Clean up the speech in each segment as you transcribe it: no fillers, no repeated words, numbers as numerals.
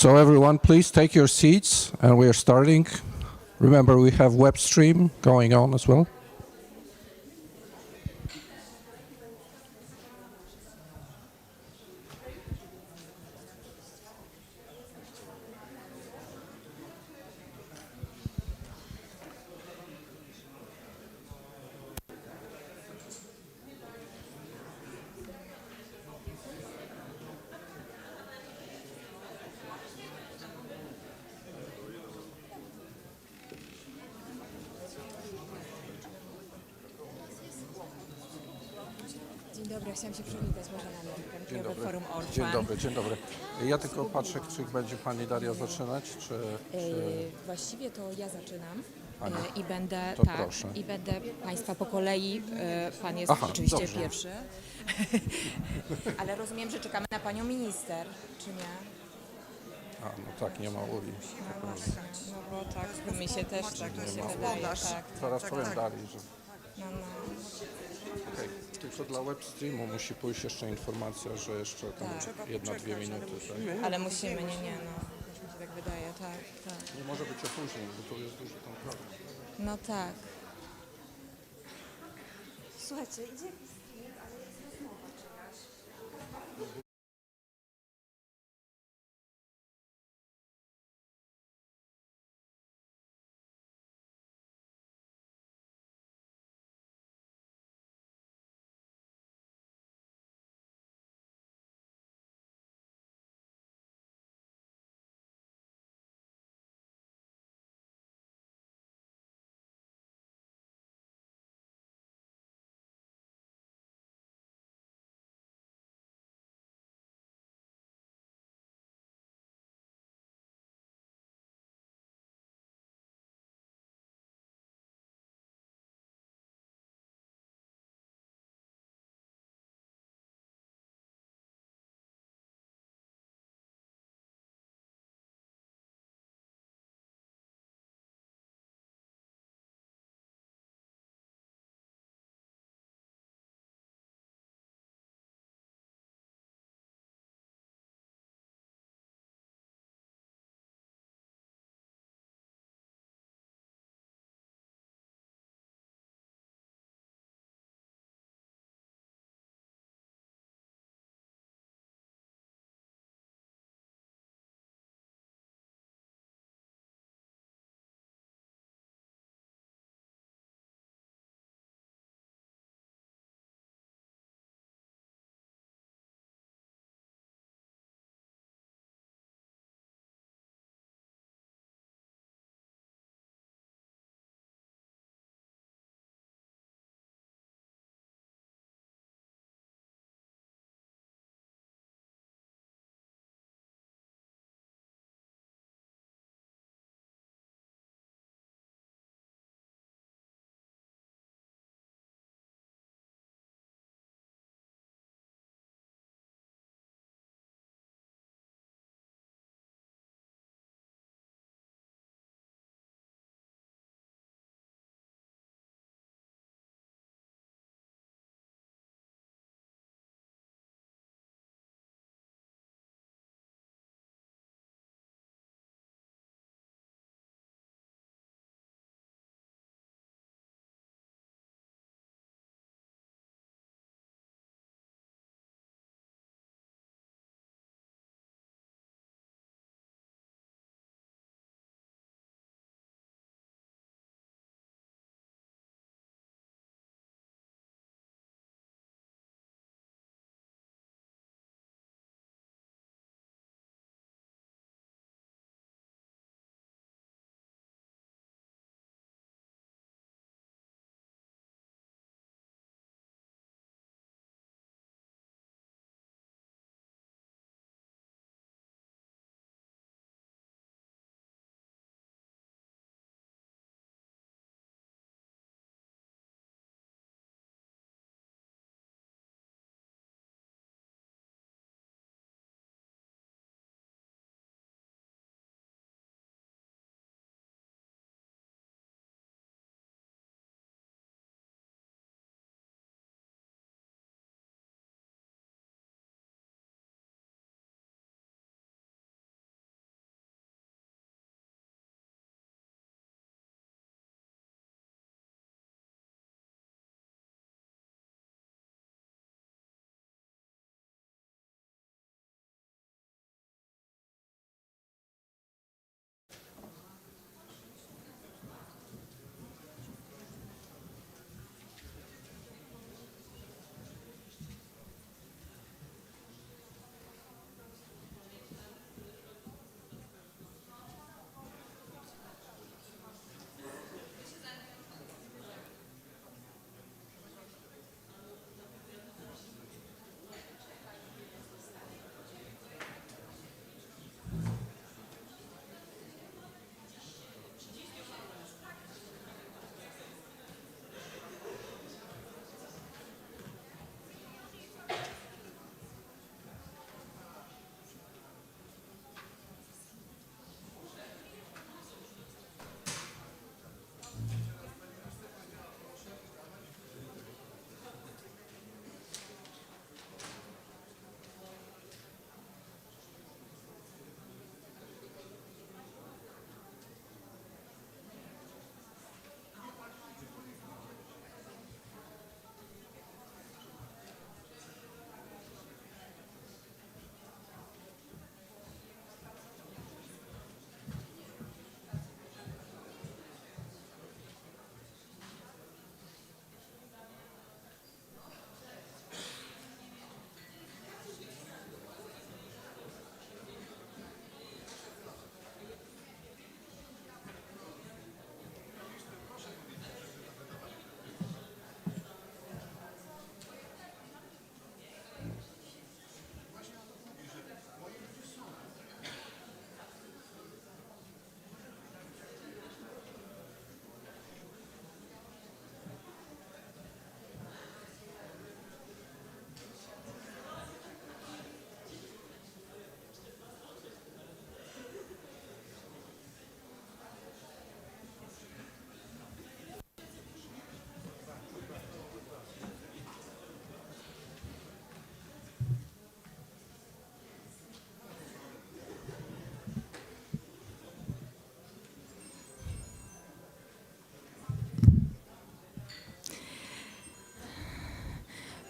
So everyone, please take your seats, and we are starting. Remember, we have web stream going on as well. Dzień dobry, chciałam się przywitać, może na mnie, Krajowe Forum Orphan. Dzień dobry, dzień dobry. Ja tylko patrzę, czy będzie pani Daria zaczynać, czy... Właściwie to ja zaczynam Pani? i będę, To proszę. i będę Państwa po kolei, Pan jest Aha, oczywiście dobrze. pierwszy, ale rozumiem, że czekamy na Panią Minister, czy nie? A, no tak, nie ma Uli. No bo tak, mi się też tak mi się wydaje, tak. Zaraz powiem Darii, że... No. Okej, tylko dla web streamu musi pójść jeszcze informacja, że jeszcze tam 1-2 minuty. Tak? Ale musimy, nie, no, też mi się tak wydaje, tak. Nie może być opóźnień, bo tu jest duży tam problem. No tak. Słuchajcie, idzie streaming, ale jest rozmowa czyjaś.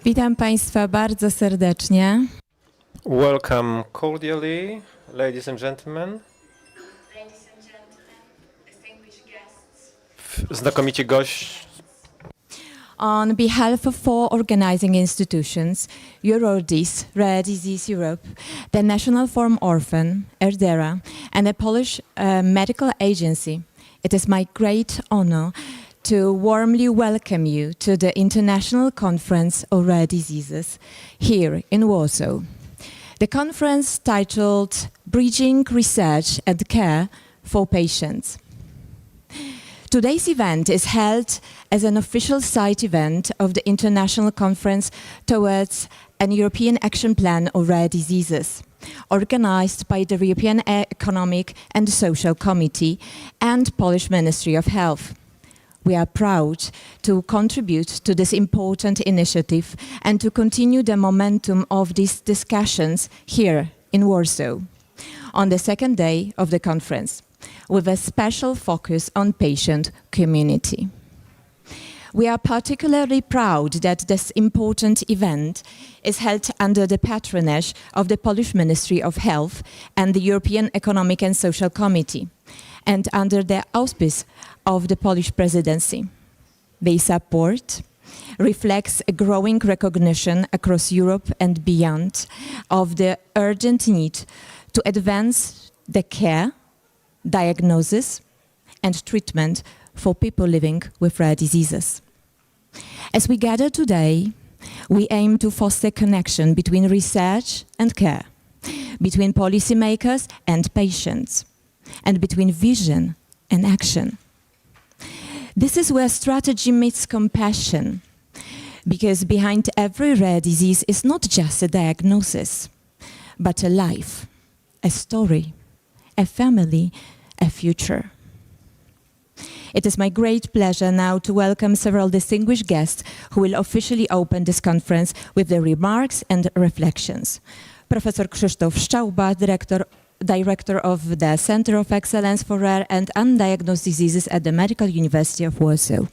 Witam Państwa bardzo serdecznie. Welcome cordially, ladies and gentlemen. Znakomici gość. On behalf of 4 organizing institutions, EURORDIS, Rare Disease Europe, the National Forum Orphan, ERDERA, and the Polish Medical Agency, it is my great honor to warmly welcome you to the International Conference on Rare Diseases here in Warsaw. The conference titled Bridging Research and Care for Patients. Today's event is held as an official side event of the International Conference towards an European Action Plan on Rare Diseases, organized by the European Economic and Social Committee and Polish Ministry of Health. We are proud to contribute to this important initiative and to continue the momentum of these discussions here in Warsaw on the second day of the conference, with a special focus on patient community. We are particularly proud that this important event is held under the patronage of the Polish Ministry of Health and the European Economic and Social Committee, and under the auspice of the Polish presidency. Their support reflects a growing recognition across Europe and beyond of the urgent need to advance the care, diagnosis, and treatment for people living with rare diseases. As we gather today, we aim to foster connection between research and care, between policymakers and patients, and between vision and action. This is where strategy meets compassion, because behind every rare disease is not just a diagnosis, but a life, a story, a family, a future. It is my great pleasure now to welcome several distinguished guests who will officially open this conference with their remarks and reflections. Professor Krzysztof Szczałba, Director of the Center of Excellence for Rare and Undiagnosed Diseases at the Medical University of Warsaw.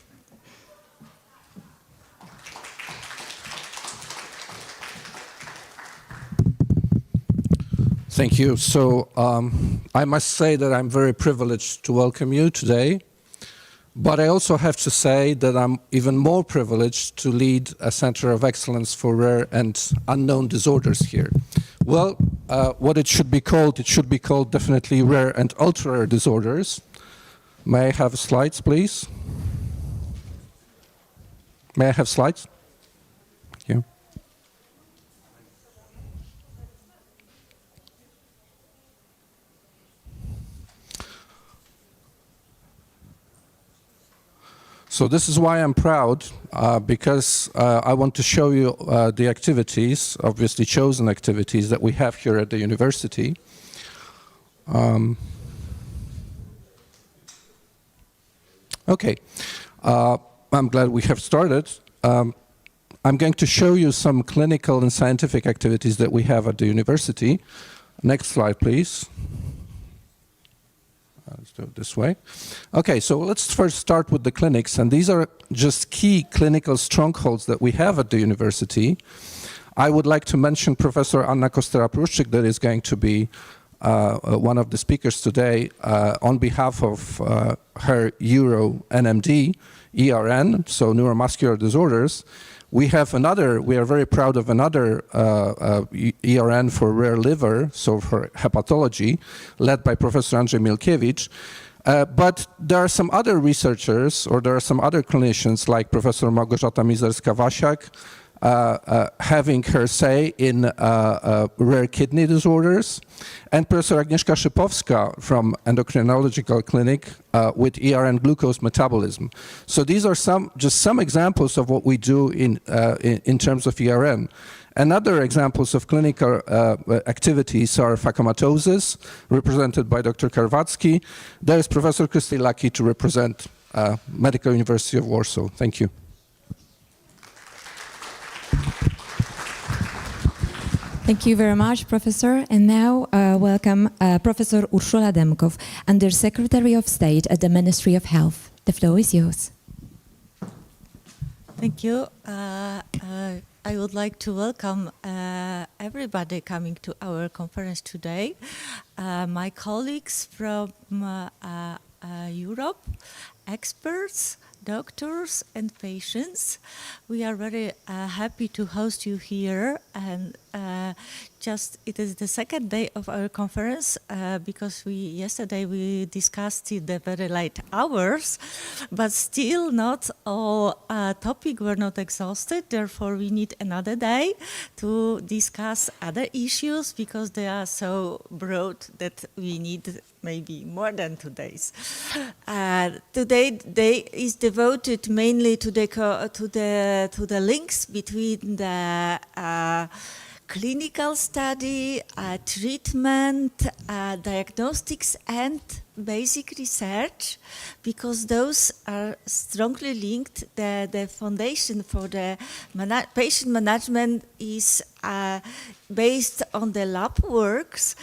Thank you. So I must say that I'm very privileged to welcome you today, but I also have to say that I'm even more privileged to lead a Center of Excellence for Rare and Unknown Disorders here. Well, what it should be called definitely Rare and Ultra-Rare Disorders. May I have slides, please? May I have slides? Thank you. So this is why I'm proud, because I want to show you the activities, obviously chosen activities that we have here at the university. Okay, I'm glad we have started. I'm going to show you some clinical and scientific activities that we have at the university. Next slide, please. Let's do it this way. Okay, so let's first start with the clinics, and these are just key clinical strongholds that we have at the university. I would like to mention Professor Anna Kostera-Pruszczyk, that is going to be one of the speakers today on behalf of her Euro NMD, ERN, so neuromuscular disorders. We are very proud of another ERN for rare liver, so for hepatology, led by Professor Andrzej Mielkiewicz. But there are some other researchers, or there are some other clinicians like Professor Małgorzata Mizerska-Wasiak, having her say in rare kidney disorders, and Professor Agnieszka Szypowska from endocrinological clinic with ERN glucose metabolism. So these are just some examples of what we do in terms of ERN. And other examples of clinical activities are phacomatosis, represented by Dr. Karwacki. There is Professor Christy Lucky to represent Medical University of Warsaw. Thank you. Thank you very much, Professor. And now welcome Professor Urszula Demkow, Under Secretary of State at the Ministry of Health. The floor is yours. Thank you. I would like to welcome everybody coming to our conference today. My colleagues from Europe, experts, doctors and patients. We are very happy to host you here, and it is the second day of our conference because yesterday we discussed in the very late hours, but still not all topics were not exhausted. Therefore, we need another day to discuss other issues because they are so broad that we need maybe more than 2 days. Today day is devoted mainly to the links between the clinical study, treatment, diagnostics, and basic research, because those are strongly linked. The foundation for the patient management is based on the lab works,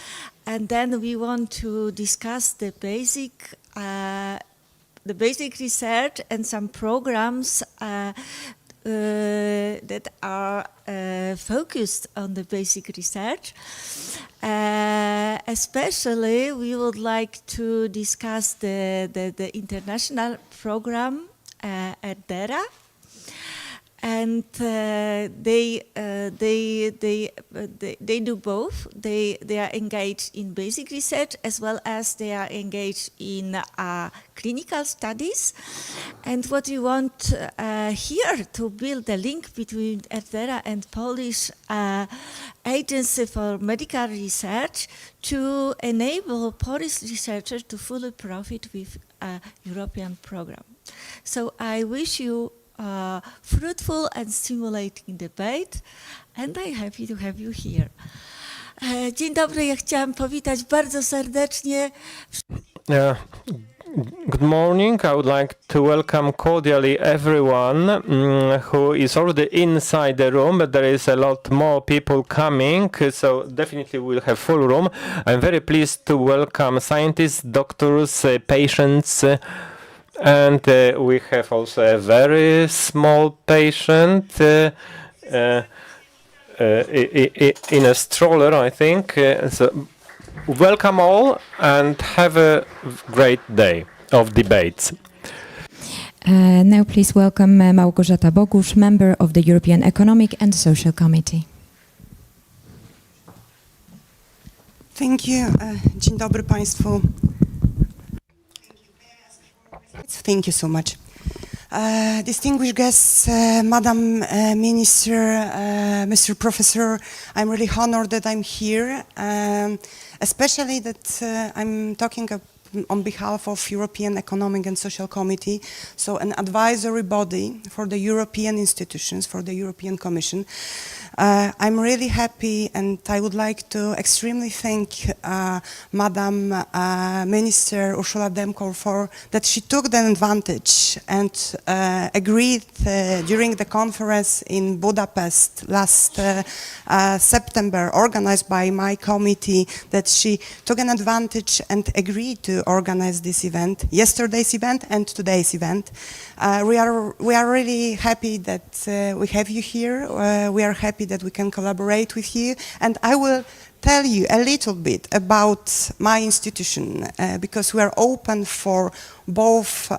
and then we want to discuss the basic research and some programs that are focused on the basic research. Especially, we would like to discuss the international program ERDERA, and they do both. They are engaged in basic research as well as they are engaged in clinical studies. And what we want here to build a link between ERDERA and Polish Agency for Medical Research to enable Polish researchers to fully profit with a European program. So I wish you fruitful and stimulating debate, and I'm happy to have you here. Dzień dobry, ja chciałam powitać bardzo serdecznie. Good morning. I would like to welcome cordially everyone who is already inside the room, but there is a lot more people coming, so definitely we'll have full room. I'm very pleased to welcome scientists, doctors, patients, and we have also a very small patient in a stroller, I think. So welcome all and have a great day of debates. Now please welcome Małgorzata Bogusz, member of the European Economic and Social Committee. Thank you. Dzień dobry Państwu. Thank you so much. Distinguished guests, Madam Minister, Mr. Professor, I'm really honored that I'm here, especially that I'm talking on behalf of European Economic and Social Committee, so an advisory body for the European institutions, for the European Commission. I'm really happy, and I would like to extremely thank Madam Minister Ursula Demko for that she took the advantage and agreed during the conference in Budapest last September, organized by my committee, that she took an advantage and agreed to organize this event, yesterday's event and today's event. We are really happy that we have you here. We are happy that we can collaborate with you, and I will tell you a little bit about my institution because we are open for both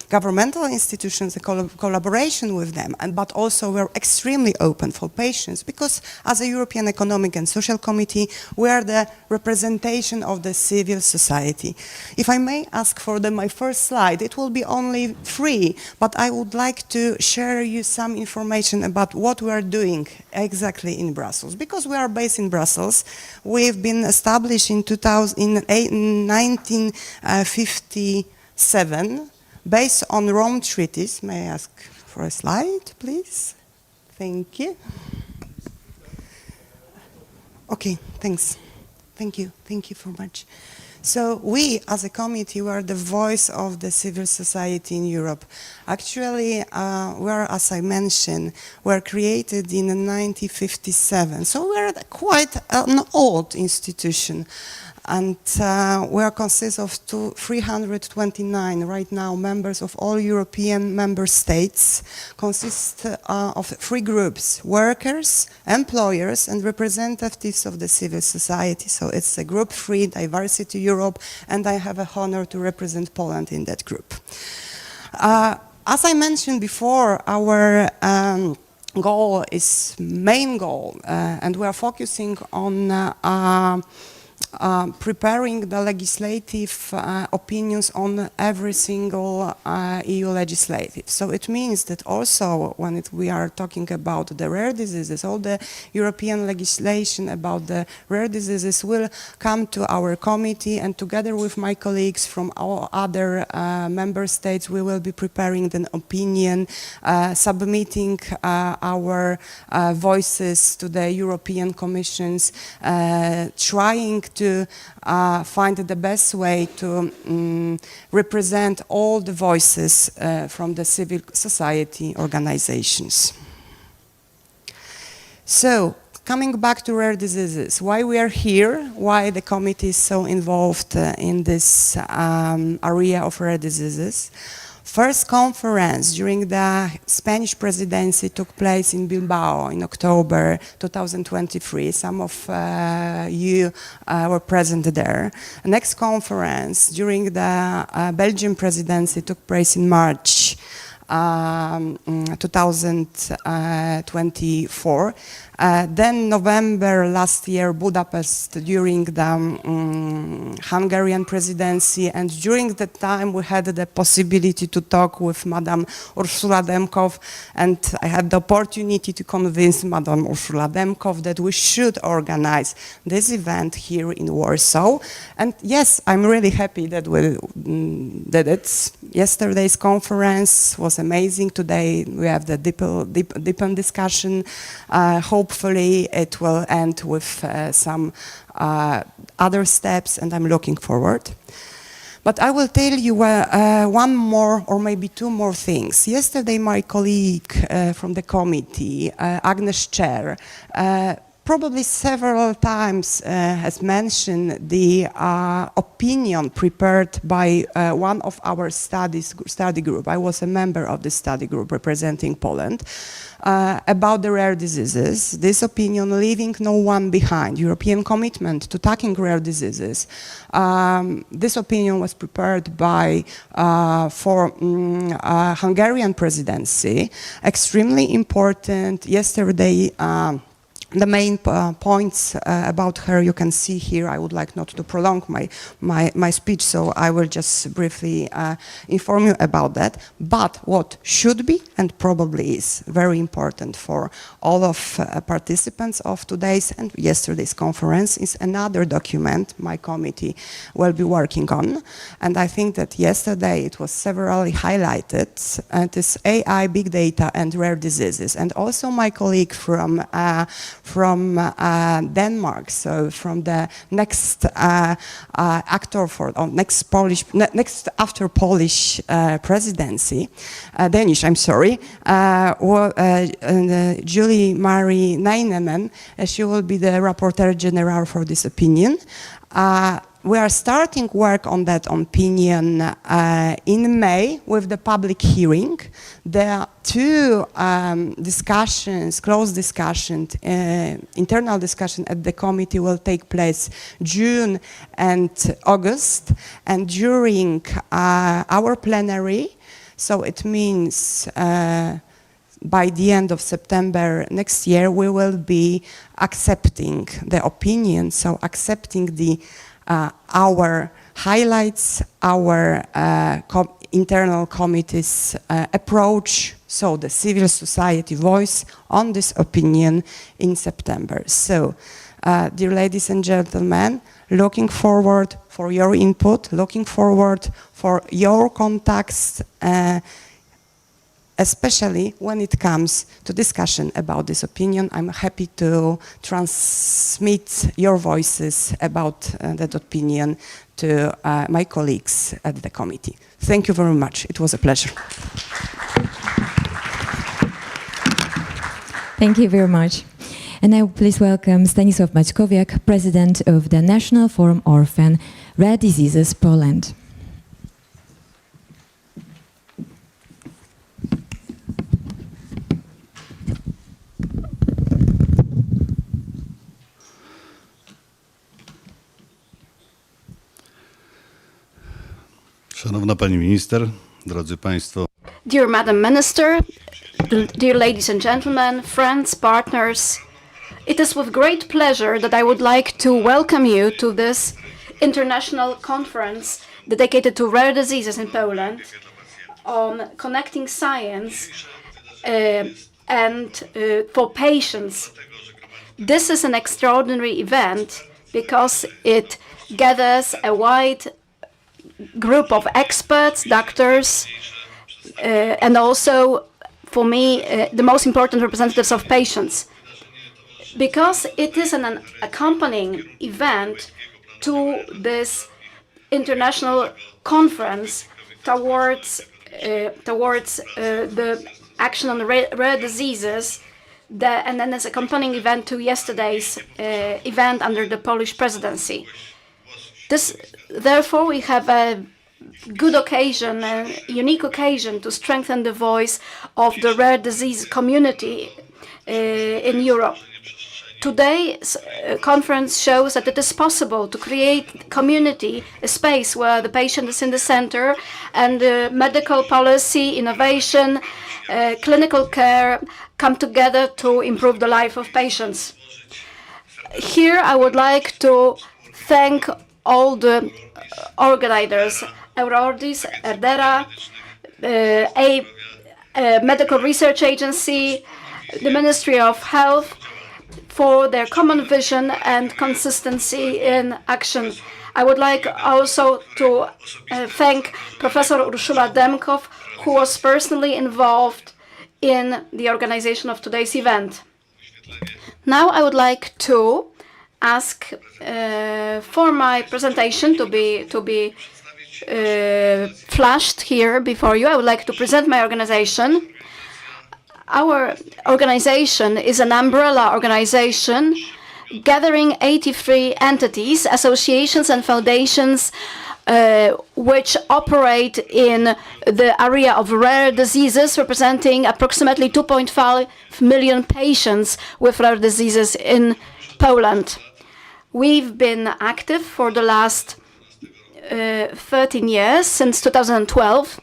governmental institutions, a collaboration with them, but also we're extremely open for patients because as a European Economic and Social Committee, we are the representation of the civil society. If I may ask for my first slide, it will be only 3, but I would like to share you some information about what we are doing exactly in Brussels. Because we are based in Brussels, we've been established in 1957, based on Rome treaties. May I ask for a slide, please? Thank you. Okay, thanks. Thank you so much. So we, as a committee, we are the voice of the civil society in Europe. Actually, we are, as I mentioned, we are created in 1957. So we are quite an old institution. And we are consist of 329 right now members of all European member states, consist of 3 groups: workers, employers, and representatives of the civil society. So it's a group 3, Diversity Europe, and I have a honor to represent Poland in that group. As I mentioned before, our goal is main goal, and we are focusing on preparing the legislative opinions on every single EU legislative. So it means that also when we are talking about the rare diseases, all the European legislation about the rare diseases will come to our committee, and together with my colleagues from all other member states, we will be preparing an opinion, submitting our voices to the European Commissions, trying to find the best way to represent all the voices from the civil society organizations. So, coming back to rare diseases, why we are here, why the committee is so involved in this area of rare diseases. First conference during the Spanish presidency took place in Bilbao in October 2023. Some of you were present there. The next conference during the Belgian presidency took place in March 2024. Then November last year, Budapest during the Hungarian presidency, and during that time we had the possibility to talk with Madam Ursula Demkov, and I had the opportunity to convince Madam Ursula Demkov that we should organize this event here in Warsaw. And yes, I'm really happy that we did it. Yesterday's conference was amazing. Today we have the deeper discussion. Hopefully it will end with some other steps, and I'm looking forward. But I will tell you one more or maybe 2 more things. Yesterday my colleague from the committee, Agnes Chair, probably several times has mentioned the opinion prepared by one of our study group. I was a member of the study group representing Poland about the rare diseases. This opinion, leaving no one behind, European commitment to tackling rare diseases. This opinion was prepared by for Hungarian presidency. Extremely important. Yesterday, the main points about her you can see here. I would like not to prolong my speech, so I will just briefly inform you about that. But what should be, and probably is very important for all of participants of today's and yesterday's conference, is another document my committee will be working on. And I think that yesterday it was severally highlighted. It is AI, big data, and rare diseases. And also my colleague from Denmark, so from the next actor for next after Polish presidency, Danish, I'm sorry, Julie Marie Nijneman, she will be the Rapporteur General for this opinion. We are starting work on that opinion in May with the public hearing. There are 2 discussions, closed discussions, internal discussion at the committee will take place June and August. And during our plenary, so it means by the end of September next year, we will be accepting the opinion, so accepting the our highlights, our internal committee's approach, so the civil society voice on this opinion in September. So, dear ladies and gentlemen, looking forward for your input, looking forward for your contacts, especially when it comes to discussion about this opinion. I'm happy to transmit your voices about that opinion to my colleagues at the committee. Thank you very much. It was a pleasure. Thank you very much. And now please welcome Stanisław Maćkowiak, President of the National Forum Orphan, Rare Diseases Poland. Szanowna Pani Minister, drodzy Państwo. Dear Madam Minister, dear ladies and gentlemen, friends, partners, it is with great pleasure that I would like to welcome you to this international conference dedicated to rare diseases in Poland on connecting science and for patients. This is an extraordinary event because it gathers a wide group of experts, doctors, and also, for me, the most important representatives of patients. Because it is an accompanying event to this international conference towards the action on rare diseases, and then as accompanying event to yesterday's event under the Polish presidency. Therefore, we have a good occasion, a unique occasion to strengthen the voice of the rare disease community in Europe. Today's conference shows that it is possible to create community, a space where the patient is in the center and medical policy, innovation, clinical care come together to improve the life of patients. Here I would like to thank all the organizers, EURORDIS, ERDERA, a medical research agency, the Ministry of Health, for their common vision and consistency in action. I would like also to thank Professor Urszula Demkow, who was personally involved in the organization of today's event. Now I would like to ask for my presentation to be flashed here before you. I would like to present my organization. Our organization is an umbrella organization gathering 83 entities, associations and foundations which operate in the area of rare diseases, representing approximately 2.5 million patients with rare diseases in Poland. We've been active for the last 13 years, since 2012.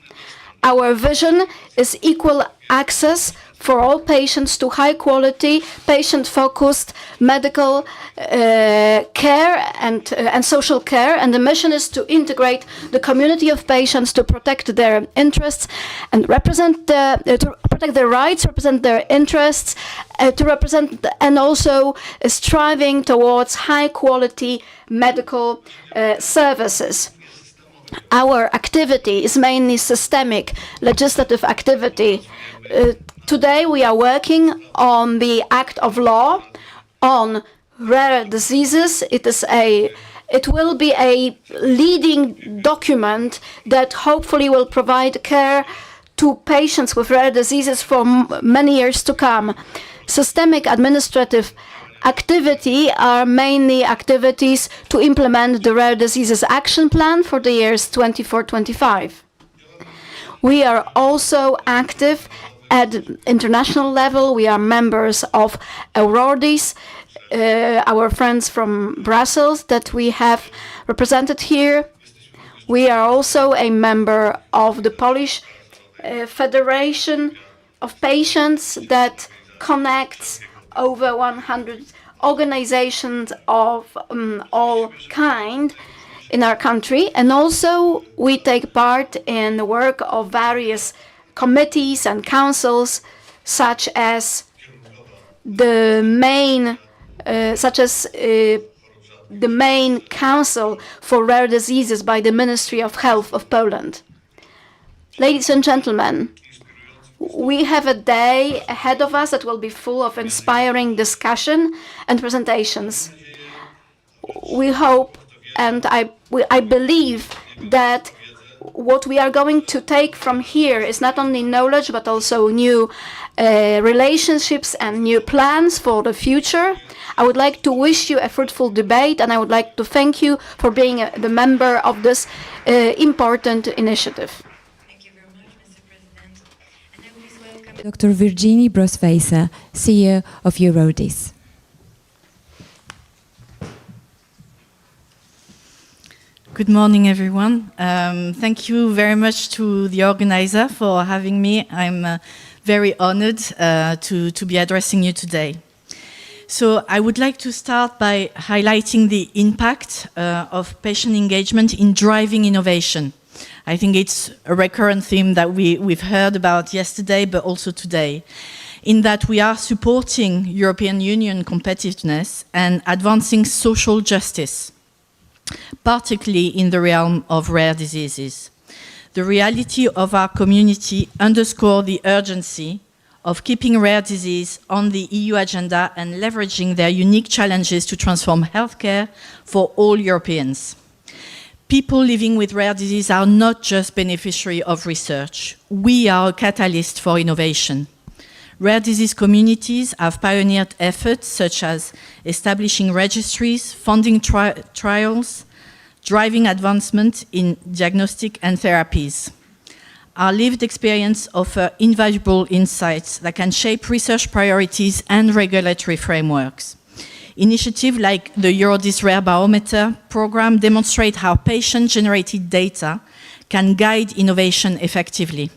Our vision is equal access for all patients to high-quality, patient-focused medical care and social care, and the mission is to integrate the community of patients to protect their interests and to protect their rights, represent their interests, and also striving towards high-quality medical services. Our activity is mainly systemic legislative activity. Today we are working on the Act of Law on rare diseases. It will be a leading document that hopefully will provide care to patients with rare diseases for many years to come. Systemic administrative activity are mainly activities to implement the Rare Diseases Action Plan for the years 24-25. We are also active at international level. We are members of EURORDIS, our friends from Brussels that we have represented here. We are also a member of the Polish Federation of Patients that connects over 100 organizations of all kind in our country, and also we take part in the work of various committees and councils, such as the main Council for Rare Diseases by the Ministry of Health of Poland. Ladies and gentlemen, we have a day ahead of us that will be full of inspiring discussion and presentations. We hope and I believe that what we are going to take from here is not only knowledge, but also new relationships and new plans for the future. I would like to wish you a fruitful debate, and I would like to thank you for being the member of this important initiative. Thank you very much, Mr. President. And I please welcome Dr. Virginie Brosweiser, CEO of EURORDIS. Good morning, everyone. Thank you very much to the organizer for having me. I'm very honored to be addressing you today. So I would like to start by highlighting the impact of patient engagement in driving innovation. I think it's a recurrent theme that we've heard about yesterday, but also today, in that we are supporting European Union competitiveness and advancing social justice, particularly in the realm of rare diseases. The reality of our community underscores the urgency of keeping rare disease on the EU agenda and leveraging their unique challenges to transform healthcare for all Europeans. People living with rare disease are not just beneficiaries of research. We are a catalyst for innovation. Rare disease communities have pioneered efforts such as establishing registries, funding trials, driving advancement in diagnostic and therapies. Our lived experience offers invaluable insights that can shape research priorities and regulatory frameworks. Initiatives like the EURORDIS Rare Barometer program demonstrate how patient-generated data can guide innovation effectively.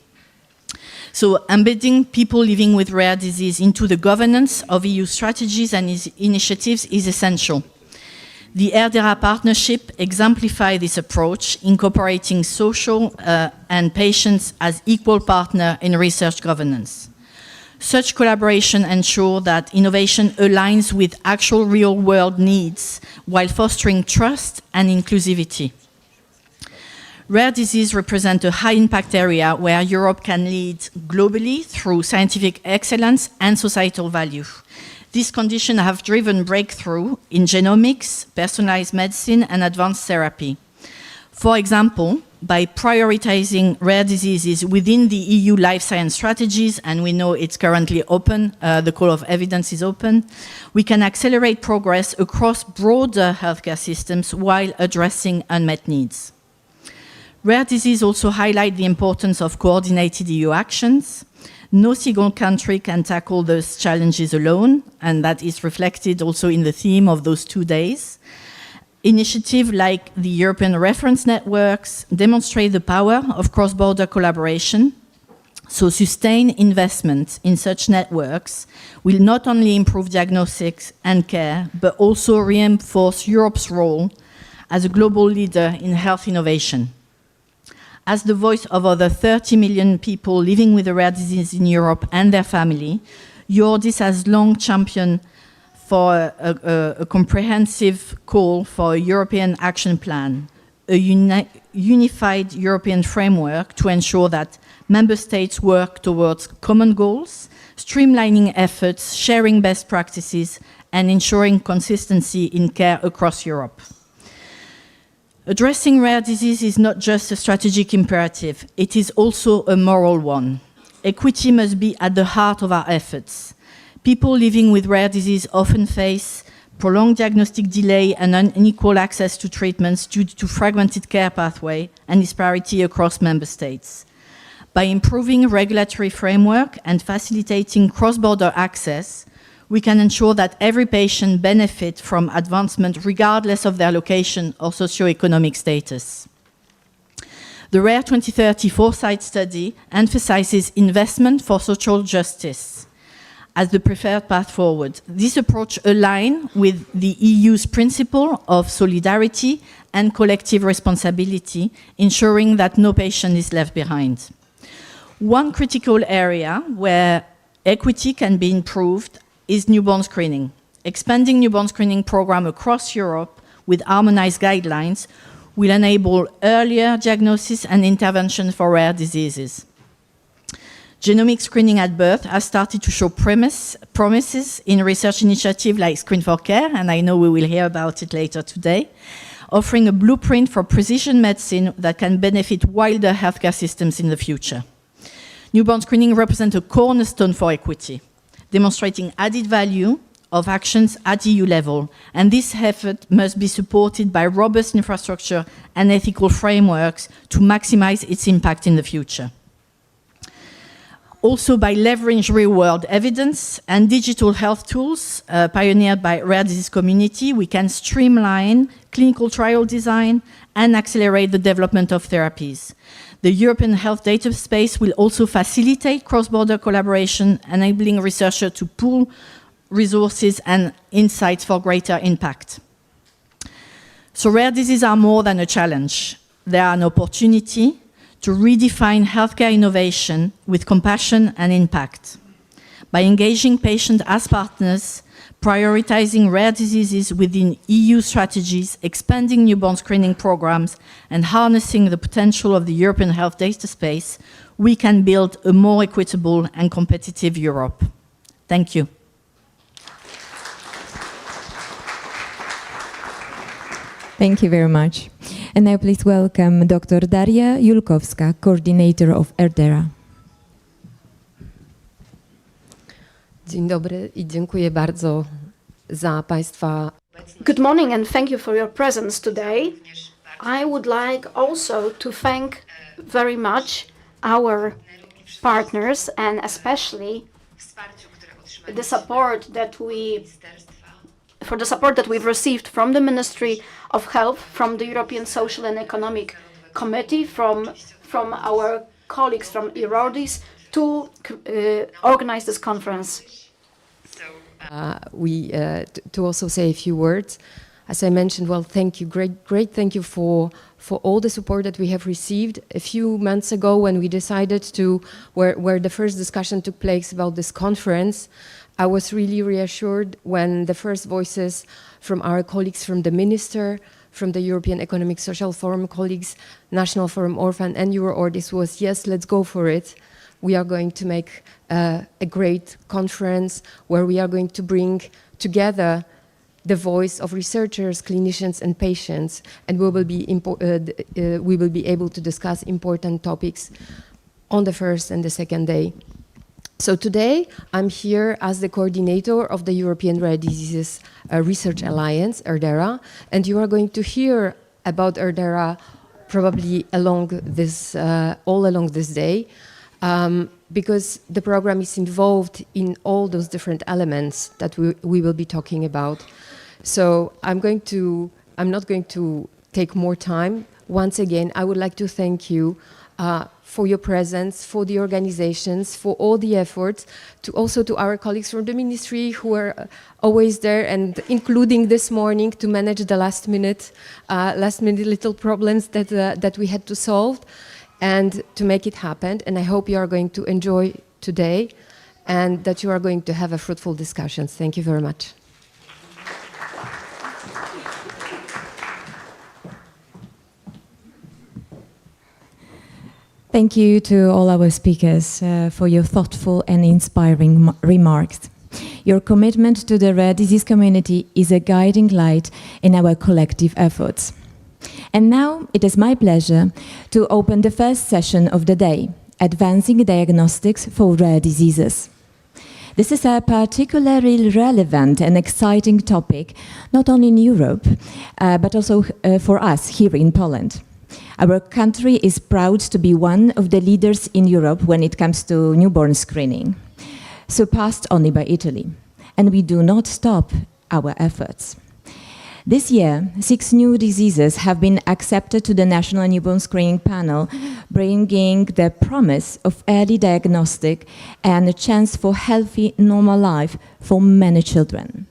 So embedding people living with rare disease into the governance of EU strategies and initiatives is essential. The ERDERA partnership exemplifies this approach, incorporating social and patients as equal partners in research governance. Such collaboration ensures that innovation aligns with actual real-world needs while fostering trust and inclusivity. Rare disease represents a high-impact area where Europe can lead globally through scientific excellence and societal value. These conditions have driven breakthrough in genomics, personalized medicine, and advanced therapy. For example, by prioritizing rare diseases within the EU life science strategies, and we know it's currently open, the call of evidence is open, we can accelerate progress across broader healthcare systems while addressing unmet needs. Rare disease also highlight the importance of coordinated EU actions. No single country can tackle those challenges alone, and that is reflected also in the theme of those 2 days. Initiatives like the European Reference Networks demonstrate the power of cross-border collaboration. So sustained investment in such networks will not only improve diagnostics and care, but also reinforce Europe's role as a global leader in health innovation. As the voice of over 30 million people living with a rare disease in Europe and their family, EURORDIS has long championed for a comprehensive call for a European action plan, a unified European framework to ensure that member states work towards common goals, streamlining efforts, sharing best practices, and ensuring consistency in care across Europe. Addressing rare disease is not just a strategic imperative, it is also a moral one. Equity must be at the heart of our efforts. People living with rare disease often face prolonged diagnostic delay and unequal access to treatments due to fragmented care pathway and disparity across member states. By improving regulatory framework and facilitating cross-border access, we can ensure that every patient benefits from advancement regardless of their location or socioeconomic status. The RARE 2030 Foresight study emphasizes investment for social justice as the preferred path forward. This approach aligns with the EU's principle of solidarity and collective responsibility, ensuring that no patient is left behind. One critical area where equity can be improved is newborn screening. Expanding newborn screening program across Europe with harmonized guidelines will enable earlier diagnosis and intervention for rare diseases. Genomic screening at birth has started to show promises in research initiatives like Screen for Care, and I know we will hear about it later today. offering a blueprint for precision medicine that can benefit wider healthcare systems in the future. Newborn screening represents a cornerstone for equity, demonstrating added value of actions at EU level, and this effort must be supported by robust infrastructure and ethical frameworks to maximize its impact in the future. Also, by leveraging real-world evidence and digital health tools pioneered by rare disease community, we can streamline clinical trial design and accelerate the development of therapies. The European health data space will also facilitate cross-border collaboration, enabling researchers to pool resources and insights for greater impact. So rare diseases are more than a challenge. They are an opportunity to redefine healthcare innovation with compassion and impact. By engaging patients as partners, prioritizing rare diseases within EU strategies, expanding newborn screening programs, and harnessing the potential of the European health data space, we can build a more equitable and competitive Europe. Thank you. Thank you very much. And now please welcome Dr. Daria Julkowska, coordinator of ERDERA. Dzień dobry I dziękuję bardzo za Państwa. Good morning and thank you for your presence today. I would like also to thank very much our partners and especially the support that we've received from the Ministry of Health, from the European Social and Economic Committee, from our colleagues from EURORDIS to organize this conference. To also say a few words. As I mentioned, well, thank you, great thank you for all the support that we have received. A few months ago when we decided to, where the first discussion took place about this conference, I was really reassured when the first voices from our colleagues from the Minister, from the European Economic Social Forum colleagues, National Forum Orphan and EURORDIS was, yes, let's go for it. We are going to make a great conference where we are going to bring together the voice of researchers, clinicians and patients, and we will be able to discuss important topics on the first and the second day. So today, I'm here as the coordinator of the European Rare Diseases Research Alliance, ERDERA, and you are going to hear about ERDERA probably all along this day, because the program is involved in all those different elements that we will be talking about. So I'm not going to take more time. Once again, I would like to thank you for your presence, for the organizations, for all the efforts, also to our colleagues from the ministry who are always there, and including this morning to manage the last minute little problems that we had to solve and to make it happen. And I hope you are going to enjoy today and that you are going to have a fruitful discussions. Thank you very much. Thank you to all our speakers for your thoughtful and inspiring remarks. Your commitment to the rare disease community is a guiding light in our collective efforts. And now it is my pleasure to open the first session of the day, Advancing Diagnostics for Rare Diseases. This is a particularly relevant and exciting topic, not only in Europe, but also for us here in Poland. Our country is proud to be one of the leaders in Europe when it comes to newborn screening, surpassed only by Italy. And we do not stop our efforts. This year, 6 new diseases have been accepted to the National Newborn Screening Panel, bringing the promise of early diagnostic and a chance for healthy, normal life for many children.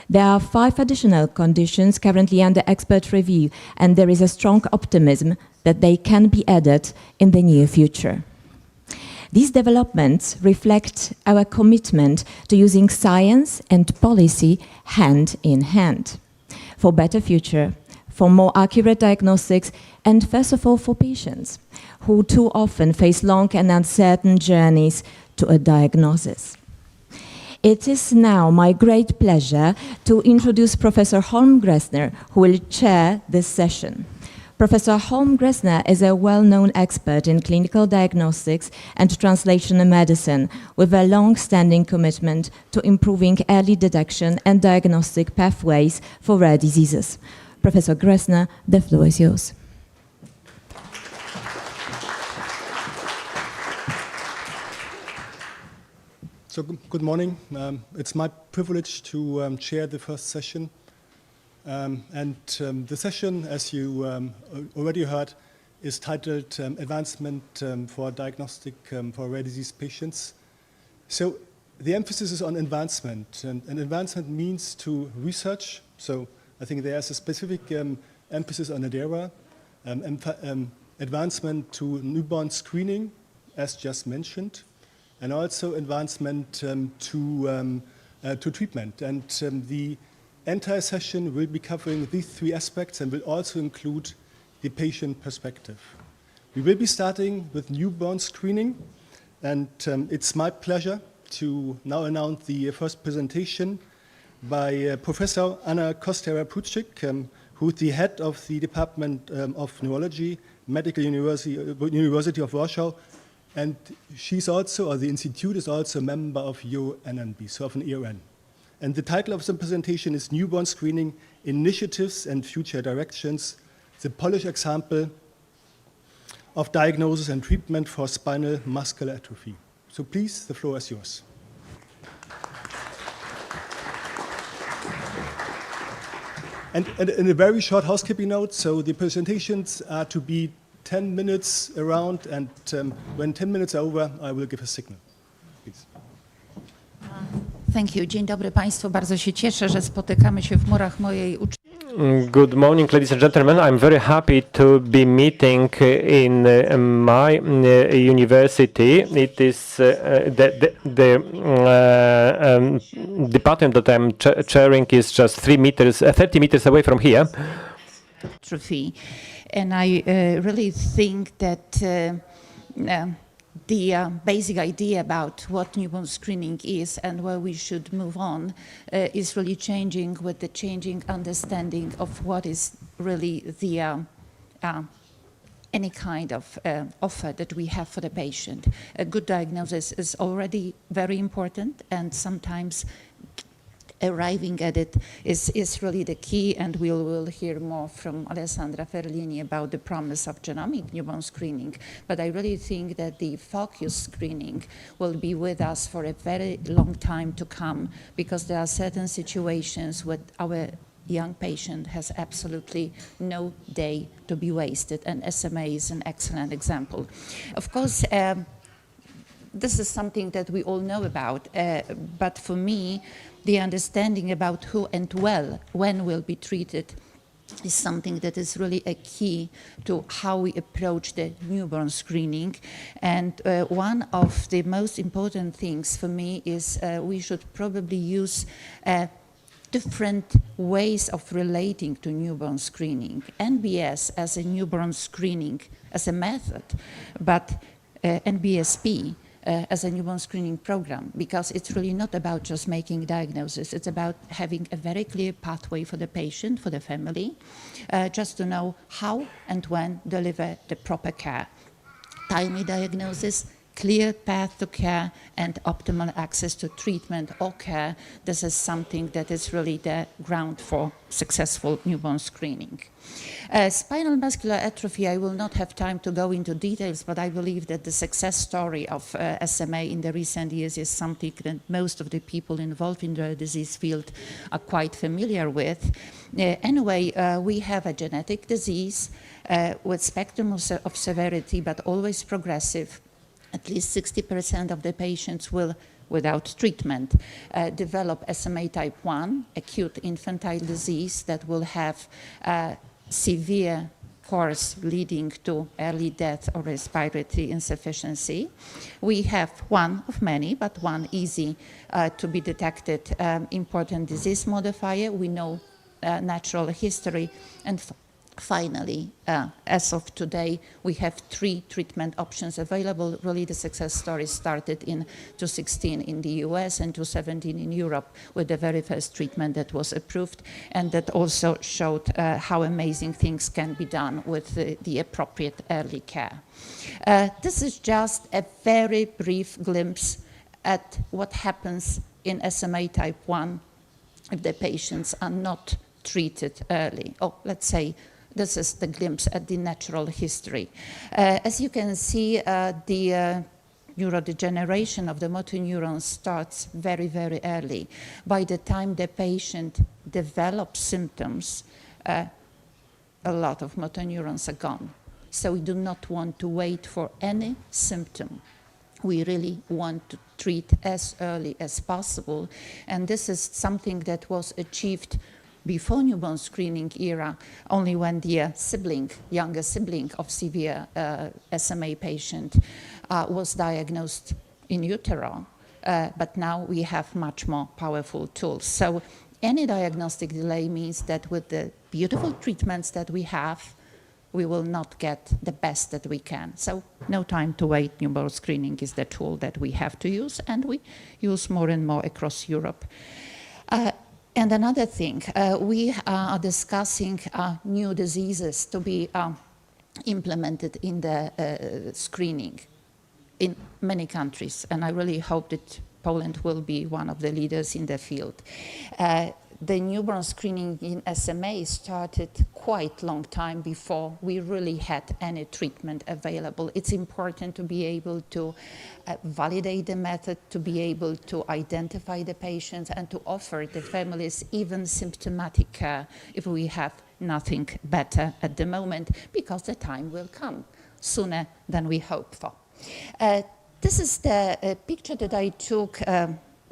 There are 5 additional conditions currently under expert review, and there is a strong optimism that they can be added in the near future. These developments reflect our commitment to using science and policy hand in hand for better future, for more accurate diagnostics, and first of all for patients who too often face long and uncertain journeys to a diagnosis. It is now my great pleasure to introduce Professor Holm-Gressner, who will chair this session. Professor Holm-Gressner is a well-known expert in clinical diagnostics and translational medicine with a long-standing commitment to improving early detection and diagnostic pathways for rare diseases. Professor Gressner, the floor is yours. So good morning. It's my privilege to chair the first session. The session, as you already heard, is titled Advancement for Diagnostic for Rare Disease Patients. So the emphasis is on advancement, and advancement means to research. So I think there's a specific emphasis on ERDERA, advancement to newborn screening, as just mentioned, and also advancement to treatment. And the entire session will be covering these three aspects and will also include the patient perspective. We will be starting with newborn screening, and it's my pleasure to now announce the first presentation by Professor Anna Kostera-Pruczyk, who is the head of the Department of Neurology, Medical University of Warsaw, and she's also, or the institute is also a member of EURORDIS, so of an ERN. And the title of the presentation is Newborn Screening, Initiatives and Future Directions, the Polish example of diagnosis and treatment for spinal muscular atrophy. So please, the floor is yours. And in a very short housekeeping note, so the presentations are to be 10 minutes around, and when 10 minutes are over, I will give a signal. Please. Thank you. Dzień dobry Państwu. Bardzo się cieszę, że spotykamy się w murach mojej uczelni. Good morning, ladies and gentlemen. I'm very happy to be meeting in my university. It is the department that I'm chairing is just 30 meters away from here. Atrophy. And I really think that the basic idea about what newborn screening is and where we should move on is really changing with the changing understanding of what is really the any kind of offer that we have for the patient. A good diagnosis is already very important, and sometimes arriving at it is really the key, and we will hear more from Alessandra Ferlini about the promise of genomic newborn screening. But I really think that the focus screening will be with us for a very long time to come, because there are certain situations where our young patient has absolutely no day to be wasted, and SMA is an excellent example. Of course, this is something that we all know about, but for me, the understanding about who and when will be treated is something that is really a key to how we approach the newborn screening. And one of the most important things for me is we should probably use different ways of relating to newborn screening. NBS as a newborn screening as a method, but NBSP as a newborn screening program, because it's really not about just making diagnosis. It's about having a very clear pathway for the patient, for the family, just to know how and when deliver the proper care. Timely diagnosis, clear path to care, and optimal access to treatment or care. This is something that is really the ground for successful newborn screening. Spinal muscular atrophy, I will not have time to go into details, but I believe that the success story of SMA in the recent years is something that most of the people involved in the disease field are quite familiar with. Anyway, we have a genetic disease with spectrum of severity, but always progressive. At least 60% of the patients will, without treatment, develop SMA type 1, acute infantile disease that will have severe course leading to early death or respiratory insufficiency. We have one of many, but one easy to be detected important disease modifier. We know natural history, and finally, as of today, we have 3 treatment options available. Really, the success story started in 2016 in the US and 2017 in Europe with the very first treatment that was approved, and that also showed how amazing things can be done with the appropriate early care. This is just a very brief glimpse at what happens in SMA type 1 if the patients are not treated early. Oh, let's say this is the glimpse at the natural history. As you can see, the neurodegeneration of the motor neurons starts very, very early. By the time the patient develops symptoms, a lot of motor neurons are gone. So we do not want to wait for any symptom. We really want to treat as early as possible. And this is something that was achieved before newborn screening era, only when the younger sibling of severe SMA patient was diagnosed in utero. But now we have much more powerful tools. So any diagnostic delay means that with the beautiful treatments that we have, we will not get the best that we can. So no time to wait. Newborn screening is the tool that we have to use, and we use more and more across Europe. And another thing, we are discussing new diseases to be implemented in the screening in many countries, and I really hope that Poland will be one of the leaders in the field. The newborn screening in SMA started quite long time before we really had any treatment available. It's important to be able to validate the method, to be able to identify the patients, and to offer the families even symptomatic care if we have nothing better at the moment, because the time will come sooner than we hope for. This is the picture that I took,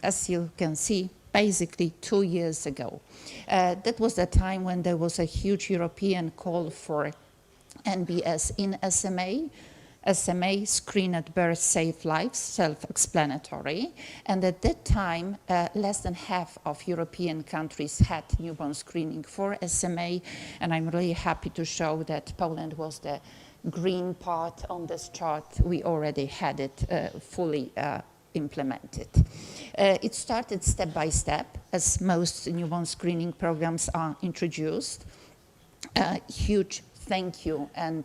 as you can see, basically 2 years ago. That was the time when there was a huge European call for NBS in SMA. SMA, screen at birth, save lives, self-explanatory. And at that time, less than half of European countries had newborn screening for SMA. And I'm really happy to show that Poland was the green part on this chart. We already had it fully implemented. It started step by step, as most newborn screening programs are introduced. Huge thank you and,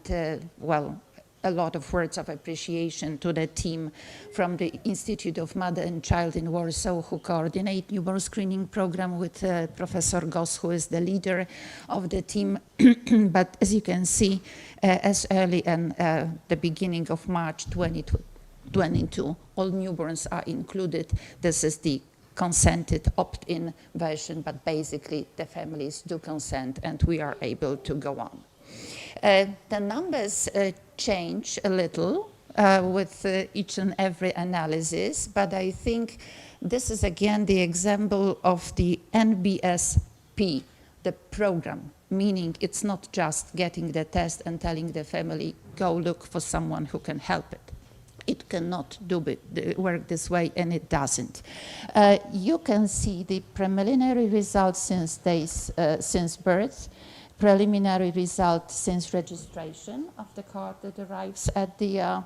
well, a lot of words of appreciation to the team from the Institute of Mother and Child in Warsaw, who coordinate newborn screening program with Professor Goss, who is the leader of the team. But as you can see, as early as the beginning of March 2022, all newborns are included. This is the consented opt-in version, but basically the families do consent and we are able to go on. The numbers change a little with each and every analysis, but I think this is again the example of the NBSP, the program, meaning it's not just getting the test and telling the family, go look for someone who can help it. It cannot work this way, and it doesn't. You can see the preliminary results since birth, preliminary result since registration of the card that arrives at the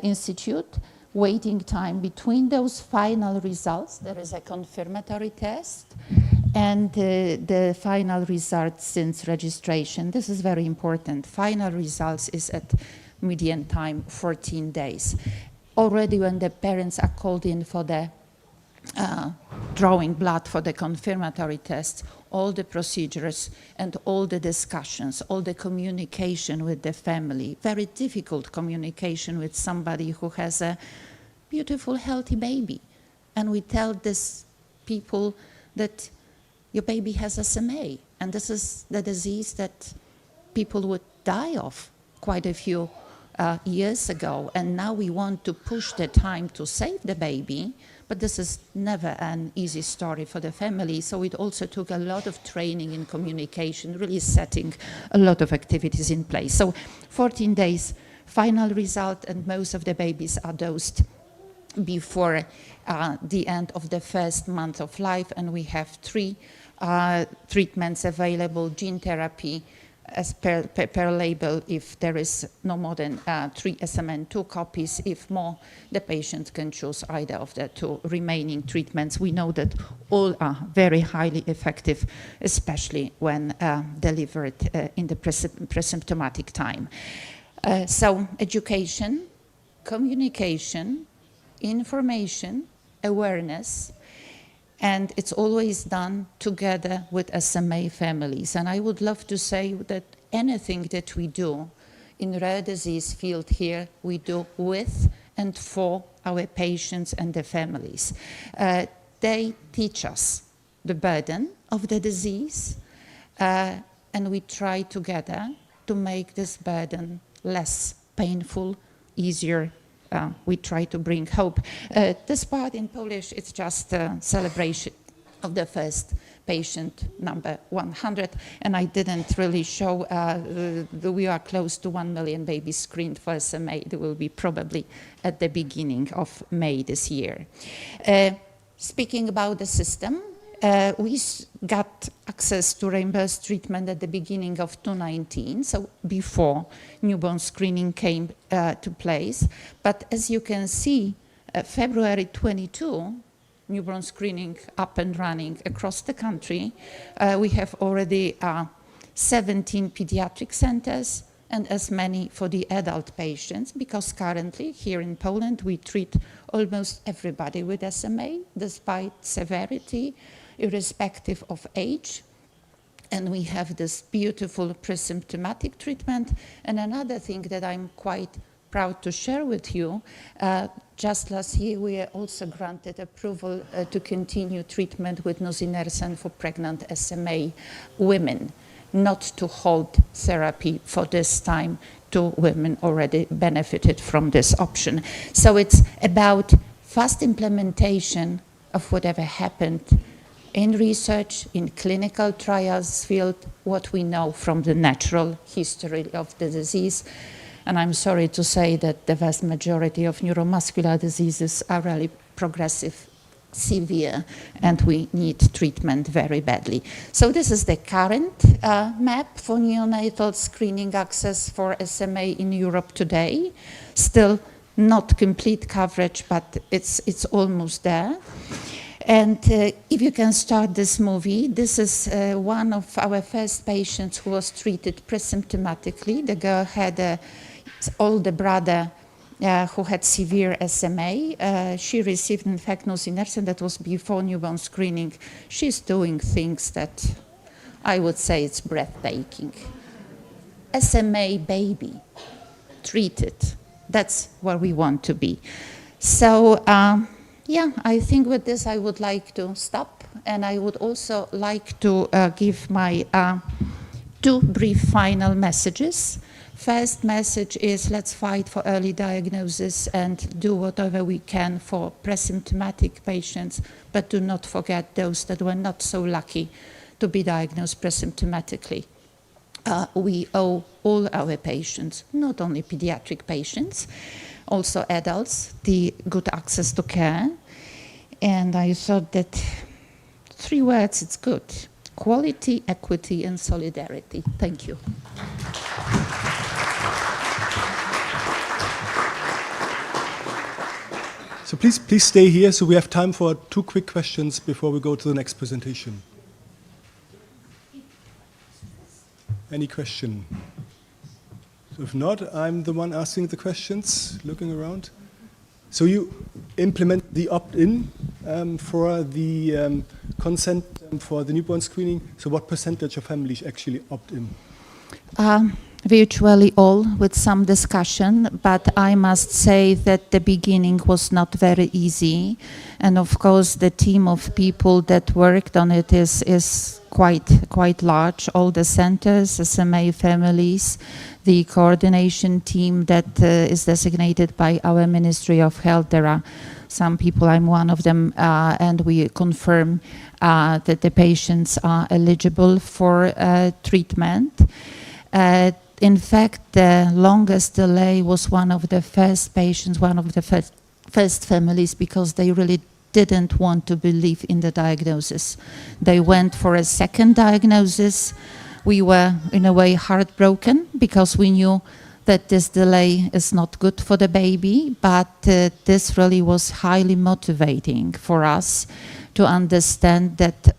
institute, waiting time between those final results. There is a confirmatory test, and the final results since registration. This is very important. Final results is at median time 14 days. Already when the parents are called in for the drawing blood for the confirmatory test, all the procedures and all the discussions, all the communication with the family, very difficult communication with somebody who has a beautiful, healthy baby. And we tell these people that your baby has SMA, and this is the disease that people would die of quite a few years ago, and now we want to push the time to save the baby, but this is never an easy story for the family, so it also took a lot of training in communication, really setting a lot of activities in place. So 14 days, final result, and most of the babies are dosed before the end of the first month of life, and we have 3 treatments available: gene therapy, as per label if there is no more than 3 SMN2 copies. If more, the patient can choose either of the 2 remaining treatments. We know that all are very highly effective, especially when delivered in the presymptomatic time. So education, communication, information, awareness, and it's always done together with SMA families. And I would love to say that anything that we do in rare disease field here, we do with and for our patients and their families. They teach us the burden of the disease, and we try together to make this burden less painful, easier. We try to bring hope. This part in Polish, it's just a celebration of the first patient, number 100, and I didn't really show, we are close to 1 million babies screened for SMA. It will be probably at the beginning of May this year. Speaking about the system, we got access to reimbursed treatment at the beginning of 2019, so before newborn screening came to place. But as you can see, February 22, newborn screening up and running across the country. We have already 17 pediatric centers and as many for the adult patients, because currently here in Poland we treat almost everybody with SMA, despite severity, irrespective of age. And we have this beautiful pre-symptomatic treatment. And another thing that I'm quite proud to share with you, just last year we were also granted approval to continue treatment with nusinersen for pregnant SMA women, not to hold therapy for this time. 2 women already benefited from this option. So it's about fast implementation of whatever happened in research, in clinical trials field, what we know from the natural history of the disease. And I'm sorry to say that the vast majority of neuromuscular diseases are really progressive, severe, and we need treatment very badly. So this is the current map for neonatal screening access for SMA in Europe today. Still not complete coverage, but it's almost there. And if you can start this movie, this is one of our first patients who was treated presymptomatically. The girl had an older brother who had severe SMA. She received, in fact, nusinersen. That was before newborn screening. She's doing things that I would say it's breathtaking. SMA baby treated. That's where we want to be. So, yeah, I think with this I would like to stop, and I would also like to give my 2 brief final messages. First message is let's fight for early diagnosis and do whatever we can for presymptomatic patients, but do not forget those that were not so lucky to be diagnosed presymptomatically. We owe all our patients, not only pediatric patients, also adults, the good access to care. And I thought that 3 words, it's good. Quality, equity, and solidarity. Thank you. So please stay here, so we have time for 2 quick questions before we go to the next presentation. Any question? So if not, I'm the one asking the questions, looking around. So you implement the opt-in for the consent for the newborn screening. So what percentage of families actually opt in? Virtually all, with some discussion, but I must say that the beginning was not very easy. And of course, the team of people that worked on it is quite large. All the centers, SMA families, the coordination team that is designated by our Ministry of Health. There are some people, I'm one of them, and we confirm that the patients are eligible for treatment. In fact, the longest delay was one of the first patients, one of the first families, because they really didn't want to believe in the diagnosis. They went for a second diagnosis, we were in a way heartbroken because we knew that this delay is not good for the baby, but this really was highly motivating for us to understand that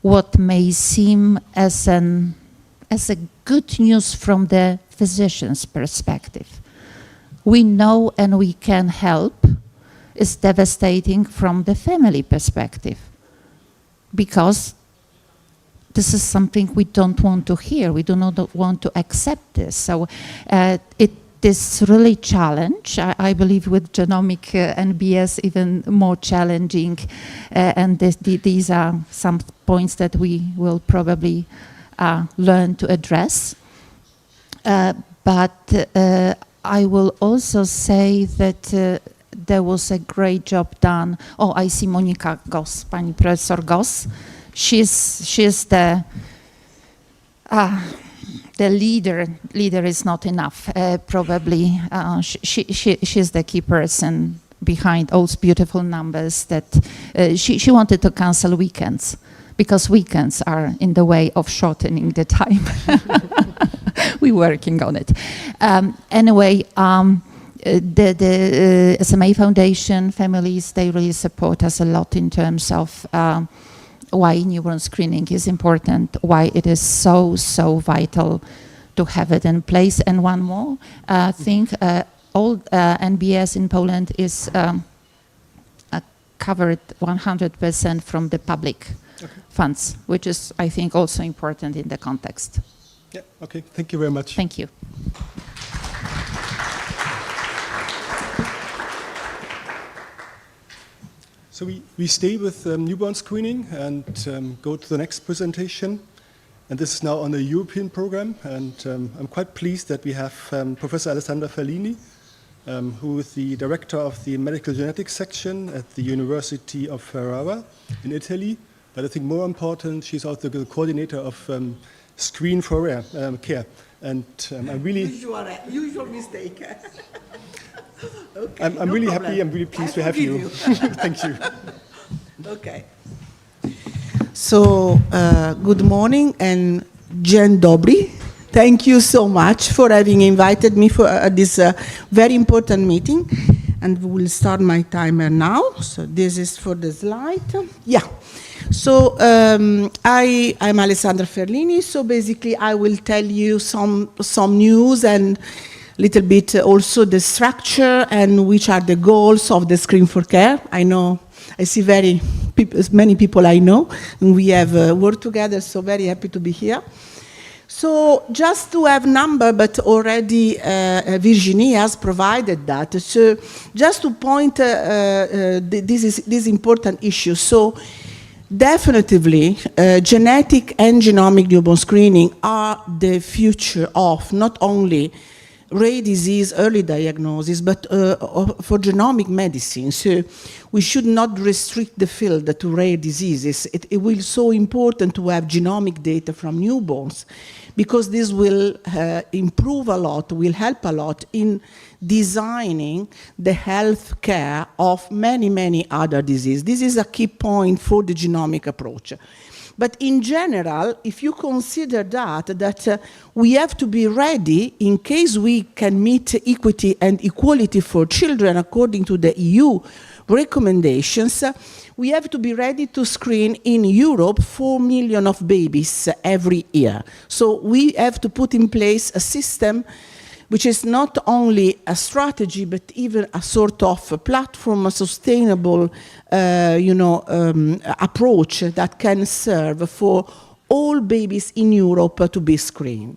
what may seem as a good news from the physician's perspective, we know and we can help, is devastating from the family perspective, because this is something we don't want to hear. We do not want to accept this. So it is really challenge. I believe with genomic NBS even more challenging, and these are some points that we will probably learn to address. But I will also say that there was a great job done. Oh, I see Monika Goss, Pani Professor Goss. She's the leader. Leader is not enough. Probably she's the key person behind all those beautiful numbers. That she wanted to cancel weekends because weekends are in the way of shortening the time. We're working on it. Anyway. The SMA Foundation families, they really support us a lot in terms of why newborn screening is important, why it is so vital to have it in place. And one more thing, all NBS in Poland is covered 100% from the public funds, which is, I think, also important in the context. Yeah, okay, thank you very much. Thank you. So we stay with newborn screening and go to the next presentation. And this is now on the European program. And I'm quite pleased that we have Professor Alessandra Ferlini, who is the director of the medical genetics section at the University of Ferrara in Italy. But I think more important, she's also the coordinator of Screen for Care. And I'm really... Usual mistake. Okay, I'm really happy, I'm really pleased to have you. Thank you. Okay. So, good morning and Dzień dobry. Thank you so much for having invited me for this very important meeting. And we will start my timer now. So this is for the slide. Yeah. So I'm Alessandra Ferlini. So basically I will tell you some news and little bit also the structure and which are the goals of the Screen for Care. I know, I see many people I know, and we have worked together, so very happy to be here. So just to have number, but already Virginie has provided that. So just to point this important issue. So definitively, genetic and genomic newborn screening are the future of not only rare disease early diagnosis, but for genomic medicine. So we should not restrict the field to rare diseases. It will be so important to have genomic data from newborns, because this will improve a lot, will help a lot in designing the health care of many other diseases. This is a key point for the genomic approach. But in general, if you consider that we have to be ready in case we can meet equity and equality for children according to the EU recommendations, we have to be ready to screen in Europe 4 million of babies every year. So we have to put in place a system which is not only a strategy, but even a sort of a platform, a sustainable approach that can serve for all babies in Europe to be screened.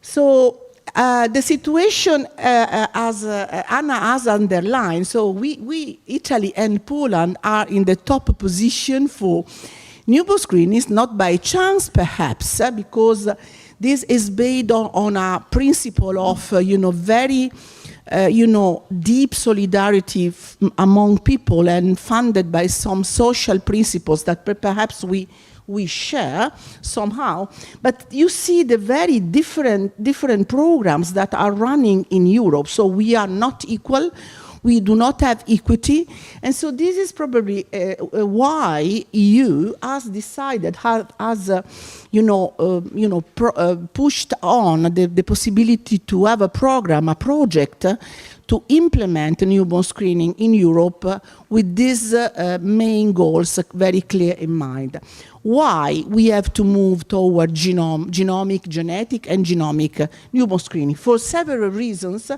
So the situation, as Anna has underlined, so we, Italy and Poland, are in the top position for newborn screening, not by chance perhaps, because this is based on a principle of, very, deep solidarity among people and funded by some social principles that perhaps we share somehow. But you see the very different programs that are running in Europe. So we are not equal. we do not have equity. And so this is probably why EU has decided, pushed on the possibility to have a program, a project, to implement newborn screening in Europe with these main goals very clear in mind. Why we have to move toward genomic, genetic, and genomic newborn screening? For several reasons.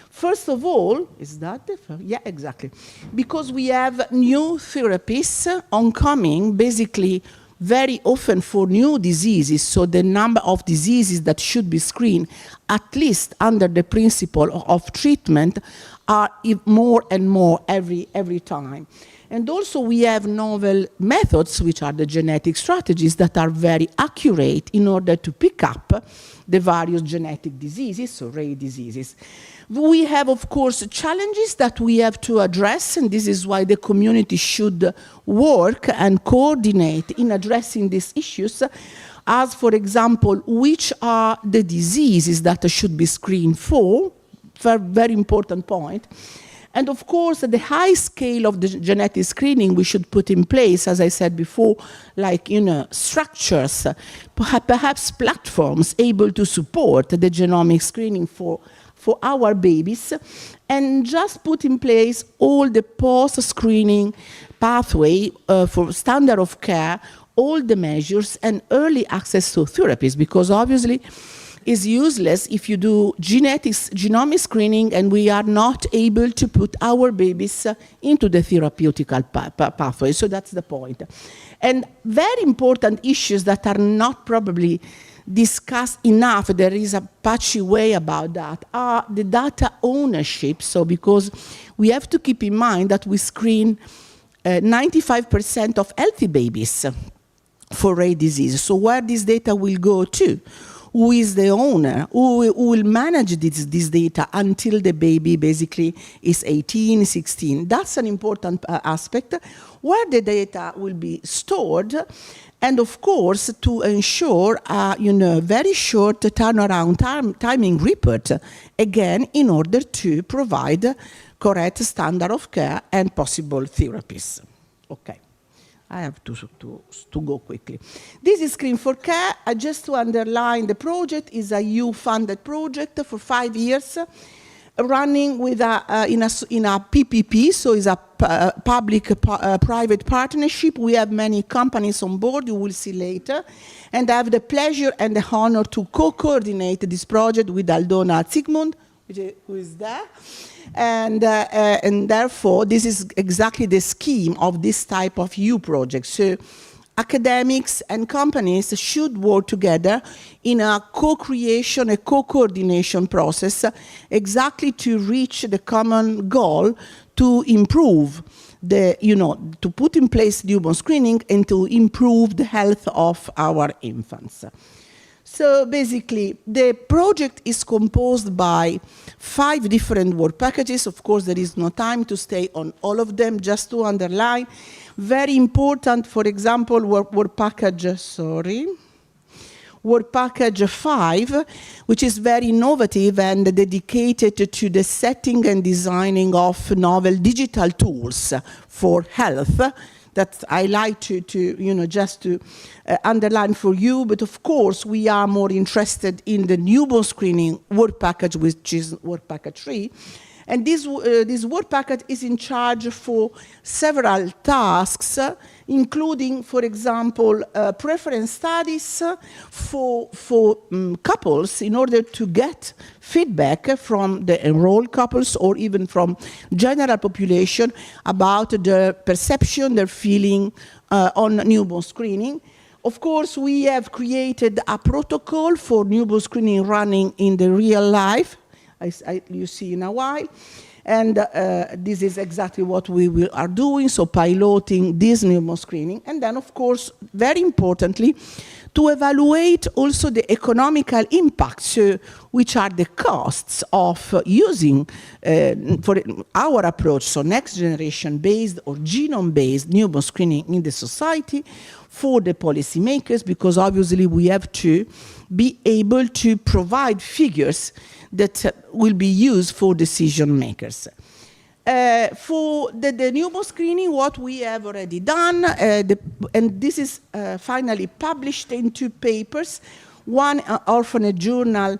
First of all, is that the first? Yeah, exactly. Because we have new therapies oncoming, basically very often for new diseases, so the number of diseases that should be screened, at least under the principle of treatment, are more and more every time. And also we have novel methods, which are the genetic strategies, that are very accurate in order to pick up the various genetic diseases, so rare diseases. We have, of course, challenges that we have to address, and this is why the community should work and coordinate in addressing these issues, as, for example, which are the diseases that should be screened for, very important point. And of course, the high scale of the genetic screening we should put in place, as I said before, like, structures, perhaps platforms able to support the genomic screening for our babies, and just put in place all the post-screening pathway for standard of care, all the measures, and early access to therapies, because obviously it's useless if you do genomic screening and we are not able to put our babies into the therapeutical pathway. So that's the point. And very important issues that are not probably discussed enough, there is a patchy way about that, are the data ownership. So because we have to keep in mind that we screen 95% of healthy babies for rare disease. So where this data will go to? Who is the owner? Who will manage this data until the baby basically is 18, 16? That's an important aspect. Where the data will be stored, and of course to ensure very short turnaround timing report, again in order to provide correct standard of care and possible therapies. Okay. I have to go quickly. This is Screen for Care. Just to underline, the project is a EU-funded project for 5 years, running with in a PPP, so it's a public-private partnership. We have many companies on board, you will see later. And I have the pleasure and the honor to co-coordinate this project with Aldona Zygmunt, who is there. And therefore, this is exactly the scheme of this type of EU project. So academics and companies should work together in a co-creation, a co-coordination process, exactly to reach the common goal to improve to put in place newborn screening and to improve the health of our infants. So basically, the project is composed by 5 different work packages. Of course, there is no time to stay on all of them, just to underline. Very important, for example, work package 5, which is very innovative and dedicated to the setting and designing of novel digital tools for health. That I like to just to underline for you, but of course we are more interested in the newborn screening work package, which is work package 3. And this work package is in charge for several tasks, including, for example, preference studies for couples in order to get feedback from the enrolled couples or even from general population about their perception, their feeling on newborn screening. Of course, we have created a protocol for newborn screening running in the real life, you see in a while. And this is exactly what we are doing, so piloting this newborn screening. And then, of course, very importantly, to evaluate also the economical impacts, which are the costs of using for our approach, so next generation based or genome based newborn screening in the society for the policymakers, because obviously we have to be able to provide figures that will be used for decision makers. For the newborn screening, what we have already done, and this is finally published in 2 papers, one Orphan journal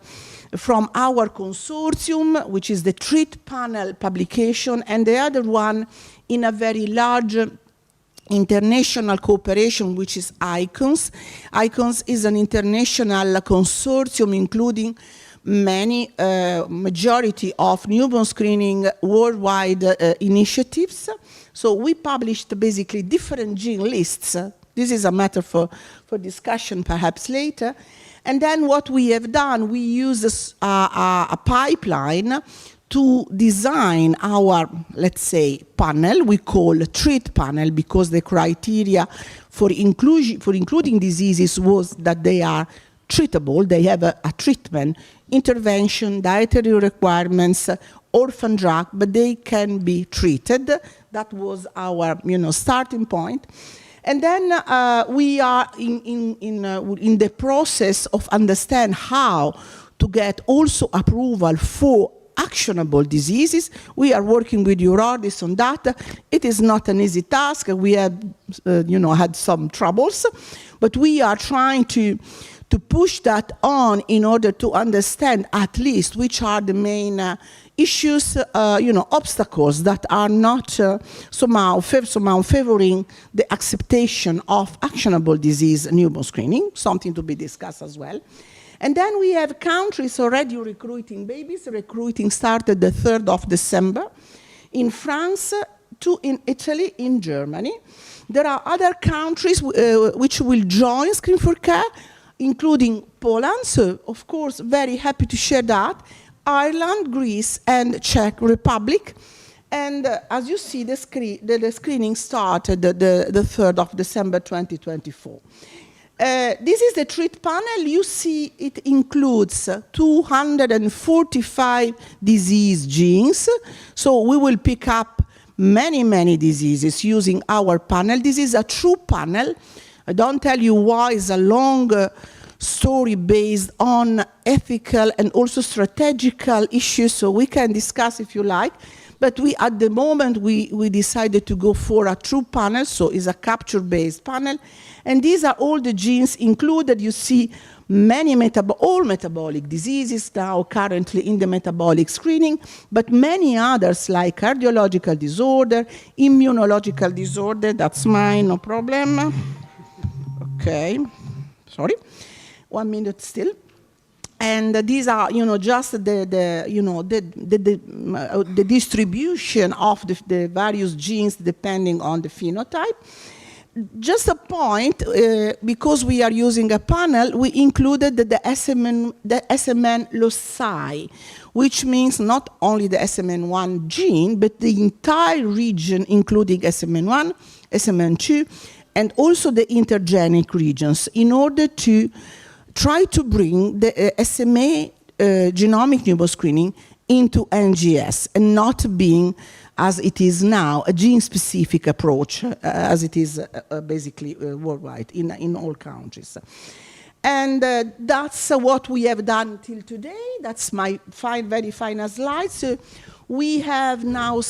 from our consortium, which is the Treat Panel publication, and the other one in a very large international cooperation, which is ICONS. ICONS is an international consortium including many, majority of newborn screening worldwide initiatives. So we published basically different gene lists. This is a matter for discussion perhaps later. And then what we have done, we use a pipeline to design our, let's say, panel. We call treat panel because the criteria for including diseases was that they are treatable, they have a treatment, intervention, dietary requirements, orphan drug, but they can be treated. That was our, starting point. And then we are in the process of understand how to get also approval for actionable diseases. We are working with EURORDIS on that. It is not an easy task. We have, had some troubles, but we are trying to push that on in order to understand at least which are the main issues, obstacles that are not somehow favoring the acceptation of actionable disease newborn screening, something to be discussed as well. And then we have countries already recruiting babies. Recruiting started the 3rd of December in France, 2 in Italy, in Germany. There are other countries which will join Screen for Care, including Poland, so of course very happy to share that, Ireland, Greece, and Czech Republic. And as you see, the screening started the 3rd of December 2024. This is the treat panel. You see it includes 245 disease genes, so we will pick up many diseases using our panel. This is a true panel. I don't tell you why. It's a long story based on ethical and also strategical issues, so we can discuss if you like. But at the moment, we decided to go for a true panel, so it's a capture-based panel. And these are all the genes included. You see many all metabolic diseases now currently in the metabolic screening, but many others like cardiological disorder, immunological disorder. That's mine, no problem. Okay, sorry, 1 minute still. And these are, just the distribution of the various genes depending on the phenotype. Just a point, because we are using a panel, we included the SMN loci, which means not only the SMN1 gene, but the entire region, including SMN1, SMN2, and also the intergenic regions, in order to try to bring the SMA genomic newborn screening into NGS and not being, as it is now, a gene-specific approach, as it is basically worldwide in all countries. And that's what we have done till today. That's my very final slide. So we have now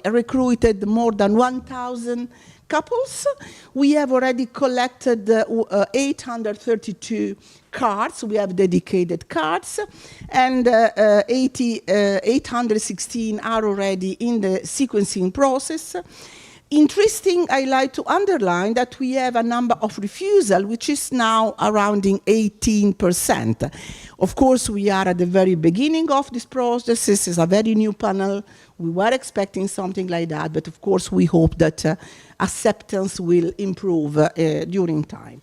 recruited more than 1,000 couples. We have already collected 832 cards. We have dedicated cards, and 816 are already in the sequencing process. Interesting, I like to underline that we have a number of refusal, which is now around 18%. Of course, we are at the very beginning of this process. This is a very new panel. We were expecting something like that, but of course, we hope that acceptance will improve during time.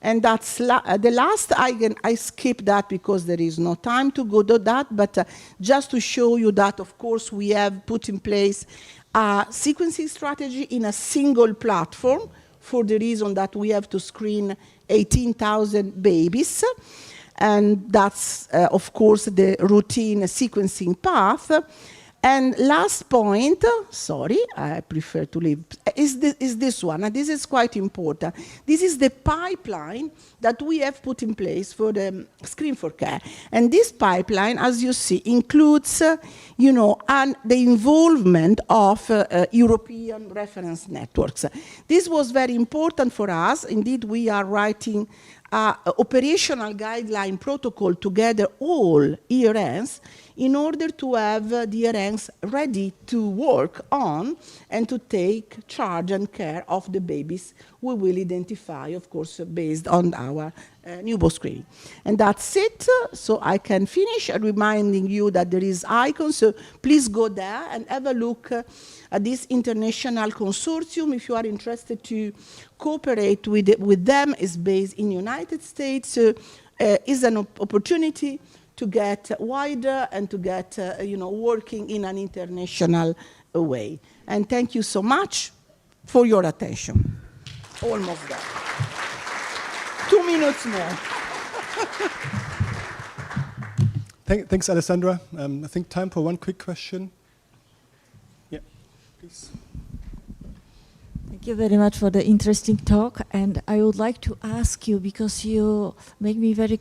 And that's the last. I skip that because there is no time to go to that, but just to show you that, of course, we have put in place a sequencing strategy in a single platform for the reason that we have to screen 18,000 babies. And that's, of course, the routine sequencing path. And last point, sorry, I prefer to leave, is this one, and this is quite important. This is the pipeline that we have put in place for the Screen for Care. And this pipeline, as you see, includes, you know, and the involvement of European reference networks. This was very important for us. Indeed, we are writing operational guideline protocol together all ERNs in order to have the ERNs ready to work on and to take charge and care of the babies we will identify, of course, based on our newborn screening. And that's it. So I can finish reminding you that there is icons, so please go there and have a look at this international consortium if you are interested to cooperate with them. Is based in United States, is an opportunity to get wider and to get, you know, working in an international way. And thank you so much for your attention. Almost done. 2 minutes more. Thanks, Alessandra. I think time for one quick question. Yeah, please. Thank you very much for the interesting talk, and I would like to ask you, because you make me very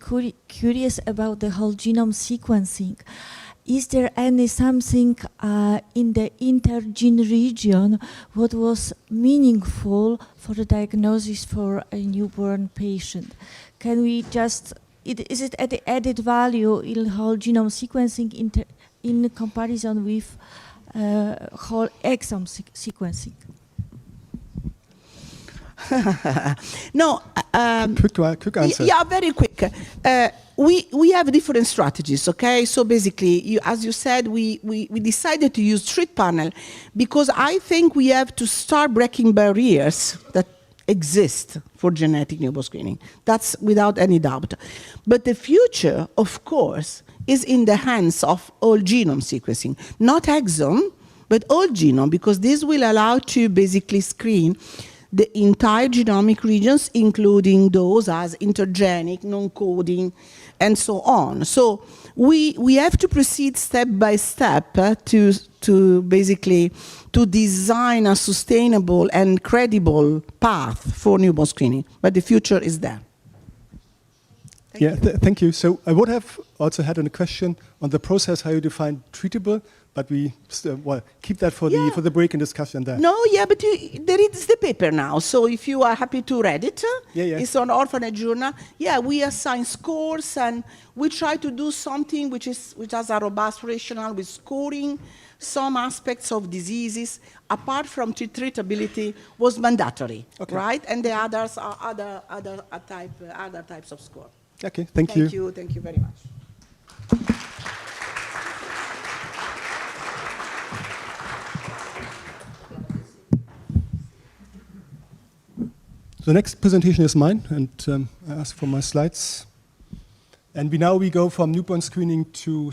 curious about the whole genome sequencing. Is there any something in the intergene region what was meaningful for the diagnosis for a newborn patient? Can we just, is it at the added value in whole genome sequencing in comparison with whole exome sequencing? No. Quick answer. Yeah, very quick. We have different strategies, okay? So basically, as you said, we decided to use treat panel because I think we have to start breaking barriers that exist for genetic newborn screening. That's without any doubt. But the future, of course, is in the hands of whole genome sequencing, not exome, but whole genome, because this will allow to basically screen the entire genomic regions, including those as intergenic, non-coding, and so on. So we have to proceed step by step to basically to design a sustainable and credible path for newborn screening. But the future is there. Thank you. So I would have also had a question on the process, how you define treatable, but we keep that for the break and discussion there. No, but there is the paper now. So if you are happy to read it, it's on Orphan Journal. Yeah, we assign scores and we try to do something which has a robust rationale with scoring some aspects of diseases apart from treatability was mandatory, right? And the others are other types of score. Okay, thank you. Thank you very much. The next presentation is mine, and I ask for my slides. And we go from newborn screening to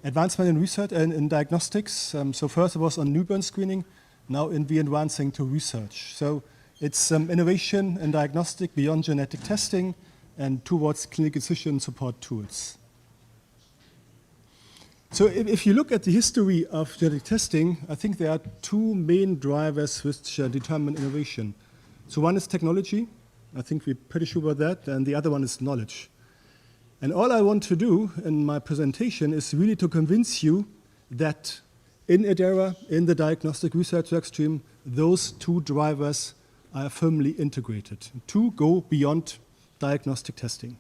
advancement in research and in diagnostics. So first it was on newborn screening, now we advancing to research. So it's innovation in diagnostic beyond genetic testing and towards clinical decision support tools. So if you look at the history of genetic testing, I think there are two main drivers which determine innovation. So one is technology, I think we're pretty sure about that, and the other one is knowledge. And all I want to do in my presentation is really to convince you that in ERDERA, in the diagnostic research workstream, those two drivers are firmly integrated to go beyond diagnostic testing.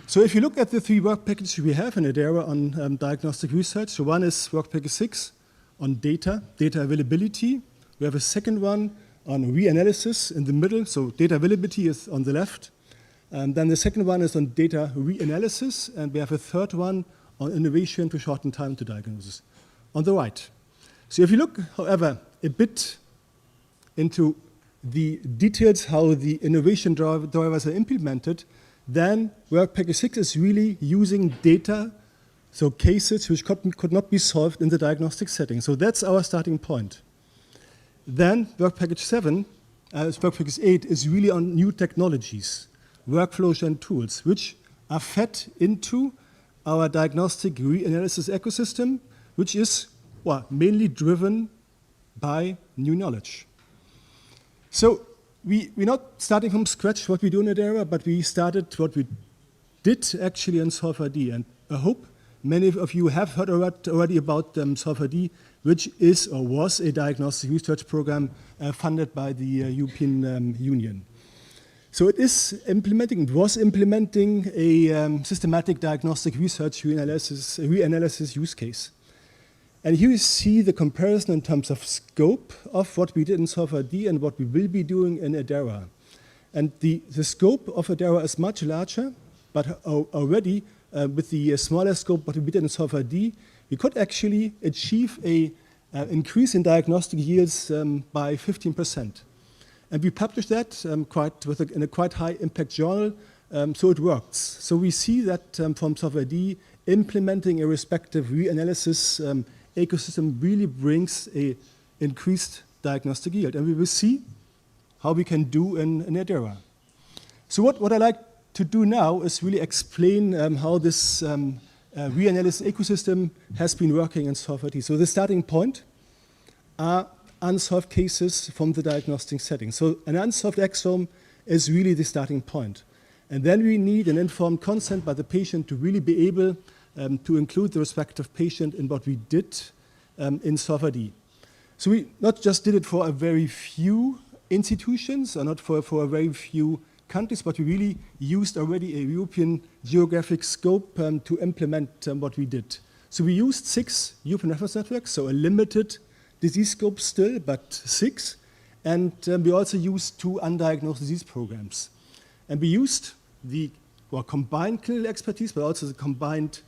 So if you look at the three work packages we have in ERDERA on diagnostic research, so one is work package 6 on data availability. We have a second one on reanalysis in the middle, so data availability is on the left. And then the second one is on data reanalysis, and we have a third one on innovation to shorten time to diagnosis on the right. So if you look, however, a bit into the details how the innovation drivers are implemented, then work package 6 is really using data, so cases which could not be solved in the diagnostic setting. So that's our starting point. Then work package 7, work package 8 is really on new technologies, workflows and tools, which are fed into our diagnostic reanalysis ecosystem, which is mainly driven by new knowledge. So we're not starting from scratch what we do in ERDERA, but we started what we did actually in SOLVE-ID. And I hope many of you have heard already about SOLVE-ID, which is or was a diagnostic research program funded by the European Union. So it was implementing a systematic diagnostic research reanalysis use case. And here you see the comparison in terms of scope of what we did in SOLVE-ID and what we will be doing in ERDERA. And the scope of ERDERA is much larger, but already with the smaller scope what we did in SOLVE-ID, we could actually achieve an increase in diagnostic yields by 15%. And we published that in a quite high impact journal, so it works. So we see that from SOLVE-ID, implementing a respective reanalysis ecosystem really brings an increased diagnostic yield. And we will see how we can do in ERDERA. So what I like to do now is really explain how this reanalysis ecosystem has been working in SOLVE-ID. So the starting point are unsolved cases from the diagnostic setting. So an unsolved exome is really the starting point. And then we need an informed consent by the patient to really be able to include the respective patient in what we did in SOLVE-ID. So we not just did it for a very few institutions or not for a very few countries, but we really used already a European geographic scope to implement what we did. So we used 6 European reference networks, so a limited disease scope still, but 6. And we also used 2 undiagnosed disease programs. And we used the combined clinical expertise, but also the combined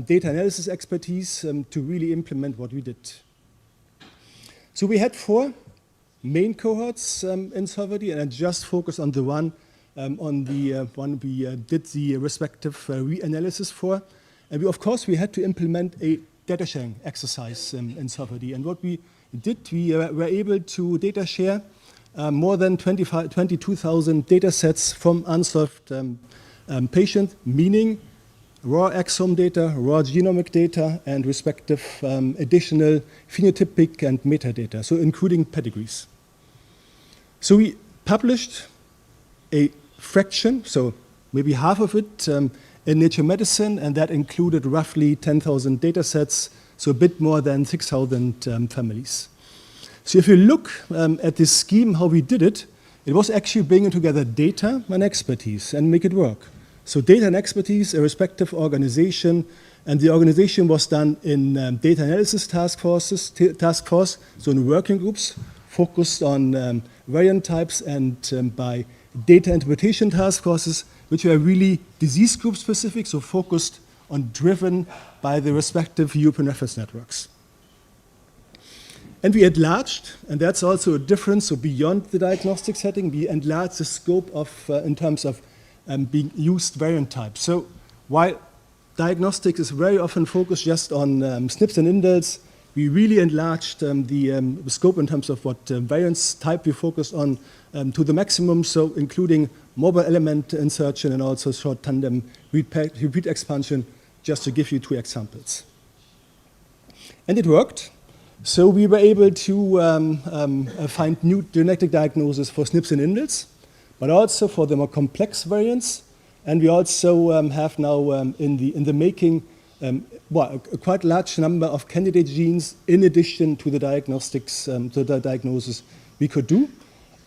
data analysis expertise to really implement what we did. So we had 4 main cohorts in SOLVE-ID, and I just focus on the one we did the respective reanalysis for. And of course, we had to implement a data sharing exercise in SOLVE-ID. And what we did, we were able to data share more than 22,000 data sets from unsolved patients, meaning raw exome data, raw genomic data, and respective additional phenotypic and metadata, so including pedigrees. So we published a fraction, so maybe half of it, in Nature Medicine, and that included roughly 10,000 data sets, so a bit more than 6,000 families. So if you look at this scheme, how we did it, it was actually bringing together data and expertise and make it work. So data and expertise, a respective organization, and the organization was done in data analysis task force, so in working groups focused on variant types, and by data interpretation task forces, which were really disease group specific, so focused on driven by the respective European reference networks. And we enlarged, and that's also a difference, so beyond the diagnostic setting, we enlarged the scope of, in terms of being used variant types. So while diagnostics is very often focused just on SNPs and indels, we really enlarged the scope in terms of what variants type we focused on to the maximum, so including mobile element insertion and also short tandem repeat expansion, just to give you 2 examples. And it worked. So we were able to find new genetic diagnoses for SNPs and indels, but also for the more complex variants. And we also have now in the making a quite large number of candidate genes in addition to the diagnostics, to the diagnosis we could do.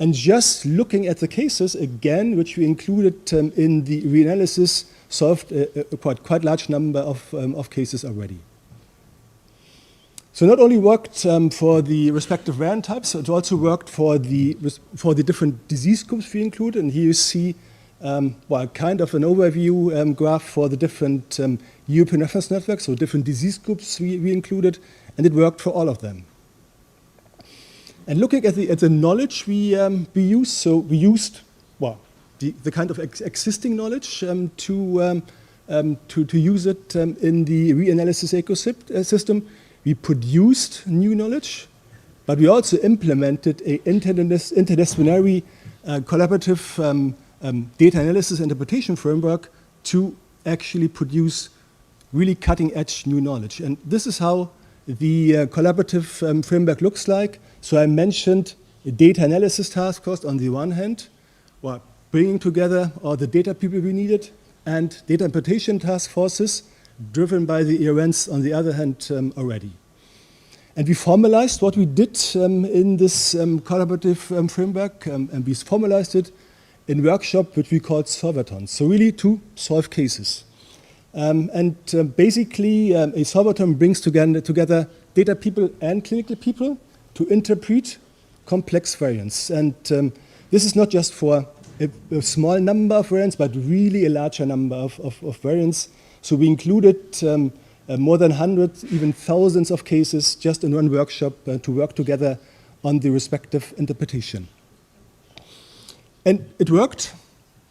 And just looking at the cases, again, which we included in the reanalysis, solved a quite large number of cases already. So not only worked for the respective variant types, it also worked for the different disease groups we include. And here you see kind of an overview graph for the different European reference networks, so different disease groups we included, and it worked for all of them. And looking at the knowledge we used, so we used the kind of existing knowledge to use it in the reanalysis ecosystem. We produced new knowledge, but we also implemented an interdisciplinary collaborative data analysis interpretation framework to actually produce really cutting-edge new knowledge. And this is how the collaborative framework looks like. So I mentioned a data analysis task force on the one hand, or bringing together all the data people we needed, and data interpretation task forces driven by the ERNs on the other hand already. And we formalized what we did in this collaborative framework, and we formalized it in workshop which we called solvathons. So really to solve cases. Basically, a solvathon brings together data people and clinical people to interpret complex variants. And this is not just for a small number of variants, but really a larger number of variants. So we included more than hundreds, even thousands of cases just in one workshop to work together on the respective interpretation. And it worked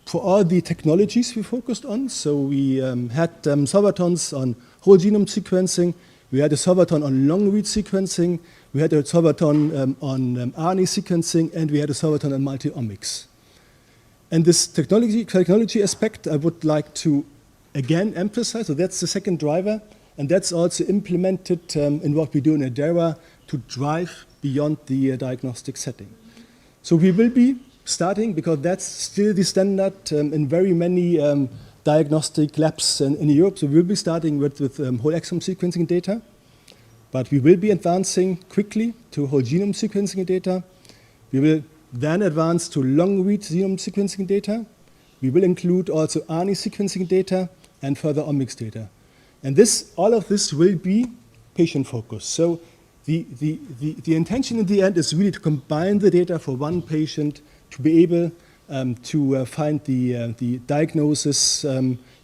for all the technologies we focused on. So we had solvathons on whole genome sequencing. We had a solvathon on long-read sequencing. We had a solvathon on RNA sequencing, and we had a solvathon on multi-omics. And this technology aspect I would like to again emphasize. So that's the second driver, and that's also implemented in what we do in ERDERA to drive beyond the diagnostic setting. So we will be starting, because that's still the standard in very many diagnostic labs in Europe. So we'll be starting with whole exome sequencing data, but we will be advancing quickly to whole genome sequencing data. We will then advance to long-read genome sequencing data. We will include also RNA sequencing data and further omics data. And all of this will be patient-focused. So the intention in the end is really to combine the data for one patient to be able to find the diagnosis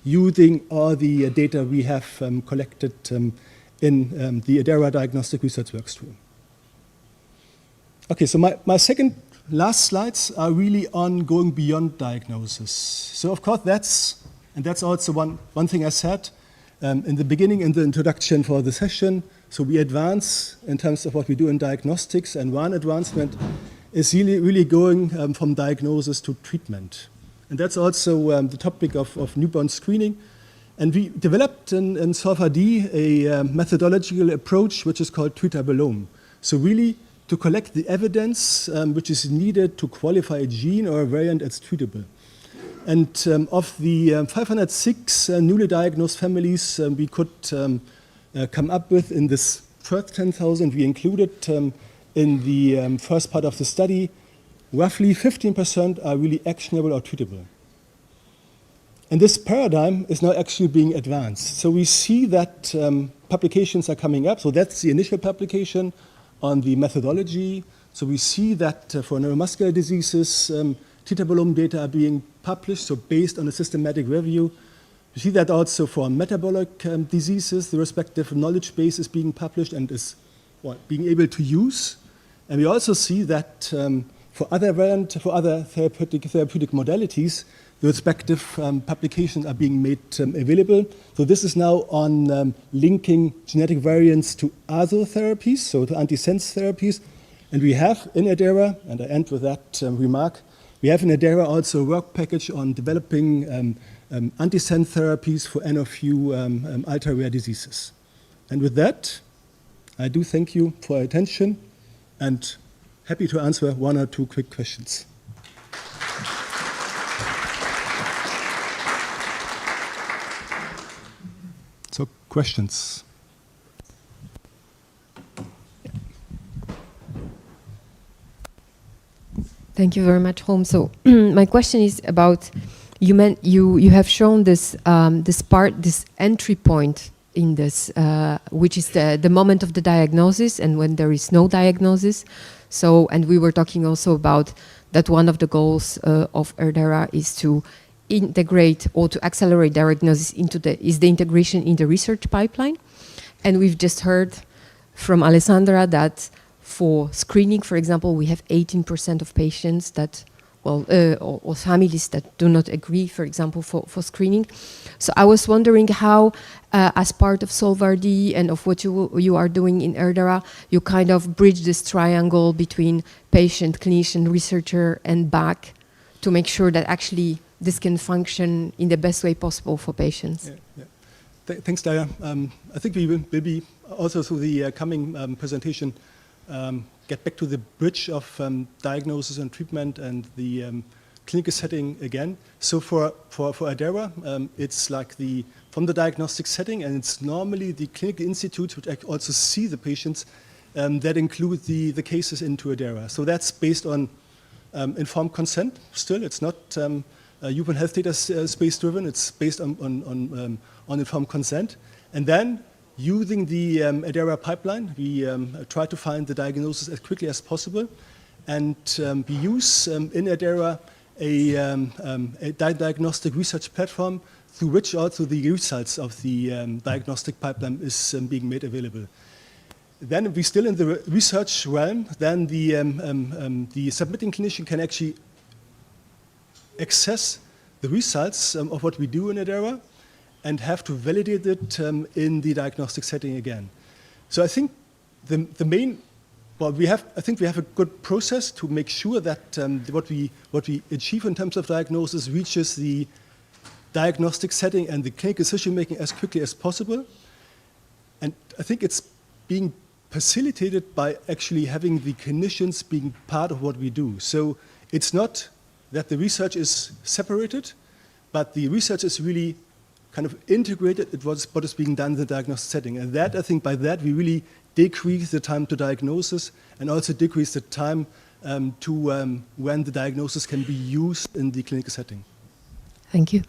using all the data we have collected in the ERDERA diagnostic research workstream. Okay, so my second last slides are really on going beyond diagnosis. So of course that's also one thing I said in the beginning, in the introduction for the session. So we advance in terms of what we do in diagnostics, and one advancement is really going from diagnosis to treatment. And that's also the topic of newborn screening. And we developed in SolveRD a methodological approach which is called treatability. So really to collect the evidence which is needed to qualify a gene or a variant as treatable. And of the 506 newly diagnosed families we could come up with in this first 10,000 we included in the first part of the study, roughly 15% are really actionable or treatable. And this paradigm is now actually being advanced. So we see that publications are coming up. So that's the initial publication on the methodology. So we see that for neuromuscular diseases, treatable data are being published, so based on a systematic review. We see that also for metabolic diseases, the respective knowledge base is being published and is being able to use. And we also see that for other therapeutic modalities, the respective publications are being made available. So this is now on linking genetic variants to other therapies, so to antisense therapies. And we have in ERDERA, and I end with that remark, we have in ERDERA also a work package on developing antisense therapies for NFU ultra-rare diseases. And with that, I do thank you for your attention and happy to answer one or two quick questions. So, questions? Thank you very much, Holm. So my question is about, you have shown this this entry point in this, which is the moment of the diagnosis and when there is no diagnosis. So, and we were talking also about that one of the goals of ERDERA is to integrate or to accelerate diagnosis into the integration in the research pipeline. And we've just heard from Alessandra that for screening, for example, we have 18% of patients that, or families that do not agree, for example, for screening. So I was wondering how, as part of SolveRD and of what you are doing in ERDERA, you kind of bridge this triangle between patient, clinician, researcher, and back to make sure that actually this can function in the best way possible for patients. Yeah. Thanks, Daya. I think we will be also through the coming presentation, get back to the bridge of diagnosis and treatment and the clinical setting again. So for ERDERA, it's like from the diagnostic setting, and it's normally the clinical institutes which also see the patients that include the cases into ERDERA. So that's based on informed consent still. It's not human health data space driven. It's based on informed consent. And then using the ERDERA pipeline, we try to find the diagnosis as quickly as possible. And we use in ERDERA a diagnostic research platform through which also the results of the diagnostic pipeline is being made available. Then we're still in the research realm. Then the submitting clinician can actually access the results of what we do in ERDERA and have to validate it in the diagnostic setting again. So I think the main, well, I think we have a good process to make sure that what we achieve in terms of diagnosis reaches the diagnostic setting and the clinical decision making as quickly as possible. And I think it's being facilitated by actually having the clinicians being part of what we do. So it's not that the research is separated, but the research is really kind of integrated with what is being done in the diagnostic setting. And that, I think by that, we really decrease the time to diagnosis and also decrease the time to when the diagnosis can be used in the clinical setting. Thank you.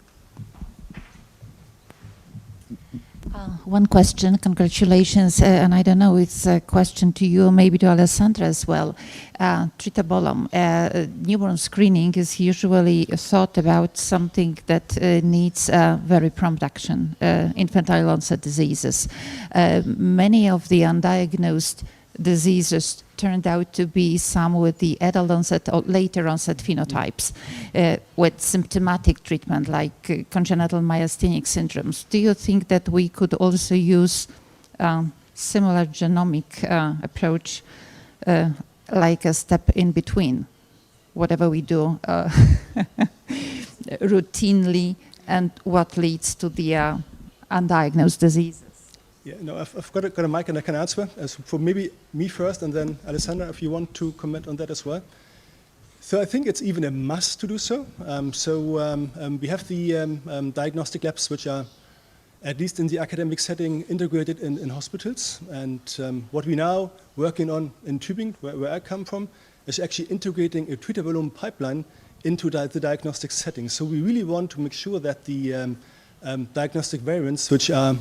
One question, congratulations, and I don't know, it's a question to you, maybe to Alessandra as well. Tritabolum, newborn screening is usually thought about something that needs very prompt action, infantile onset diseases. Many of the undiagnosed diseases turned out to be some with the adult onset or later onset phenotypes with symptomatic treatment like congenital myasthenic syndromes. Do you think that we could also use similar genomic approach like a step in between whatever we do routinely and what leads to the undiagnosed diseases? Yeah, no, I've got a mic and I can answer. As for maybe me first, and then Alessandra, if you want to comment on that as well. So I think it's even a must to do so. We have the diagnostic labs, which are, at least in the academic setting, integrated in hospitals. And what we're now working on in Tübingen, where I come from, is actually integrating a treatable pipeline into the diagnostic setting. So we really want to make sure that the diagnostic variants, which are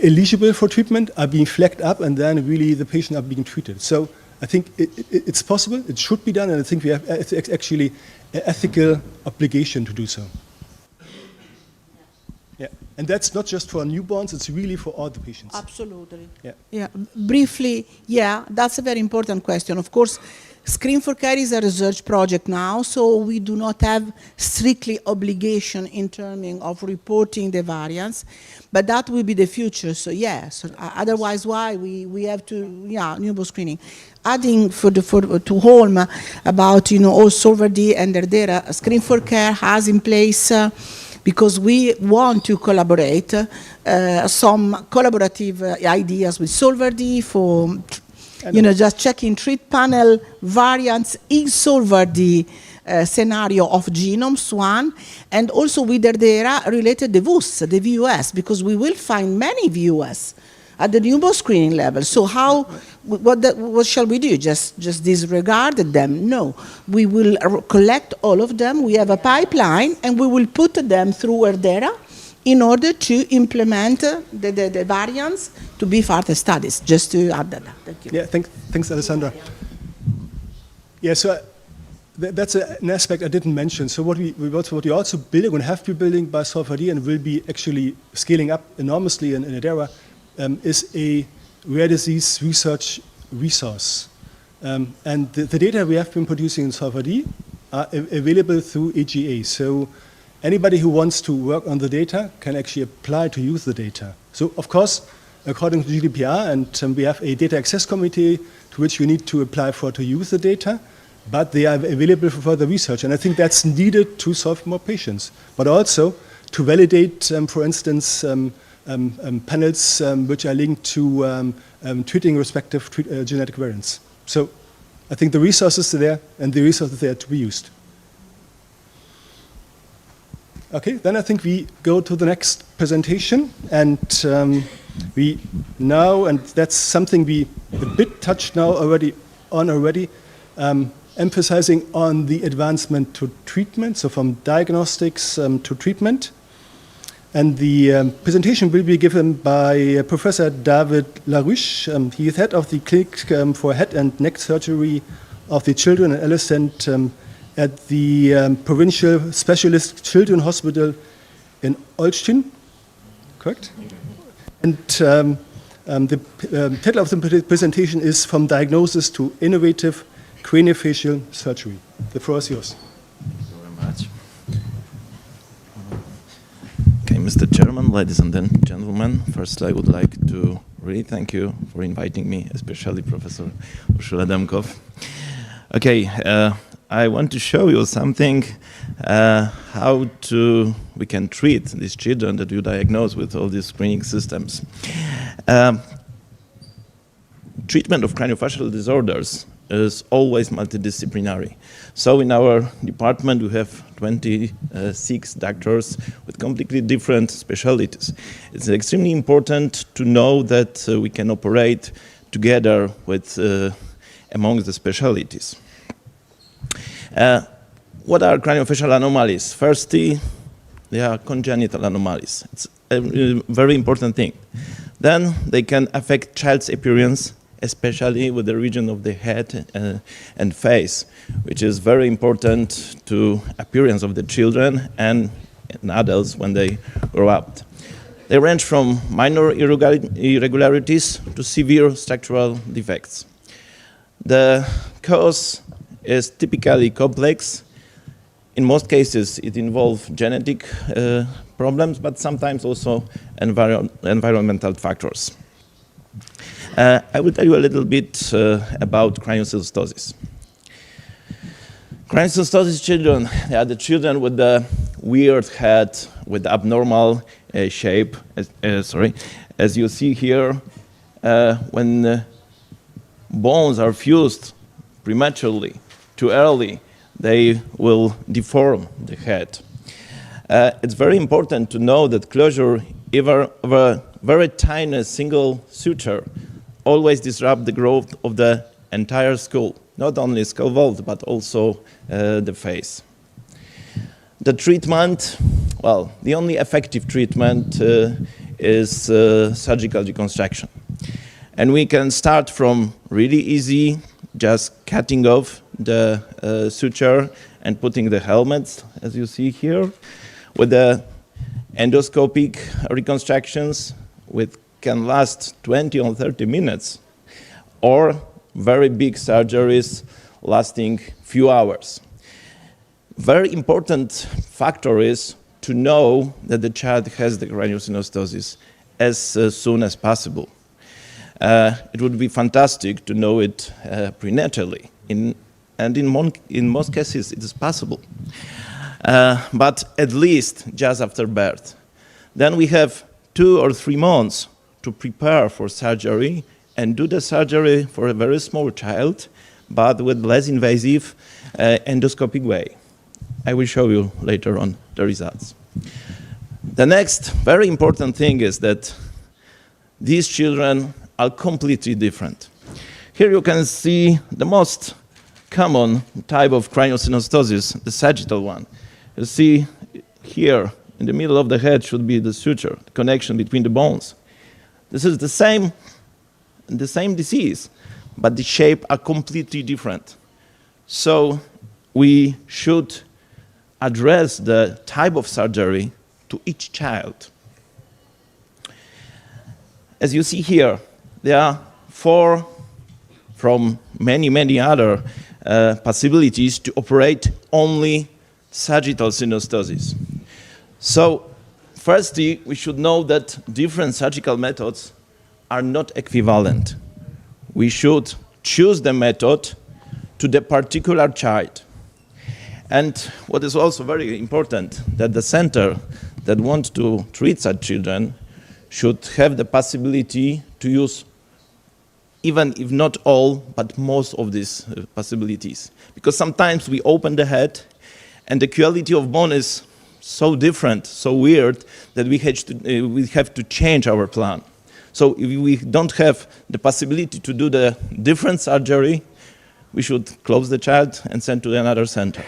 eligible for treatment, are being flagged up, and then really the patient are being treated. So I think it's possible, it should be done, and I think we have actually an ethical obligation to do so. Yeah, and that's not just for newborns, it's really for all the patients. Absolutely. Yeah. Yeah. Briefly, yeah, that's a very important question. Of course, Screen for Care is a research project now, so we do not have strictly obligation in terms of reporting the variants, but that will be the future. So yes, otherwise why we have to, newborn screening. Adding to Holm about all SolverD and ERDERA, Screen for Care has in place because we want to collaborate some collaborative ideas with SolverD for just checking treat panel variants in SolverD scenario of genomes, one, and also with ERDERA related to the VUS, because we will find many VUS at the newborn screening level. So what shall we do? Just disregard them? No, we will collect all of them. We have a pipeline, and we will put them through ERDERA in order to implement the variants to be further studies. Just to add that. Thank you. Yeah, thanks, Alessandra. Yeah, so that's an aspect I didn't mention. So what we're also building and have been building by SolverD and will be actually scaling up enormously in ERDERA is a rare disease research resource. And the data we have been producing in SolverD are available through AGA. So anybody who wants to work on the data can actually apply to use the data. So of course, according to GDPR, and we have a data access committee to which you need to apply to use the data, but they are available for further research. And I think that's needed to solve more patients, but also to validate, for instance, panels which are linked to treating respective genetic variants. So I think the resources are there, and the resources are there to be used. Okay, then I think we go to the next presentation, and we now, and that's something we a bit touched now already, emphasizing on the advancement to treatment, so from diagnostics to treatment. And the presentation will be given by Professor David Larouche. He is head of the Clinic for Head and Neck Surgery of the Children and Adolescent at the Provincial Specialist Children Hospital in Olsztyn, correct? And the title of the presentation is From Diagnosis to Innovative Craniofacial Surgery. The floor is yours. Thank you very much. Okay, Mr. Chairman, ladies and gentlemen, first I would like to really thank you for inviting me, especially Professor Urszula Demkov. Okay, I want to show you something, how we can treat these children that you diagnose with all these screening systems. Treatment of craniofacial disorders is always multidisciplinary. So in our department we have 26 doctors with completely different specialties. It's extremely important to know that we can operate together with among the specialties. What are craniofacial anomalies? Firstly, they are congenital anomalies. It's a very important thing. Then they can affect child's appearance, especially with the region of the head and face, which is very important to appearance of the children and adults when they grow up. They range from minor irregularities to severe structural defects. The cause is typically complex. In most cases, it involves genetic problems, but sometimes also environmental factors. I will tell you a little bit about craniosynostosis. Craniosynostosis children, they are the children with the weird head, with abnormal shape. As you see here, when bones are fused prematurely, too early, they will deform the head. It's very important to know that closure even of a very tiny single suture always disrupt the growth of the entire skull, not only skull vault, but also the face. The treatment, well, the only effective treatment is surgical reconstruction. And we can start from really easy, just cutting off the suture and putting the helmets, as you see here, with the endoscopic reconstructions, which can last 20 or 30 minutes, or very big surgeries lasting few hours. Very important factor is to know that the child has the craniosynostosis as soon as possible. It would be fantastic to know it prenatally, and in most cases it is possible. But at least just after birth. Then we have 2 or 3 months to prepare for surgery and do the surgery for a very small child, but with less invasive endoscopic way. I will show you later on the results. The next very important thing is that these children are completely different. Here you can see the most common type of craniosynostosis, the sagittal one. You see here in the middle of the head should be the suture, the connection between the bones. This is the same disease, but the shape are completely different. So we should address the type of surgery to each child. As you see here, there are 4 from many other possibilities to operate only sagittal synostosis. So, firstly, we should know that different surgical methods are not equivalent. We should choose the method to the particular child. And what is also very important, that the center that wants to treat such children should have the possibility to use, even if not all, but most of these possibilities. Because sometimes we open the head and the quality of bone is so different, so weird, that we have to change our plan. So if we don't have the possibility to do the different surgery, we should close the child and send to another center.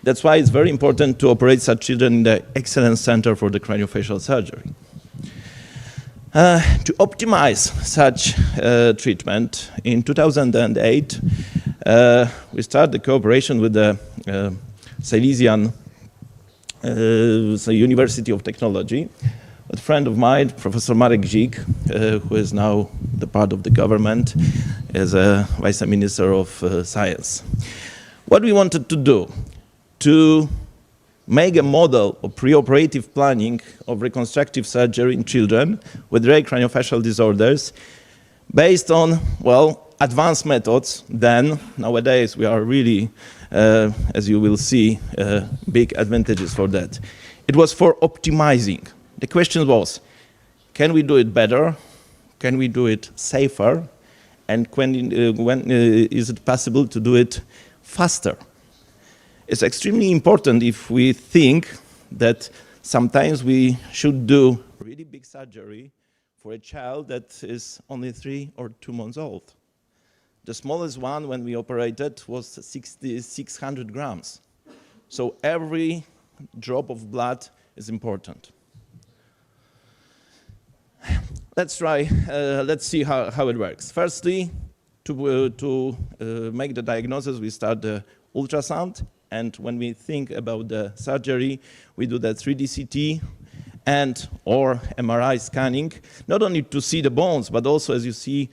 That's why it's very important to operate such children in the excellent center for the craniofacial surgery. To optimize such treatment, in 2008, we started the cooperation with the Silesian University of Technology. A friend of mine, Professor Marek Zik, who is now the part of the government as a Vice Minister of Science. What we wanted to do, to make a model of preoperative planning of reconstructive surgery in children with rare craniofacial disorders based on, well, advanced methods. Then, nowadays, we are really, as you will see, big advantages for that. It was for optimizing. The question was, can we do it better? Can we do it safer? And when is it possible to do it faster? It's extremely important if we think that sometimes we should do really big surgery for a child that is only 3 or 2 months old. The smallest one when we operated was 600 grams. So every drop of blood is important. Let's see how it works. Firstly, to make the diagnosis, we start the ultrasound. And when we think about the surgery, we do the 3D CT and or MRI scanning, not only to see the bones, but also, as you see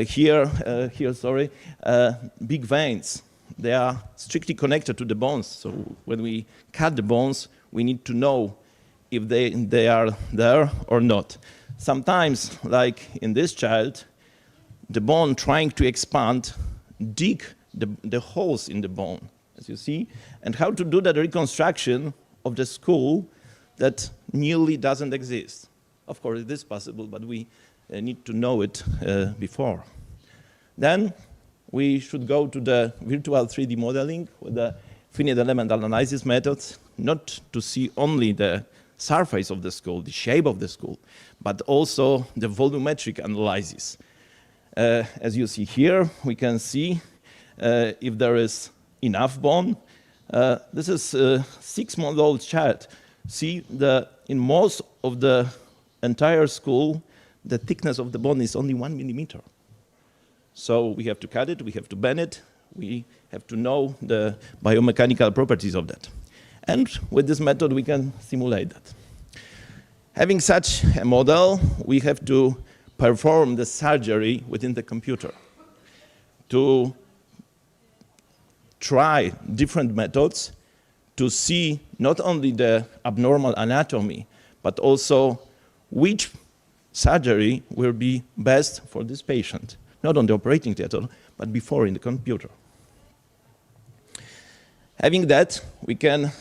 here, big veins. They are strictly connected to the bones. So when we cut the bones, we need to know if they are there or not. Sometimes, like in this child, the bone trying to expand, dig the holes in the bone, as you see, and how to do that reconstruction of the skull that nearly doesn't exist. Of course, it is possible, but we need to know it before. Then we should go to the virtual 3D modeling with the finite element analysis methods, not to see only the surface of the skull, the shape of the skull, but also the volumetric analysis. As you see here, we can see if there is enough bone. This is a 6-month-old child. See, in most of the entire skull, the thickness of the bone is only 1 millimeter. So we have to cut it, we have to bend it, we have to know the biomechanical properties of that. And with this method, we can simulate that. Having such a model, we have to perform the surgery within the computer to try different methods to see not only the abnormal anatomy, but also which surgery will be best for this patient, not on the operating theater, but before in the computer. Having that, we can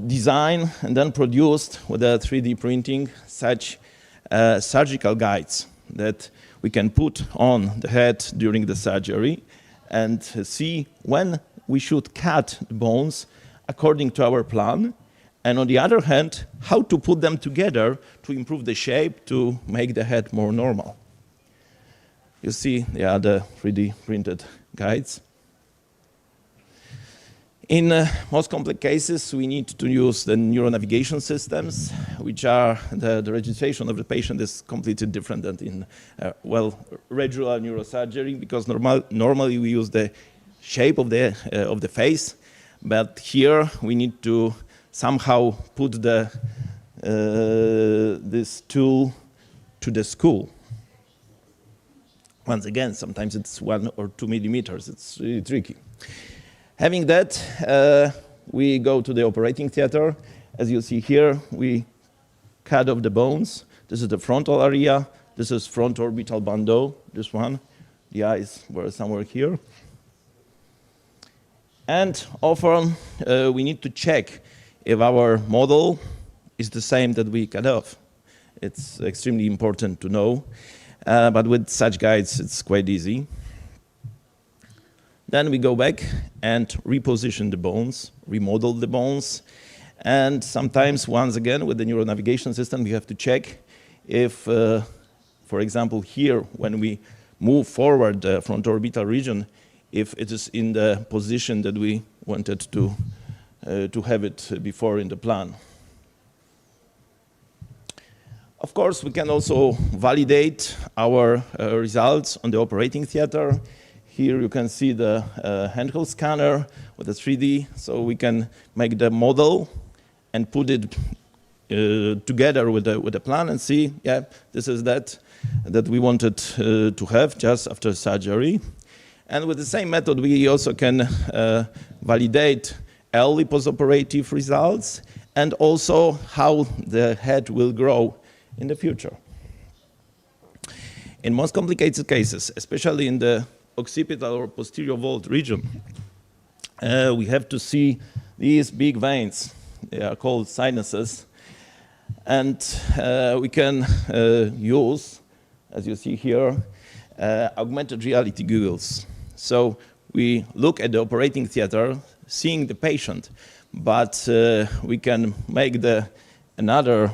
design and then produce with a 3D printing such surgical guides that we can put on the head during the surgery and see when we should cut the bones according to our plan, and on the other hand, how to put them together to improve the shape, to make the head more normal. You see, they are the 3D printed guides. In most complex cases, we need to use the neuronavigation systems, which are the registration of the patient is completely different than in, regular neurosurgery, because normally we use the shape of the face, but here we need to somehow put this tool to the skull. Once again, sometimes it's 1 or 2 millimeters. It's really tricky. Having that, we go to the operating theater. As you see here, we cut off the bones. This is the frontal area. This is front orbital bundle, this one. The eyes were somewhere here. And often, we need to check if our model is the same that we cut off. It's extremely important to know, but with such guides, it's quite easy. Then we go back and reposition the bones, remodel the bones, and sometimes, once again, with the neuronavigation system, we have to check if, for example, here, when we move forward the frontoorbital region, if it is in the position that we wanted to have it before in the plan. Of course, we can also validate our results on the operating theater. Here you can see the handheld scanner with a 3D, so we can make the model and put it together with the plan and see, yeah, this is that we wanted to have just after surgery. And with the same method, we also can validate early postoperative results and also how the head will grow in the future. In most complicated cases, especially in the occipital or posterior vault region, we have to see these big veins. They are called sinuses. And we can use, as you see here, augmented reality goggles. So we look at the operating theater, seeing the patient, but we can make another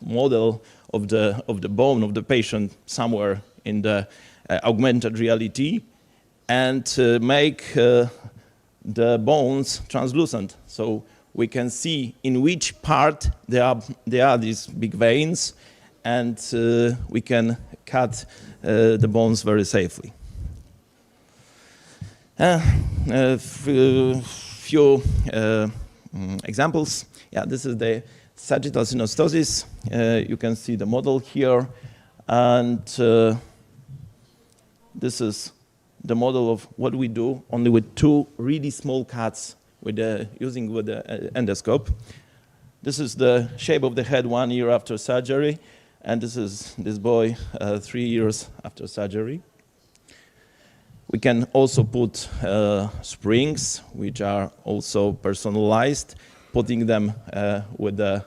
model of the bone of the patient somewhere in the augmented reality and make the bones translucent. So we can see in which part there are these big veins, and we can cut the bones very safely. Few examples. Yeah, this is the sagittal synostosis. You can see the model here, and this is the model of what we do only with 2 really small cuts using the endoscope. This is the shape of the head 1 year after surgery, and this is this boy 3 years after surgery. We can also put springs, which are also personalized, putting them with the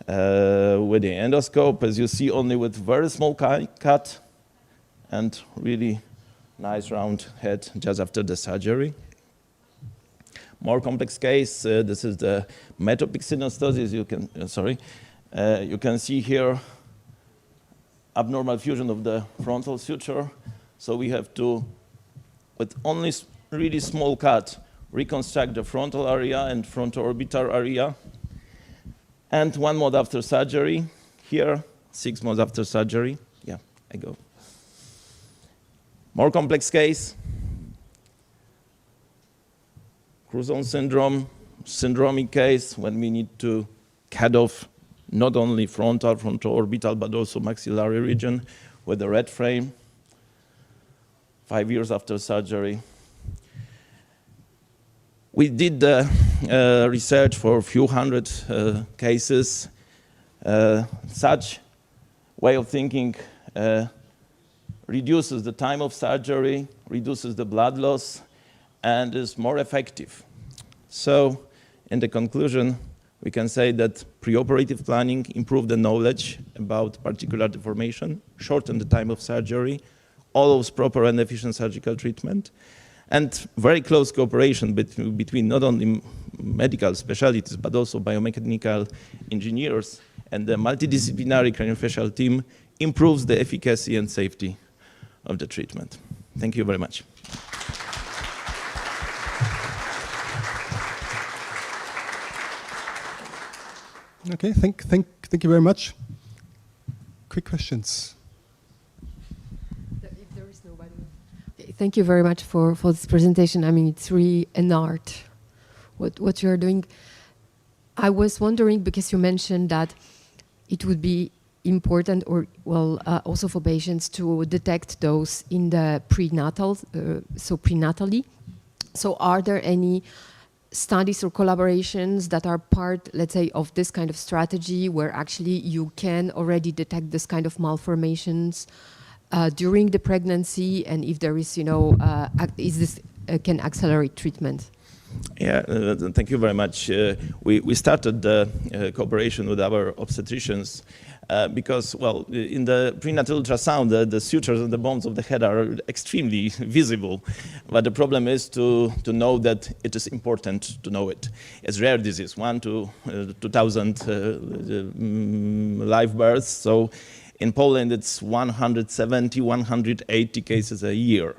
endoscope, as you see, only with very small cut and really nice round head just after the surgery. More complex case, this is the metopic synostosis. You can see here abnormal fusion of the frontal suture. So we have to, with only really small cut, reconstruct the frontal area and frontoorbital area. And 1 month after surgery, here, 6 months after surgery. Yeah, I go. More complex case. Crouzon syndrome, syndromic case, when we need to cut off not only frontoorbital, but also maxillary region with a red frame. 5 years after surgery. We did research for a few hundred cases. Such way of thinking reduces the time of surgery, reduces the blood loss, and is more effective. So, in the conclusion, we can say that preoperative planning improved the knowledge about particular deformation, shortened the time of surgery, allows proper and efficient surgical treatment, and very close cooperation between not only medical specialties, but also biomechanical engineers and the multidisciplinary craniofacial team improves the efficacy and safety of the treatment. Thank you very much. Okay, thank you very much. Quick questions. If there is nobody. Okay, thank you very much for this presentation. I mean, it's really an art, what you're doing. I was wondering, because you mentioned that it would be important, or also for patients to detect those in the prenatal, so prenatally. So are there any studies or collaborations that are part, let's say, of this kind of strategy where actually you can already detect this kind of malformations during the pregnancy, and if there is, is this can accelerate treatment? Yeah, thank you very much. We started the cooperation with our obstetricians because, well, in the prenatal ultrasound, the sutures and the bones of the head are extremely visible. But the problem is to know that it is important to know it. It's rare disease, 1 to 2,000 live births. So in Poland, it's 170, 180 cases a year.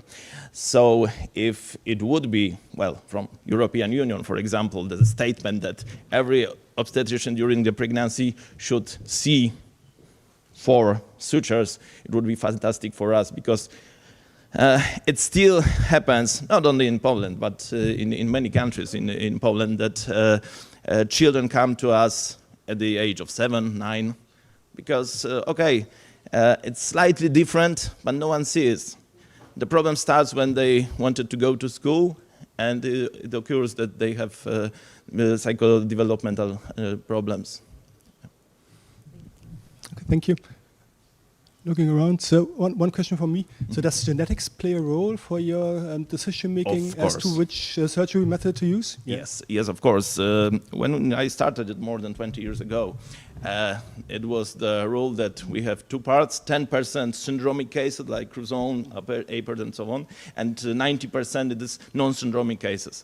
So if it would be, well, from European Union, for example, the statement that every obstetrician during the pregnancy should see 4 sutures, it would be fantastic for us because it still happens, not only in Poland, but in many countries in Poland, that children come to us at the age of 7, 9, because, it's slightly different, but no one sees. The problem starts when they wanted to go to school, and it occurs that they have psychodevelopmental problems. Okay, thank you. Looking around, so one question from me. So does genetics play a role for your decision making as to which surgery method to use? Yeah. Yes, of course. When I started it more than 20 years ago, it was the rule that we have 2 parts, 10% syndromic cases like Krajowe, Apert, and so on, and 90% it is non-syndromic cases.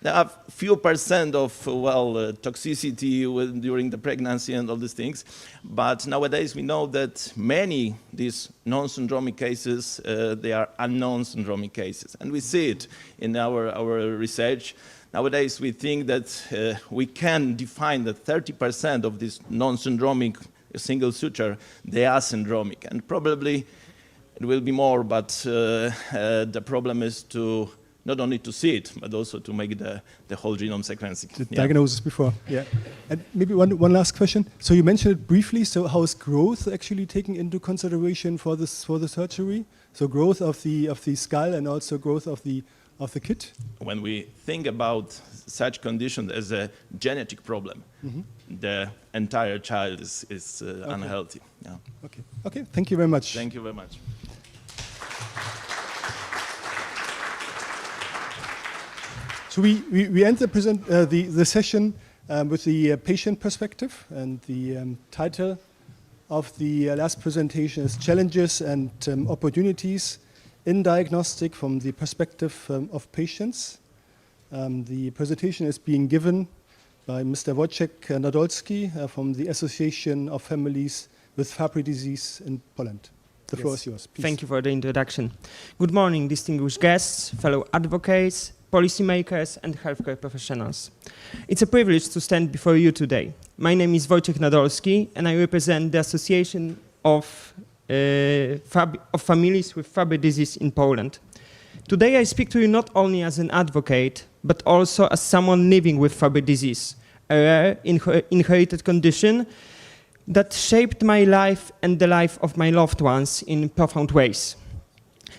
There are few percent of toxicity during the pregnancy and all these things, but nowadays we know that many these non-syndromic cases they are unknown syndromic cases, and we see it in our research. Nowadays we think that we can define that 30% of this non-syndromic single suture they are syndromic, and probably it will be more, but the problem is to not only to see it, but also to make the whole genome sequencing. The diagnosis before, yeah. And maybe one last question. So you mentioned it briefly, so how is growth actually taken into consideration for the surgery? So growth of the skull and also growth of the kid? When we think about such condition as a genetic problem, the entire child is unhealthy. Yeah. Okay, thank you very much. Thank you very much. So we end the session with the patient perspective, and the title of the last presentation is Challenges and Opportunities in Diagnostic from the Perspective of Patients. The presentation is being given by Mr. Wojciech Nadolski from the Association of Families with Fabry Disease in Poland. The floor is yours, please. Thank you for the introduction. Good morning, distinguished guests, fellow advocates, policymakers, and healthcare professionals. It's a privilege to stand before you today. My name is Wojciech Nadolski, and I represent the Association of Families with Fabry Disease in Poland. Today I speak to you not only as an advocate, but also as someone living with Fabry disease, a rare inherited condition that shaped my life and the life of my loved ones in profound ways.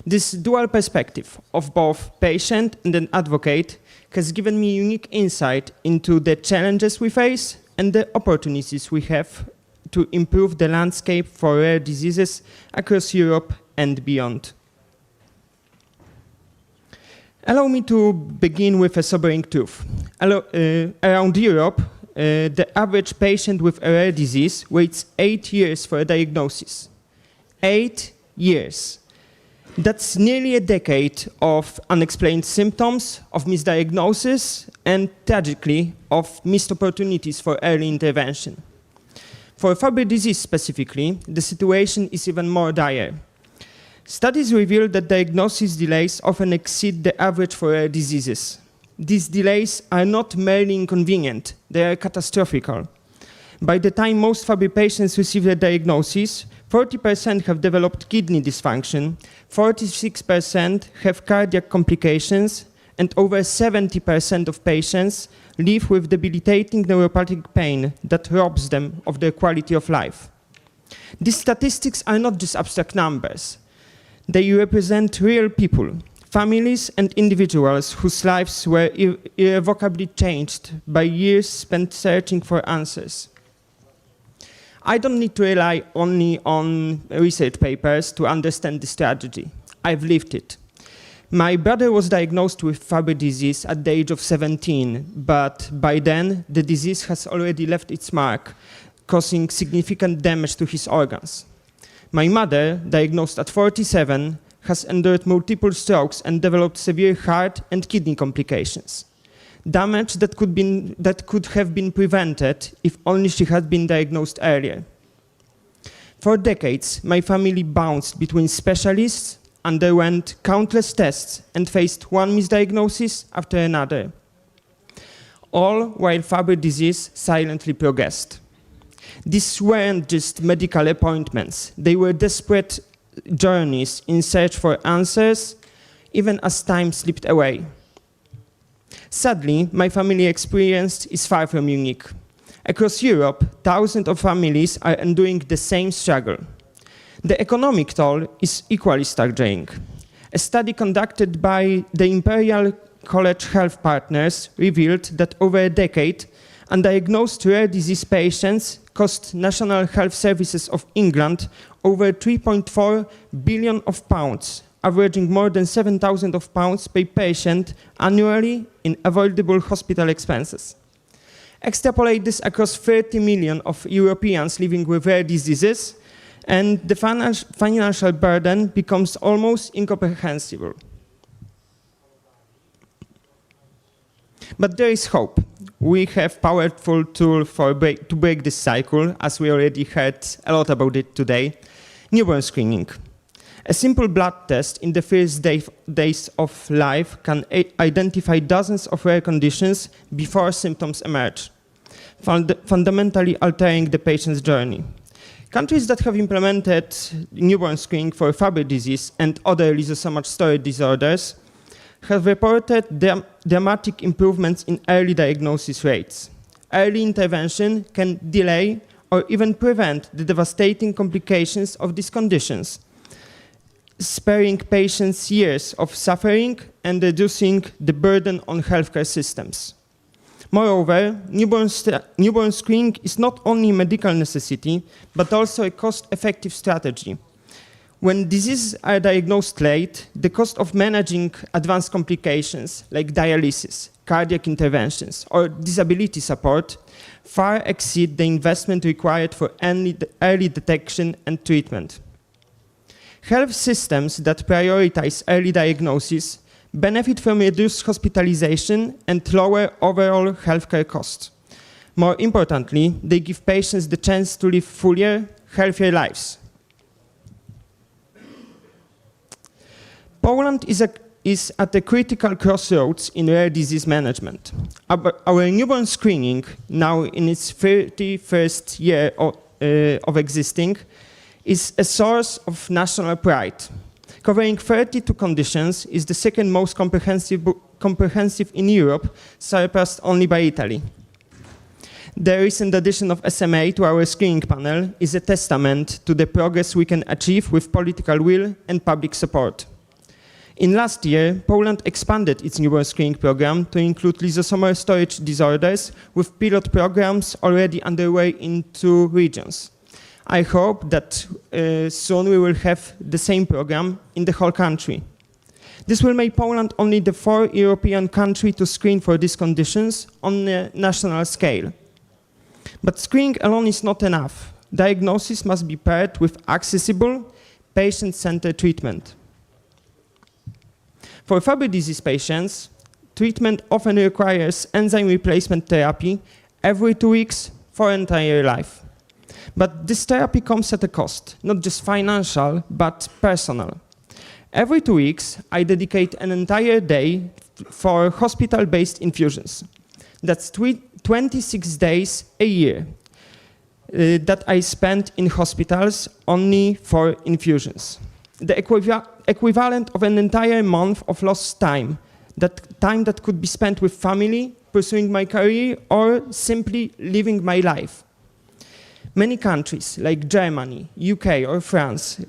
This dual perspective of both patient and an advocate has given me unique insight into the challenges we face and the opportunities we have to improve the landscape for rare diseases across Europe and beyond. Allow me to begin with a sobering truth. Around Europe, the average patient with a rare disease waits 8 years for a diagnosis. 8 years. That's nearly a decade of unexplained symptoms, of misdiagnosis, and tragically, of missed opportunities for early intervention. For Fabry disease specifically, the situation is even more dire. Studies reveal that diagnosis delays often exceed the average for rare diseases. These delays are not merely inconvenient, they are catastrophic. By the time most Fabry patients receive their diagnosis, 40% have developed kidney dysfunction, 46% have cardiac complications, and over 70% of patients live with debilitating neuropathic pain that robs them of their quality of life. These statistics are not just abstract numbers. They represent real people, families and individuals whose lives were irrevocably changed by years spent searching for answers. I don't need to rely only on research papers to understand this tragedy. I've lived it. My brother was diagnosed with Fabry disease at the age of 17, but by then the disease has already left its mark, causing significant damage to his organs. My mother, diagnosed at 47, has endured multiple strokes and developed severe heart and kidney complications. Damage that could have been prevented if only she had been diagnosed earlier. For decades, my family bounced between specialists, underwent countless tests, and faced one misdiagnosis after another, all while Fabry disease silently progressed. These weren't just medical appointments, they were desperate journeys in search for answers, even as time slipped away. Sadly, my family experience is far from unique. Across Europe, thousands of families are enduring the same struggle. The economic toll is equally staggering. A study conducted by the Imperial College Health Partners revealed that over a decade, undiagnosed rare disease patients cost National Health Services of England over 3.4 billion pounds, averaging more than 7,000 pounds per patient annually in avoidable hospital expenses. Extrapolate this across 30 million of Europeans living with rare diseases, and the financial burden becomes almost incomprehensible. But there is hope. We have powerful tool to break this cycle, as we already heard a lot about it today, newborn screening. A simple blood test in the first days of life can identify dozens of rare conditions before symptoms emerge, fundamentally altering the patient's journey. Countries that have implemented newborn screening for Fabry disease and other lysosomal storage disorders have reported dramatic improvements in early diagnosis rates. Early intervention can delay or even prevent the devastating complications of these conditions, sparing patients years of suffering and reducing the burden on healthcare systems. Moreover, newborn screening is not only a medical necessity, but also a cost-effective strategy. When diseases are diagnosed late, the cost of managing advanced complications like dialysis, cardiac interventions, or disability support far exceed the investment required for early detection and treatment. Health systems that prioritize early diagnosis benefit from reduced hospitalization and lower overall healthcare costs. More importantly, they give patients the chance to live fuller, healthier lives. Poland is at a critical crossroads in rare disease management. Our newborn screening, now in its 31st year of existing, is a source of national pride. Covering 32 conditions is the second most comprehensive in Europe, surpassed only by Italy. The recent addition of SMA to our screening panel is a testament to the progress we can achieve with political will and public support. In last year, Poland expanded its newborn screening program to include lysosomal storage disorders, with pilot programs already underway in 2 regions. I hope that soon we will have the same program in the whole country. This will make Poland only the 4th European country to screen for these conditions on a national scale. But screening alone is not enough. Diagnosis must be paired with accessible, patient-centered treatment. For Fabry disease patients, treatment often requires enzyme replacement therapy every 2 weeks for entire life. But this therapy comes at a cost, not just financial, but personal. Every 2 weeks, I dedicate an entire day for hospital-based infusions. That's 26 days a year that I spend in hospitals only for infusions. The equivalent of an entire month of lost time that could be spent with family, pursuing my career, or simply living my life. Many countries like Germany, UK, or France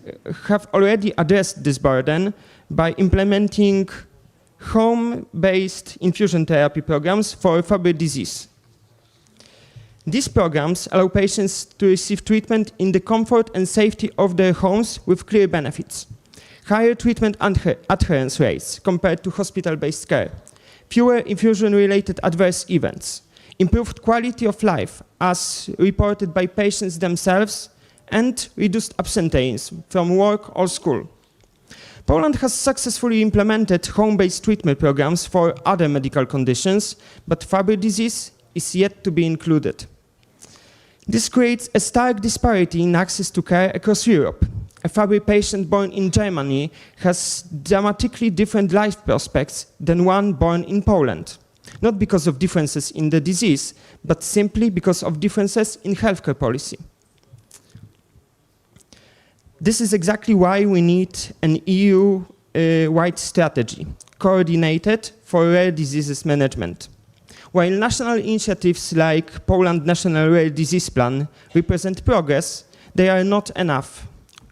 have already addressed this burden by implementing home-based infusion therapy programs for Fabry disease. These programs allow patients to receive treatment in the comfort and safety of their homes with clear benefits. higher treatment adherence rates compared to hospital-based care, fewer infusion-related adverse events, improved quality of life as reported by patients themselves, and reduced absenteeism from work or school. Poland has successfully implemented home-based treatment programs for other medical conditions, but Fabry disease is yet to be included. This creates a stark disparity in access to care across Europe. A Fabry patient born in Germany has dramatically different life prospects than one born in Poland, not because of differences in the disease, but simply because of differences in healthcare policy. This is exactly why we need an EU-wide strategy, coordinated for rare diseases management. While national initiatives like Poland National Rare Disease Plan represent progress, they are not enough.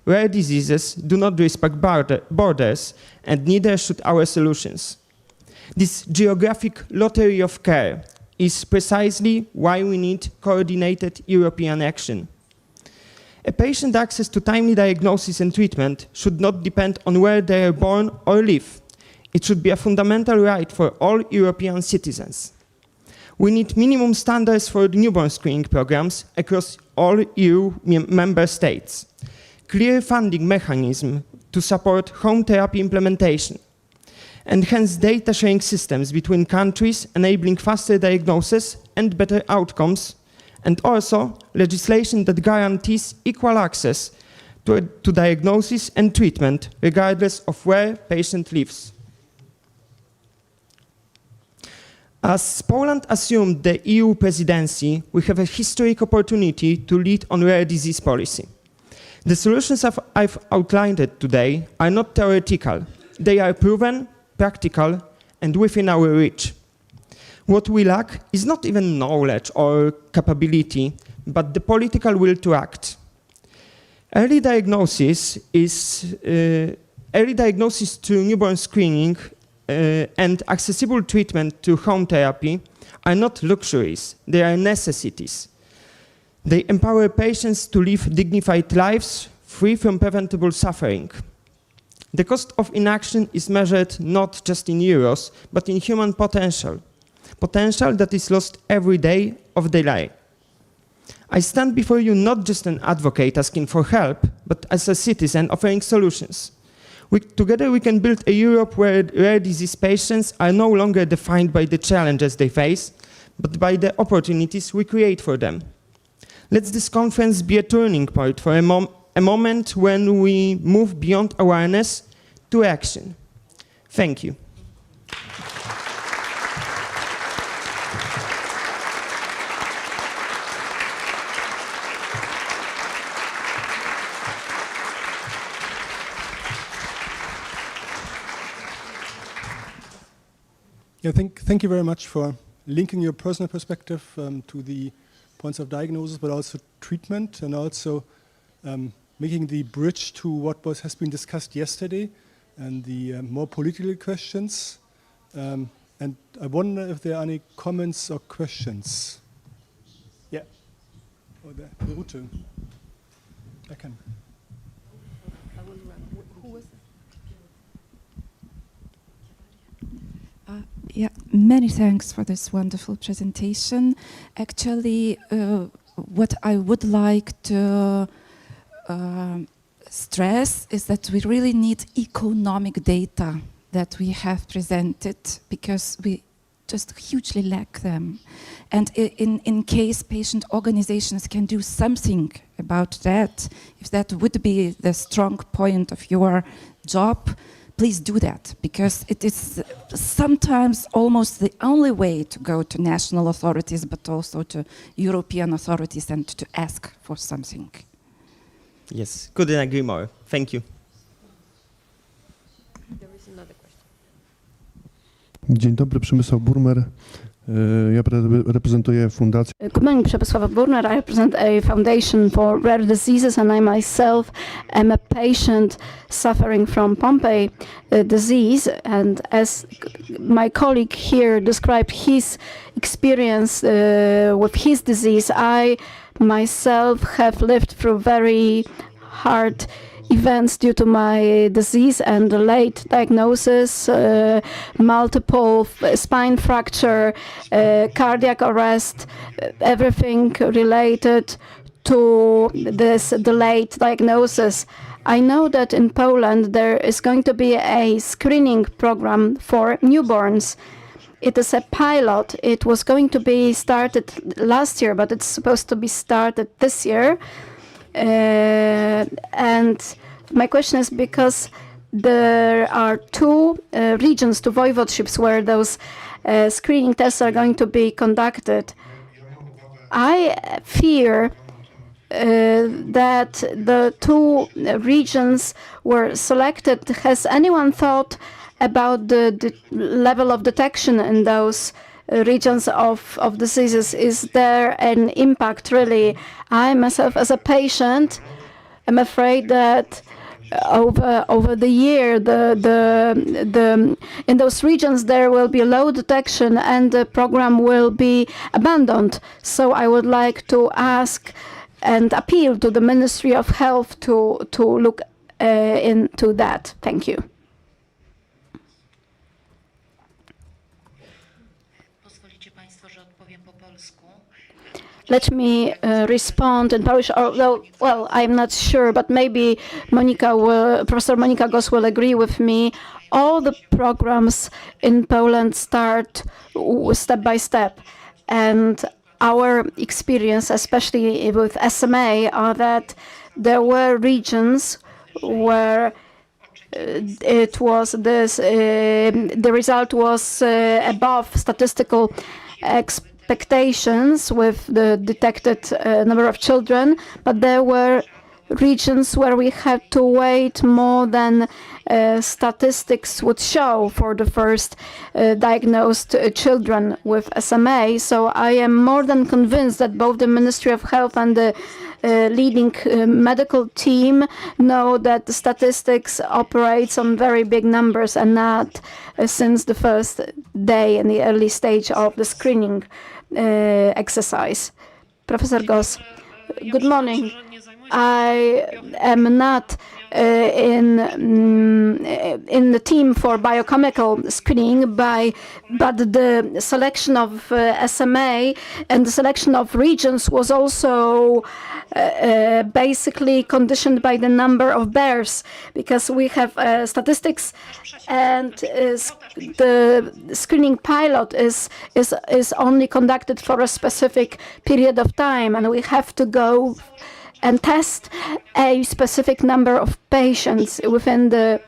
Rare diseases do not respect borders, and neither should our solutions. This geographic lottery of care is precisely why we need coordinated European action. A patient's access to timely diagnosis and treatment should not depend on where they are born or live. It should be a fundamental right for all European citizens. We need minimum standards for newborn screening programs across all EU member states, clear funding mechanism to support home therapy implementation, enhanced data sharing systems between countries enabling faster diagnosis and better outcomes, and also legislation that guarantees equal access to diagnosis and treatment regardless of where patient lives. As Poland assumed the EU presidency, we have a historic opportunity to lead on rare disease policy. The solutions I've outlined today are not theoretical. They are proven, practical, and within our reach. What we lack is not even knowledge or capability, but the political will to act. Early diagnosis to newborn screening and accessible treatment to home therapy are not luxuries, they are necessities. They empower patients to live dignified lives free from preventable suffering. The cost of inaction is measured not just in euros, but in human potential. Potential that is lost every day of their life. I stand before you not just an advocate asking for help, but as a citizen offering solutions. Together we can build a Europe where rare disease patients are no longer defined by the challenges they face, but by the opportunities we create for them. Let this conference be a turning point for a moment when we move beyond awareness to action. Thank you. Yeah, thank you very much for linking your personal perspective to the points of diagnosis, but also treatment, and also making the bridge to what has been discussed yesterday and the more political questions. And I wonder if there are any comments or questions. Yeah. Oh, there, Ute. I can. Yeah, many thanks for this wonderful presentation. Actually, what I would like to stress is that we really need economic data that we have presented, because we just hugely lack them. And in case patient organizations can do something about that, if that would be the strong point of your job, please do that, because it is sometimes almost the only way to go to national authorities, but also to European authorities, and to ask for something. Yes, couldn't agree more. Thank you. There is another question. Dzień dobry, Przemysław Burmer. Ja reprezentuję fundację. Good morning, Przemysław Burner. I represent a foundation for rare diseases, and I myself am a patient suffering from Pompe disease. And as my colleague here described his experience with his disease, I myself have lived through very hard events due to my disease and the late diagnosis, multiple spine fracture, cardiac arrest, everything related to this delayed diagnosis. I know that in Poland there is going to be a screening program for newborns. It is a pilot. It was going to be started last year, but it's supposed to be started this year. And my question is because there are two regions, two voivodeships, where those screening tests are going to be conducted. I fear that the two regions were selected. Has anyone thought about the level of detection in those regions of diseases? Is there an impact really? I myself as a patient am afraid that over the year in those regions there will be low detection and the program will be abandoned. So I would like to ask and appeal to the Ministry of Health to look into that. Thank you. Let me respond in Polish, although, well, I'm not sure, but maybe Professor Monika Gos will agree with me. All the programs in Poland start step by step, and our experience, especially with SMA, are that there were regions where it was this, the result was above statistical expectations with the detected number of children, but there were regions where we had to wait more than statistics would show for the first diagnosed children with SMA. So I am more than convinced that both the Ministry of Health and the leading medical team know that the statistics operates on very big numbers and not since the first day in the early stage of the screening exercise. Professor Gos, good morning. I am not in the team for biochemical screening, but the selection of SMA and the selection of regions was also basically conditioned by the number of bears, because we have statistics, and the screening pilot is only conducted for a specific period of time, and we have to go and test a specific number of patients within the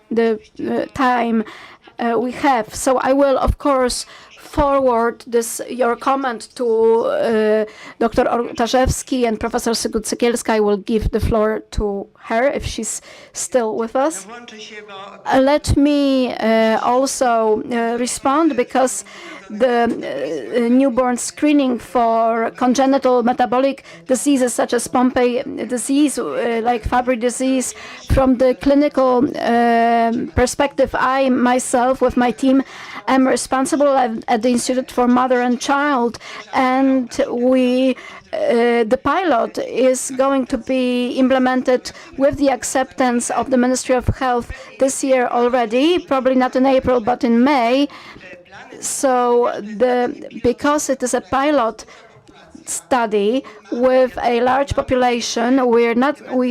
time we have. So I will, of course, forward your comment to Dr. Ortaszewski and Professor Sygut-Sekielska. I will give the floor to her if she's still with us. Let me also respond, because the newborn screening for congenital metabolic diseases such as Pompe disease, like Fabry disease, from the clinical perspective, I myself with my team am responsible at the Institute for Mother and Child, and the pilot is going to be implemented with the acceptance of the Ministry of Health this year already, probably not in April but in May. So because it is a pilot study with a large population, we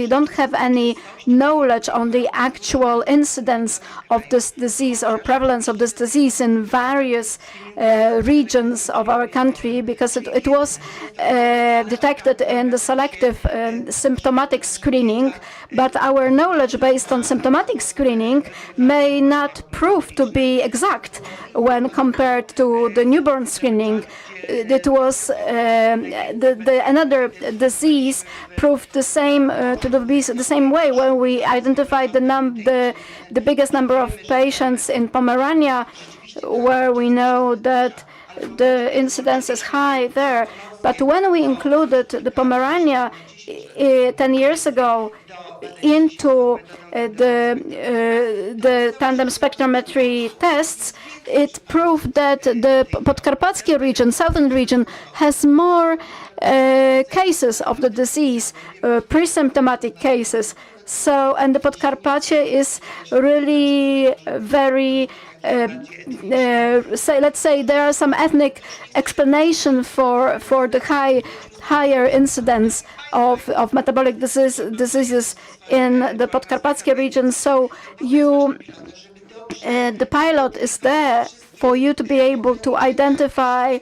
don't have any knowledge on the actual incidence of this disease or prevalence of this disease in various regions of our country, because it was detected in the selective symptomatic screening, but our knowledge based on symptomatic screening may not prove to be exact when compared to the newborn screening. It was another disease proved the same the same way when we identified the biggest number of patients in Pomerania, where we know that the incidence is high there. But when we included the Pomerania 10 years ago into the tandem spectrometry tests, it proved that the Podkarpackie region, southern region, has more cases of the disease, pre-symptomatic cases. So, and the Podkarpacie is really very, let's say there are some ethnic explanation for the higher incidence of metabolic diseases in the Podkarpackie region. So the pilot is there for you to be able to identify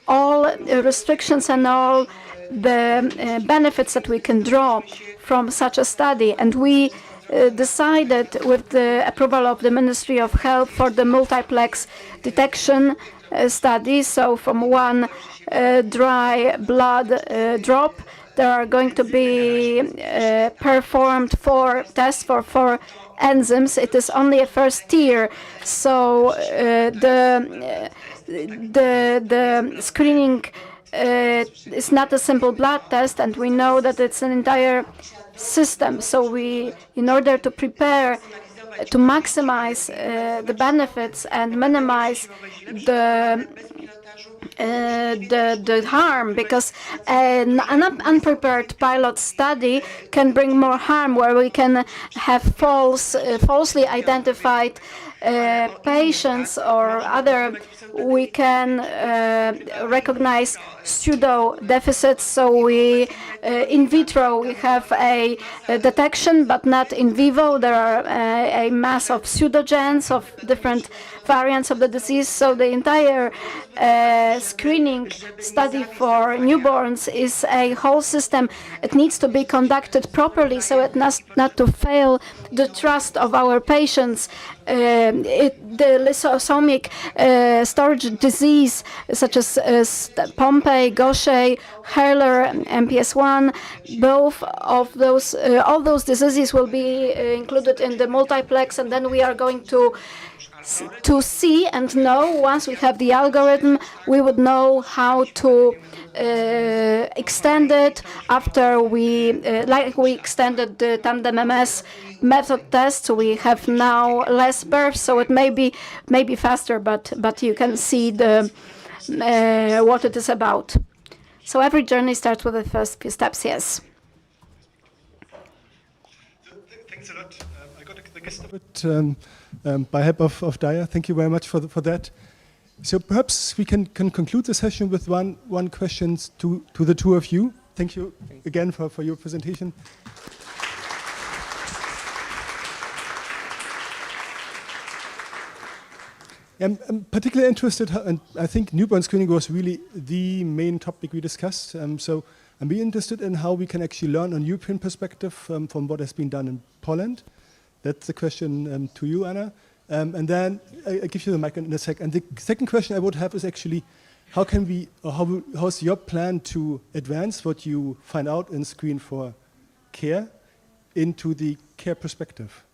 all restrictions and all the benefits that we can draw from such a study. And we decided with the approval of the Ministry of Health for the multiplex detection study. So from one dry blood drop, there are going to be performed 4 tests for 4 enzymes. It is only a first tier, so the screening is not a simple blood test, and we know that it's an entire system. So we, in order to prepare to maximize the benefits and minimize the harm, because an unprepared pilot study can bring more harm, where we can have falsely identified patients or other. We can recognize pseudo deficits. So we in vitro we have a detection, but not in vivo. There are a mass of pseudogens of different variants of the disease. So the entire screening study for newborns is a whole system. It needs to be conducted properly, so it not to fail the trust of our patients. The lysosomic storage disease, such as Pompe, Gaucher, Hurler, MPS 1, both of those, all those diseases will be included in the multiplex, and then we are going to see and know, once we have the algorithm, we would know how to extend it after we, like we extended the tandem MS method test. So we have now less births, so it may be faster, but you can see the what it is about. So every journey starts with the first few steps, yes. Thanks a lot. I got the guest of it by help of Daya. Thank you very much for that. So perhaps we can conclude the session with one question to the two of you. Thank you again for your presentation. I'm particularly interested, and I think newborn screening was really the main topic we discussed. So I'm really interested in how we can actually learn on European perspective from what has been done in Poland. That's the question to you, Anna. And then I give you the mic in a sec. And the second question I would have is actually, how can we, or how's your plan to advance what you find out in Screen for Care into the care perspective?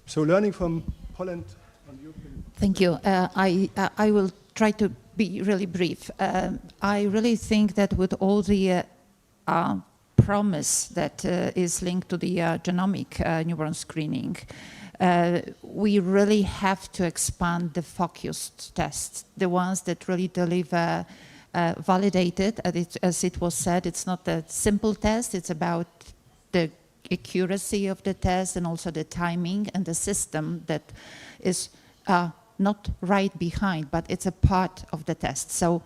So learning from Poland on European. Thank you. I will try to be really brief. I really think that with all the promise that is linked to the genomic newborn screening, we really have to expand the focused tests, the ones that really deliver validated. As it was said, it's not a simple test, it's about the accuracy of the test and also the timing and the system that is not right behind, but it's a part of the test. So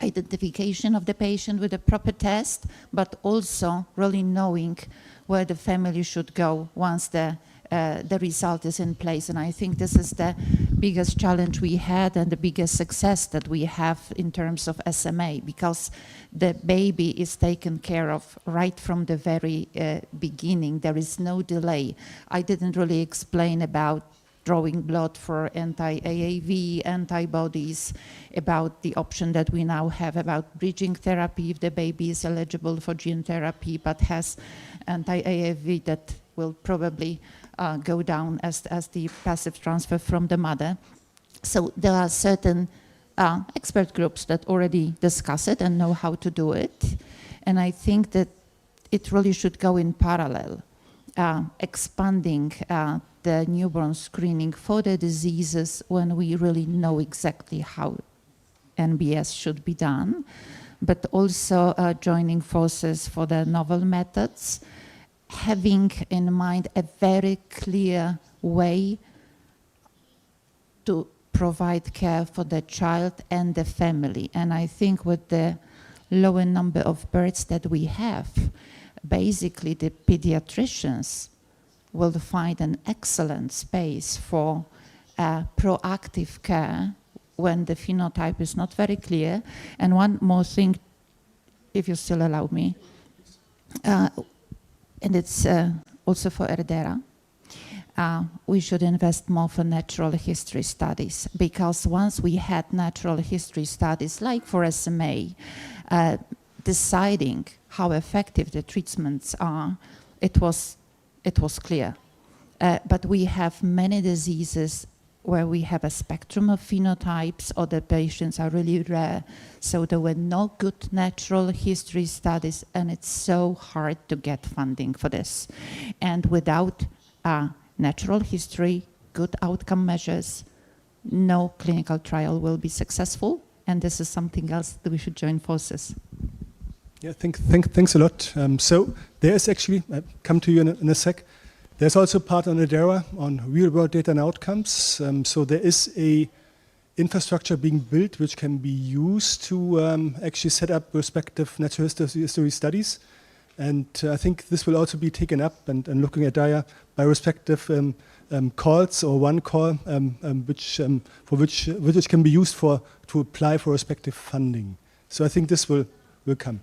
identification of the patient with a proper test, but also really knowing where the family should go once the result is in place. And I think this is the biggest challenge we had and the biggest success that we have in terms of SMA, because the baby is taken care of right from the very beginning. There is no delay. I didn't really explain about drawing blood for anti-AAV antibodies, about the option that we now have about bridging therapy if the baby is eligible for gene therapy but has anti-AAV that will probably go down as the passive transfer from the mother. So there are certain expert groups that already discuss it and know how to do it. And I think that it really should go in parallel, expanding the newborn screening for the diseases when we really know exactly how NBS should be done, but also joining forces for the novel methods, having in mind a very clear way to provide care for the child and the family. And I think with the lower number of births that we have, basically the pediatricians will find an excellent space for proactive care when the phenotype is not very clear. And one more thing, if you still allow me, and it's also for ERDERA, we should invest more for natural history studies, because once we had natural history studies, like for SMA, deciding how effective the treatments are, it was clear. But we have many diseases where we have a spectrum of phenotypes, or the patients are really rare. So there were no good natural history studies, and it's so hard to get funding for this. And without natural history, good outcome measures, no clinical trial will be successful. And this is something else that we should join forces. Yeah, thanks a lot. So there's actually, I'll come to you in a sec, there's also part on ERDERA on real-world data and outcomes. So there is a infrastructure being built which can be used to actually set up respective natural history studies. And I think this will also be taken up and looking at DIA by respective calls, or one call which can be used to apply for respective funding. So I think this will come.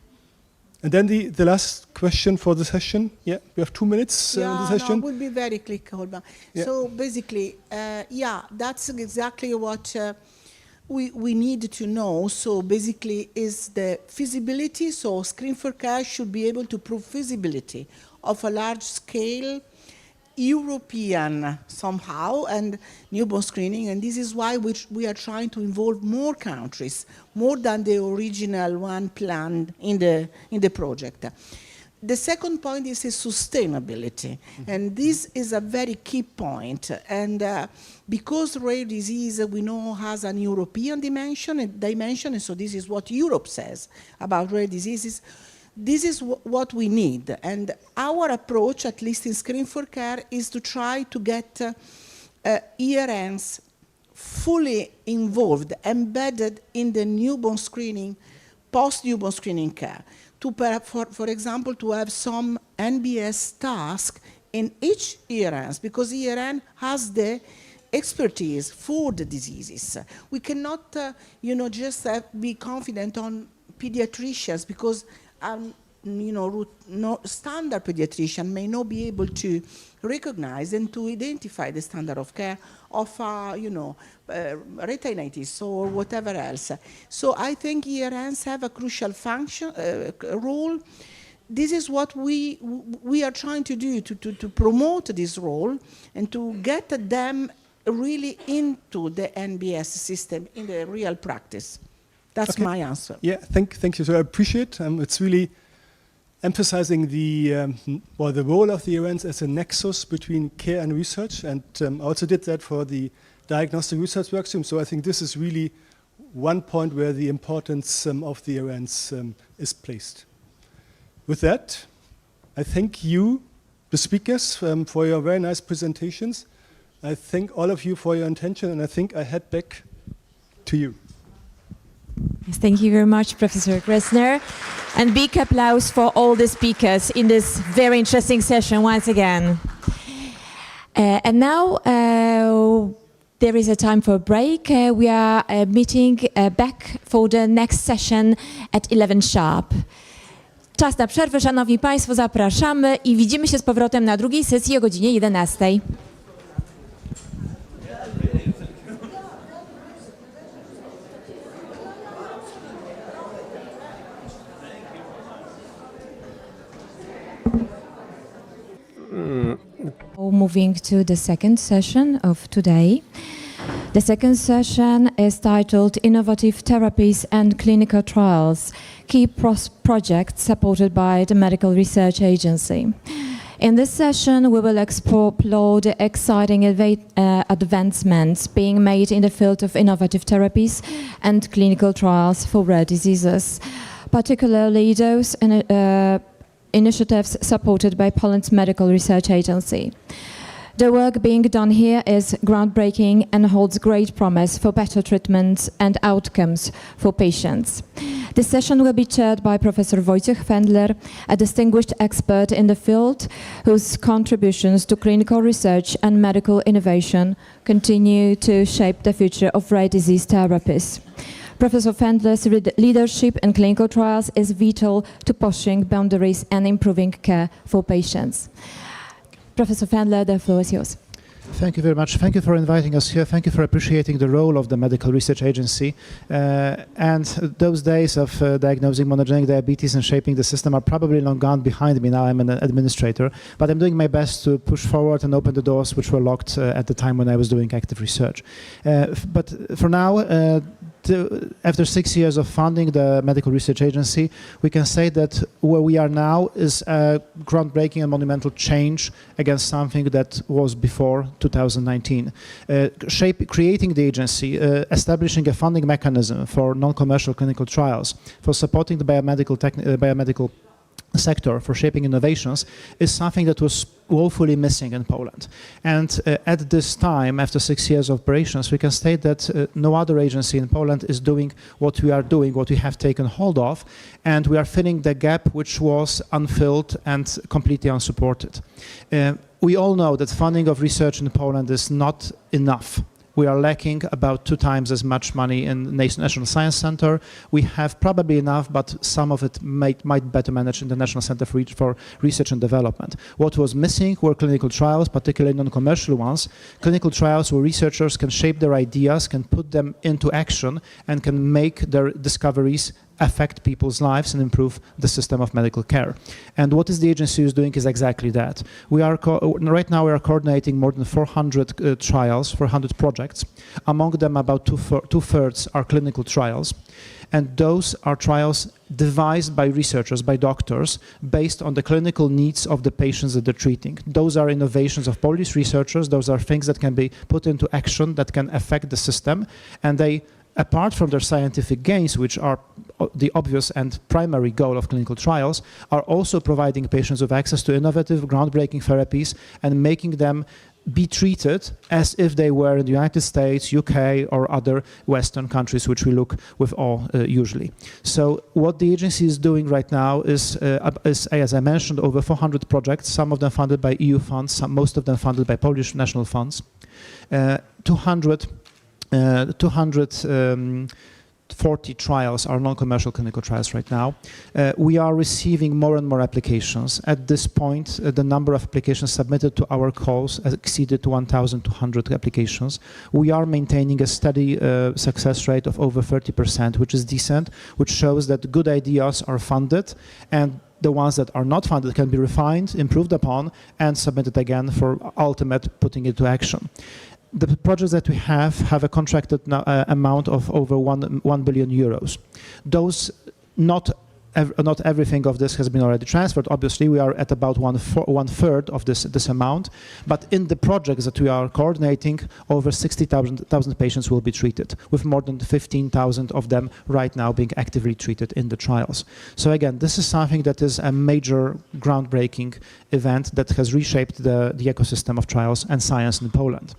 And then the last question for the session. Yeah, we have 2 minutes in the session. No, we'll be very quick, Holman. Yeah. So basically, that's exactly what we need to know. So basically is the feasibility. So Screen for Care should be able to prove feasibility of a large scale European somehow and newborn screening, and this is why we are trying to involve more countries, more than the original one planned in the project. The second point is sustainability, and this is a very key point. And because rare disease we know has an European dimension, and so this is what Europe says about rare diseases. This is what we need, and our approach, at least in Screen for Care, is to try to get ERNs fully involved, embedded in the newborn screening, post-newborn screening care. For example, to have some NBS task in each ERNs, because ERN has the expertise for the diseases. We cannot, just be confident on pediatricians, because standard pediatrician may not be able to recognize and to identify the standard of care of, retinitis or whatever else. So I think ERNs have a crucial function, role. This is what we are trying to do, to promote this role and to get them really into the NBS system in the real practice. That's my answer. Yeah, thank you. So I appreciate it's really emphasizing the role of the ERNs as a nexus between care and research, and I also did that for the diagnostic research workstream. So I think this is really one point where the importance of the ERNs is placed. With that, I thank you, the speakers, for your very nice presentations. I thank all of you for your attention, and I think I head back to you. Yes, thank you very much, Professor Gressner. And big applause for all the speakers in this very interesting session once again. And now there is a time for a break. We are meeting back for the next session at 11 sharp. Czas na przerwę, szanowni państwo, zapraszamy i widzimy się z powrotem na drugiej sesji o godzinie 11. Moving to the second session of today. The second session is titled Innovative Therapies and Clinical Trials, Key Projects Supported by the Medical Research Agency. In this session, we will explore the exciting advancements being made in the field of innovative therapies and clinical trials for rare diseases, particularly those initiatives supported by Poland's Medical Research Agency. The work being done here is groundbreaking and holds great promise for better treatments and outcomes for patients. This session will be chaired by Professor Wojciech Fendler, a distinguished expert in the field whose contributions to clinical research and medical innovation continue to shape the future of rare disease therapies. Professor Fendler's leadership in clinical trials is vital to pushing boundaries and improving care for patients. Professor Fendler, the floor is yours. Thank you very much. Thank you for inviting us here. Thank you for appreciating the role of the Medical Research Agency. And those days of diagnosing monogenic diabetes and shaping the system are probably long gone behind me. Now I'm an administrator, but I'm doing my best to push forward and open the doors which were locked at the time when I was doing active research. But for now, after 6 years of funding the Medical Research Agency, we can say that where we are now is a groundbreaking and monumental change against something that was before 2019. Creating the agency, establishing a funding mechanism for non-commercial clinical trials, for supporting the biomedical sector, for shaping innovations, is something that was woefully missing in Poland. And at this time, after 6 years of operations, we can state that no other agency in Poland is doing what we are doing, what we have taken hold of, and we are filling the gap which was unfilled and completely unsupported. We all know that funding of research in Poland is not enough. We are lacking about 2 times as much money in National Science Center. We have probably enough, but some of it might better manage in the National Center for Research and Development. What was missing were clinical trials, particularly non-commercial ones. Clinical trials where researchers can shape their ideas, can put them into action, and can make their discoveries affect people's lives and improve the system of medical care. And what the agency is doing is exactly that. Right now we are coordinating more than 400 trials, 400 projects. Among them, about two-thirds are clinical trials. And those are trials devised by researchers, by doctors, based on the clinical needs of the patients that they're treating. Those are innovations of Polish researchers. Those are things that can be put into action, that can affect the system. And they, apart from their scientific gains, which are the obvious and primary goal of clinical trials, are also providing patients with access to innovative, groundbreaking therapies and making them be treated as if they were in the United States, UK, or other Western countries, which we look with awe usually. So what the agency is doing right now is, as I mentioned, over 400 projects, some of them funded by EU funds, most of them funded by Polish national funds, 240 trials are non-commercial clinical trials right now. We are receiving more and more applications. At this point, the number of applications submitted to our calls has exceeded 1,200 applications. We are maintaining a steady success rate of over 30%, which is decent, which shows that good ideas are funded, and the ones that are not funded can be refined, improved upon, and submitted again for ultimate putting into action. The projects that we have a contracted amount of over 1 billion euros. Those, not everything of this has been already transferred. Obviously, we are at about one third of this amount. But in the projects that we are coordinating, over 60,000 patients will be treated, with more than 15,000 of them right now being actively treated in the trials. So again, this is something that is a major groundbreaking event that has reshaped the ecosystem of trials and science in Poland.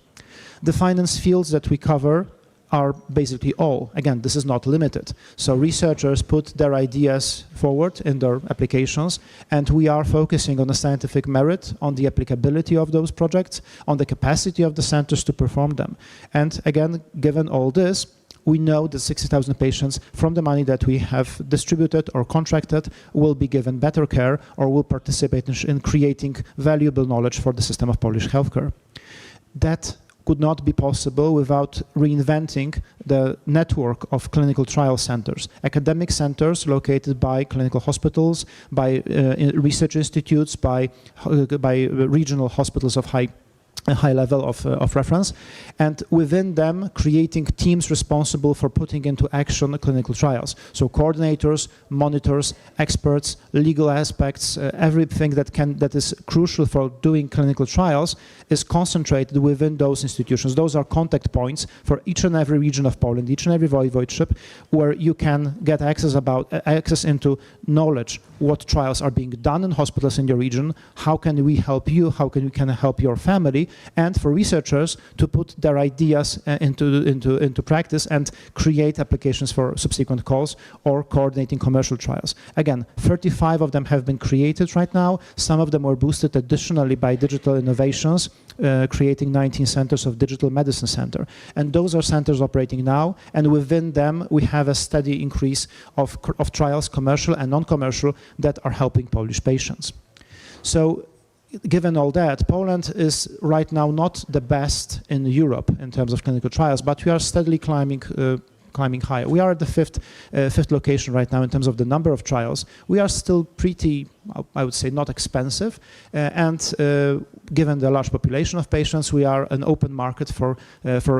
The finance fields that we cover are basically all. Again, this is not limited. So researchers put their ideas forward in their applications, and we are focusing on the scientific merit, on the applicability of those projects, on the capacity of the centers to perform them. And again, given all this, we know that 60,000 patients from the money that we have distributed or contracted will be given better care or will participate in creating valuable knowledge for the system of Polish healthcare. That could not be possible without reinventing the network of clinical trial centers, academic centers located by clinical hospitals, by research institutes, by regional hospitals of high a high level of reference, and within them creating teams responsible for putting into action clinical trials. So coordinators, monitors, experts, legal aspects, everything that is crucial for doing clinical trials is concentrated within those institutions. Those are contact points for each and every region of Poland, each and every voivodeship, where you can get access into knowledge, what trials are being done in hospitals in your region, how can we help you, how can we help your family, and for researchers to put their ideas into practice and create applications for subsequent calls or coordinating commercial trials. Again, 35 of them have been created right now. Some of them were boosted additionally by digital innovations, creating 19 centers of digital medicine center. And those are centers operating now, and within them we have a steady increase of trials, commercial and non-commercial, that are helping Polish patients. So given all that, Poland is right now not the best in Europe in terms of clinical trials, but we are steadily climbing higher. We are at the fifth location right now in terms of the number of trials. We are still pretty, I would say, not expensive, and given the large population of patients, we are an open market for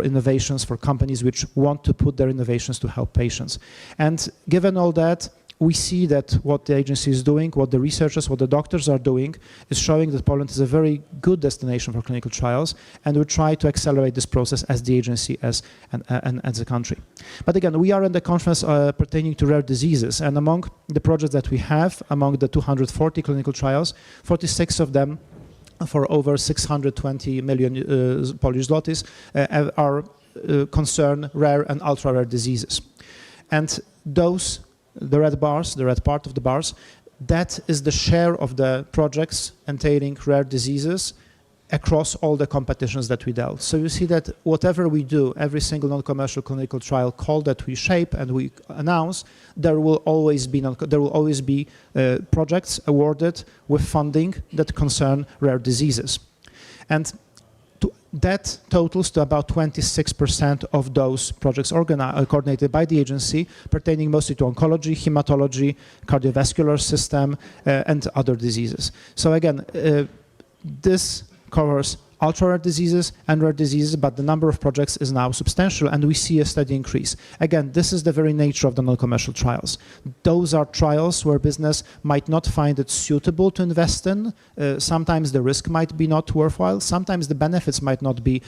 innovations, for companies which want to put their innovations to help patients. And given all that, we see that what the agency is doing, what the researchers, what the doctors are doing, is showing that Poland is a very good destination for clinical trials, and we try to accelerate this process as the agency, as a country. But again, we are in the conference pertaining to rare diseases, and among the projects that we have, among the 240 clinical trials, 46 of them for over 620 million Polish zlotys are concern rare and ultra-rare diseases. And those, the red bars, the red part of the bars, that is the share of the projects entailing rare diseases across all the competitions that we dealt. So you see that whatever we do, every single non-commercial clinical trial call that we shape and we announce, there will always be projects awarded with funding that concern rare diseases. And that totals to about 26% of those projects coordinated by the agency, pertaining mostly to oncology, hematology, cardiovascular system, and other diseases. So again, this covers ultra-rare diseases and rare diseases, but the number of projects is now substantial, and we see a steady increase. Again, this is the very nature of the non-commercial trials. Those are trials where business might not find it suitable to invest in. Sometimes the risk might be not worthwhile. Sometimes the benefits might not be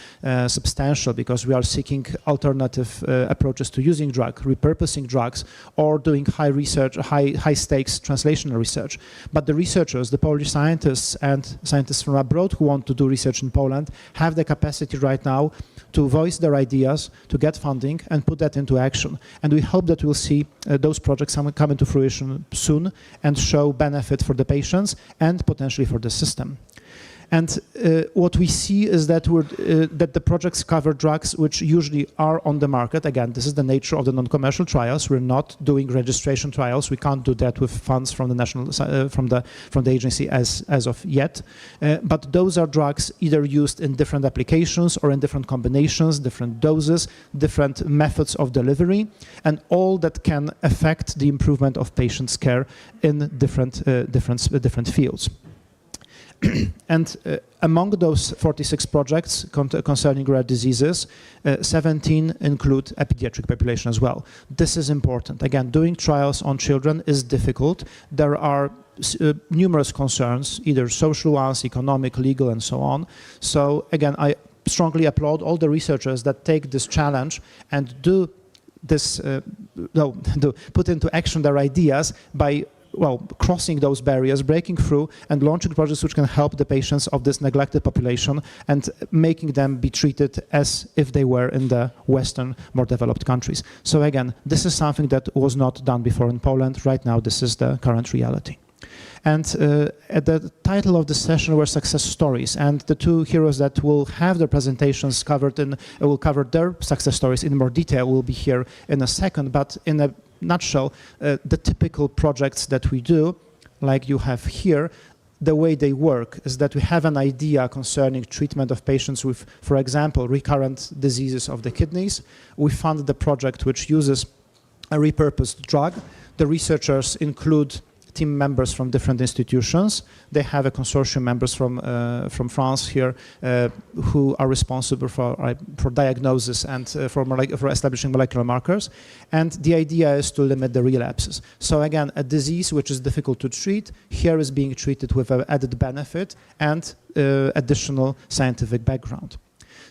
substantial, because we are seeking alternative approaches to using drugs, repurposing drugs, or doing high research, high stakes translational research. But the researchers, the Polish scientists and scientists from abroad who want to do research in Poland have the capacity right now to voice their ideas, to get funding, and put that into action. And we hope that we'll see those projects come into fruition soon and show benefit for the patients and potentially for the system. And what we see is that that the projects cover drugs which usually are on the market. Again, this is the nature of the non-commercial trials. We're not doing registration trials. We can't do that with funds from the national from the agency as of yet. But those are drugs either used in different applications or in different combinations, different doses, different methods of delivery, and all that can affect the improvement of patients' care in different fields. And among those 46 projects concerning rare diseases, 17 include a pediatric population as well. This is important. Again, doing trials on children is difficult. There are numerous concerns, either social ones, economic, legal, and so on. So again, I strongly applaud all the researchers that take this challenge and do this, put into action their ideas by crossing those barriers, breaking through, and launching projects which can help the patients of this neglected population and making them be treated as if they were in the Western, more developed countries. So again, this is something that was not done before in Poland. Right now, this is the current reality. And at the title of the session were success stories, and the two heroes that will have their presentations covered will cover their success stories in more detail will be here in a second, but in a nutshell, the typical projects that we do, like you have here, the way they work is that we have an idea concerning treatment of patients with, for example, recurrent diseases of the kidneys. We fund the project which uses a repurposed drug. The researchers include team members from different institutions. They have a consortium members from France here who are responsible for diagnosis and for establishing molecular markers. And the idea is to limit the relapses. So again, a disease which is difficult to treat here is being treated with an added benefit and additional scientific background.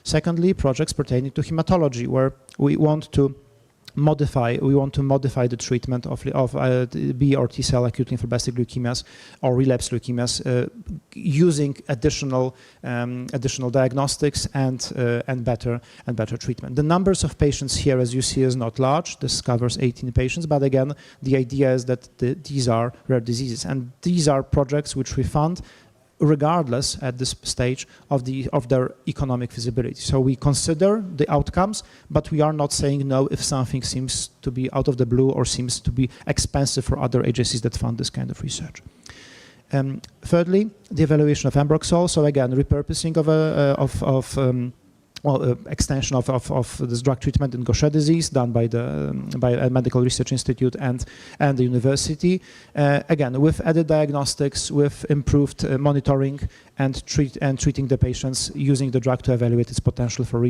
Secondly, projects pertaining to hematology, where we want to modify the treatment of B or T cell acute lymphoblastic leukemias or relapse leukemias using additional diagnostics and better treatment. The numbers of patients here, as you see, is not large. This covers 18 patients, but again, the idea is that these are rare diseases, and these are projects which we fund regardless at this stage of their economic feasibility. So we consider the outcomes, but we are not saying no if something seems to be out of the blue or seems to be expensive for other agencies that fund this kind of research. Thirdly, the evaluation of Ambroxol. So again, repurposing extension of this drug treatment in Gaucher disease done by a medical research institute and the university. Again, with added diagnostics, with improved monitoring and treating the patients using the drug to evaluate its potential for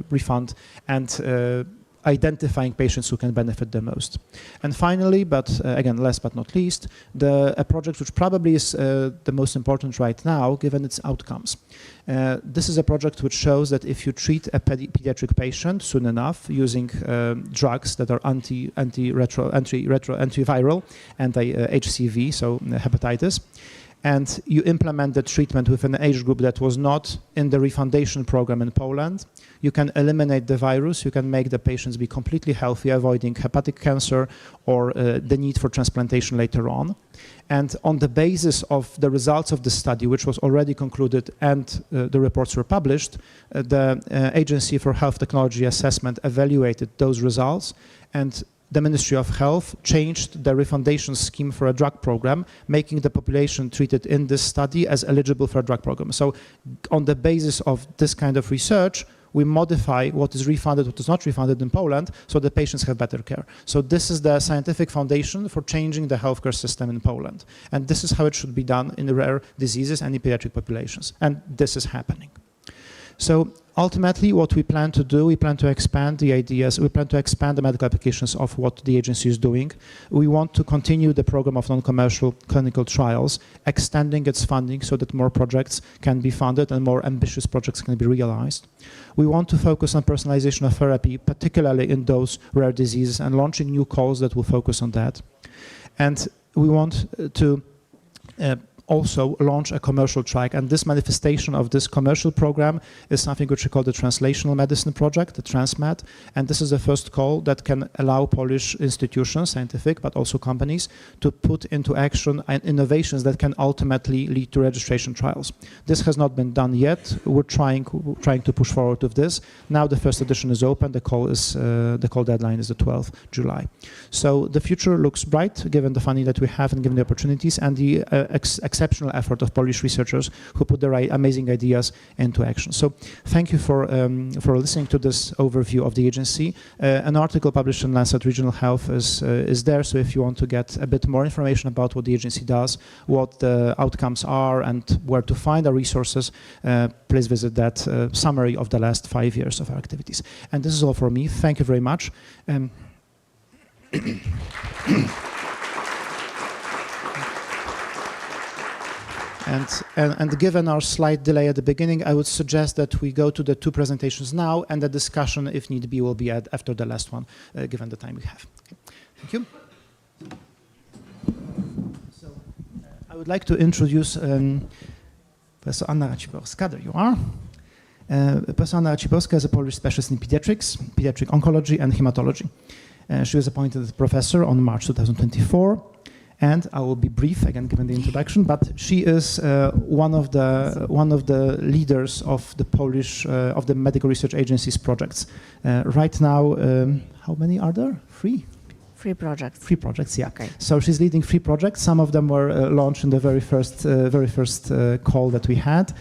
refund and identifying patients who can benefit the most. And finally, but again, last but not least, a project which probably is the most important right now, given its outcomes. This is a project which shows that if you treat a pediatric patient soon enough using drugs that are antiviral, anti-HCV, so hepatitis, and you implement the treatment with an age group that was not in the refundation program in Poland, you can eliminate the virus, you can make the patients be completely healthy, avoiding hepatic cancer or the need for transplantation later on. And on the basis of the results of the study, which was already concluded and the reports were published, the Agency for Health Technology Assessment evaluated those results, and the Ministry of Health changed the refundation scheme for a drug program, making the population treated in this study as eligible for a drug program. So on the basis of this kind of research, we modify what is refunded, what is not refunded in Poland, so the patients have better care. So this is the scientific foundation for changing the healthcare system in Poland. And this is how it should be done in rare diseases and in pediatric populations. And this is happening. So ultimately, what we plan to do, we plan to expand the ideas, we plan to expand the medical applications of what the agency is doing. We want to continue the program of non-commercial clinical trials, extending its funding so that more projects can be funded and more ambitious projects can be realized. We want to focus on personalization of therapy, particularly in those rare diseases, and launching new calls that will focus on that. And we want to also launch a commercial track, and this manifestation of this commercial program is something which we call the Translational Medicine Project, the TransMed, and this is the first call that can allow Polish institutions, scientific, but also companies, to put into action innovations that can ultimately lead to registration trials. This has not been done yet. We're trying to push forward with this. Now the first edition is open. The call deadline is the 12th July. So the future looks bright given the funding that we have and given the opportunities and the exceptional effort of Polish researchers who put the right amazing ideas into action. So thank you for listening to this overview of the agency. An article published in Lancet Regional Health is there, so if you want to get a bit more information about what the agency does, what the outcomes are, and where to find our resources, please visit that summary of the last 5 years of our activities. And this is all for me. Thank you very much. And given our slight delay at the beginning, I would suggest that we go to the two presentations now, and the discussion, if need be, will be after the last one, given the time we have. Okay. Thank you. So I would like to introduce Professor Anna Raciborska. There you are. Professor Anna Raciborska is a Polish specialist in pediatrics, pediatric oncology, and hematology. She was appointed professor on March 2024. And I will be brief, again, given the introduction, but she is one of the leaders of the Polish, of the Medical Research Agency's projects. Right now, how many are there? 3? 3 projects. 3 projects, yeah. Okay. So she's leading 3 projects. Some of them were launched in the very first call that we had.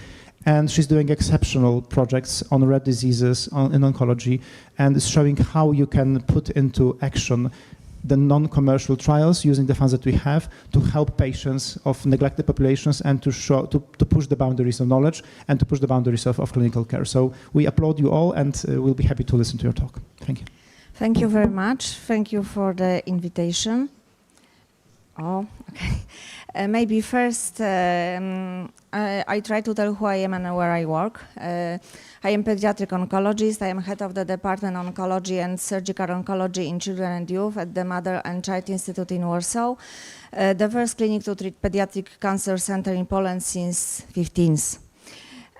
And she's doing exceptional projects on rare diseases, in oncology, and is showing how you can put into action the non-commercial trials using the funds that we have to help patients of neglected populations and to push the boundaries of knowledge and to push the boundaries of clinical care. So we applaud you all, and we'll be happy to listen to your talk. Thank you. Thank you very much. Thank you for the invitation. Oh, okay. Maybe first, I try to tell who I am and where I work. I am pediatric oncologist. I am head of the Department of Oncology and Surgical Oncology in Children and Youth at the Mother and Child Institute in Warsaw, the first clinic to treat pediatric cancer center in Poland since 15th.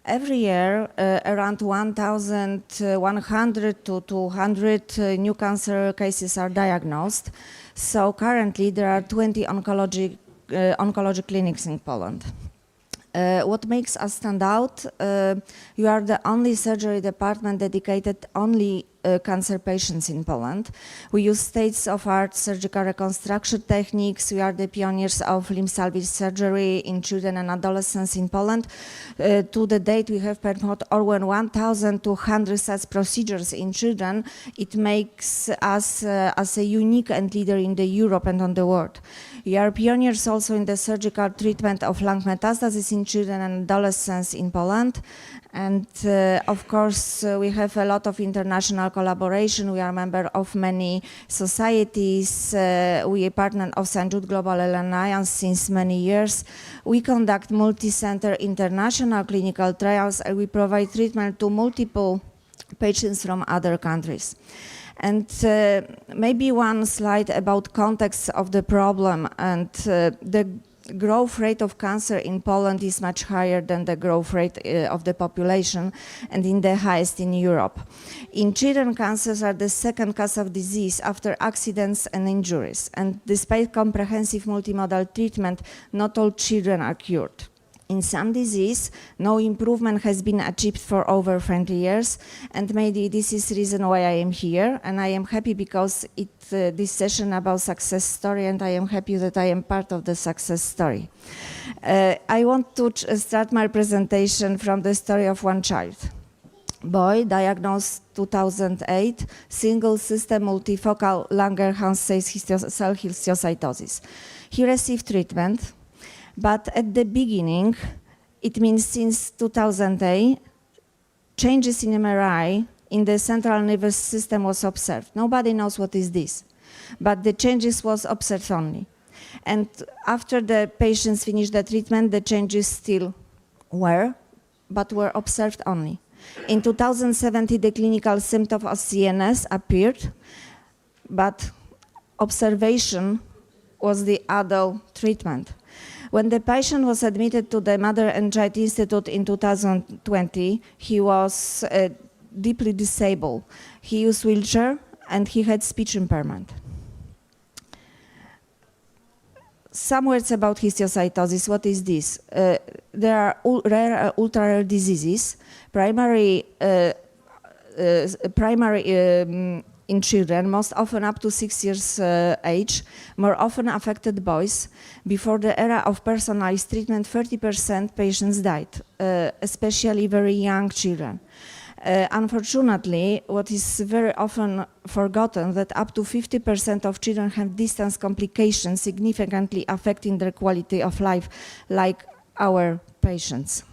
Every year, around 1,100 to 200 new cancer cases are diagnosed. So currently, there are 20 oncology clinics in Poland. What makes us stand out? You are the only surgery department dedicated only cancer patients in Poland. We use state-of-art surgical reconstruction techniques. We are the pioneers of limb salvage surgery in children and adolescents in Poland. To the date, we have performed over 1,200 such procedures in children. It makes us as a unique and leader in the Europe and on the world. We are pioneers also in the surgical treatment of lung metastasis in children and adolescents in Poland. And of course, we have a lot of international collaboration. We are a member of many societies. We are partner of St. Jude Global Alliance since many years. We conduct multi-center international clinical trials, and we provide treatment to multiple patients from other countries. And maybe one slide about context of the problem. And the growth rate of cancer in Poland is much higher than the growth rate of the population, and in the highest in Europe. In children, cancers are the second cause of disease after accidents and injuries. And despite comprehensive multimodal treatment, not all children are cured. In some disease, no improvement has been achieved for over 20 years, and maybe this is the reason why I am here, and I am happy because this session about success story, and I am happy that I am part of the success story. I want to start my presentation from the story of one child. Boy diagnosed 2008, single system multifocal Langerhans cell histiocytosis. He received treatment. But at the beginning, it means since 2008, changes in MRI in the central nervous system was observed. Nobody knows what is this, but the changes was observed only. And after the patients finished the treatment, the changes still were, but were observed only. In 2017, the clinical symptom of CNS appeared, but observation was the adult treatment. When the patient was admitted to the Mother and Child Institute in 2020, he was deeply disabled. He used a wheelchair and he had speech impairment. Some words about histiocytosis. What is this? There are rare, ultra-rare diseases, primary in children, most often up to 6 years age, more often affected boys. Before the era of personalized treatment, 30% patients died, especially very young children. Unfortunately, what is very often forgotten, that up to 50% of children have distance complications significantly affecting their quality of life, like our patients.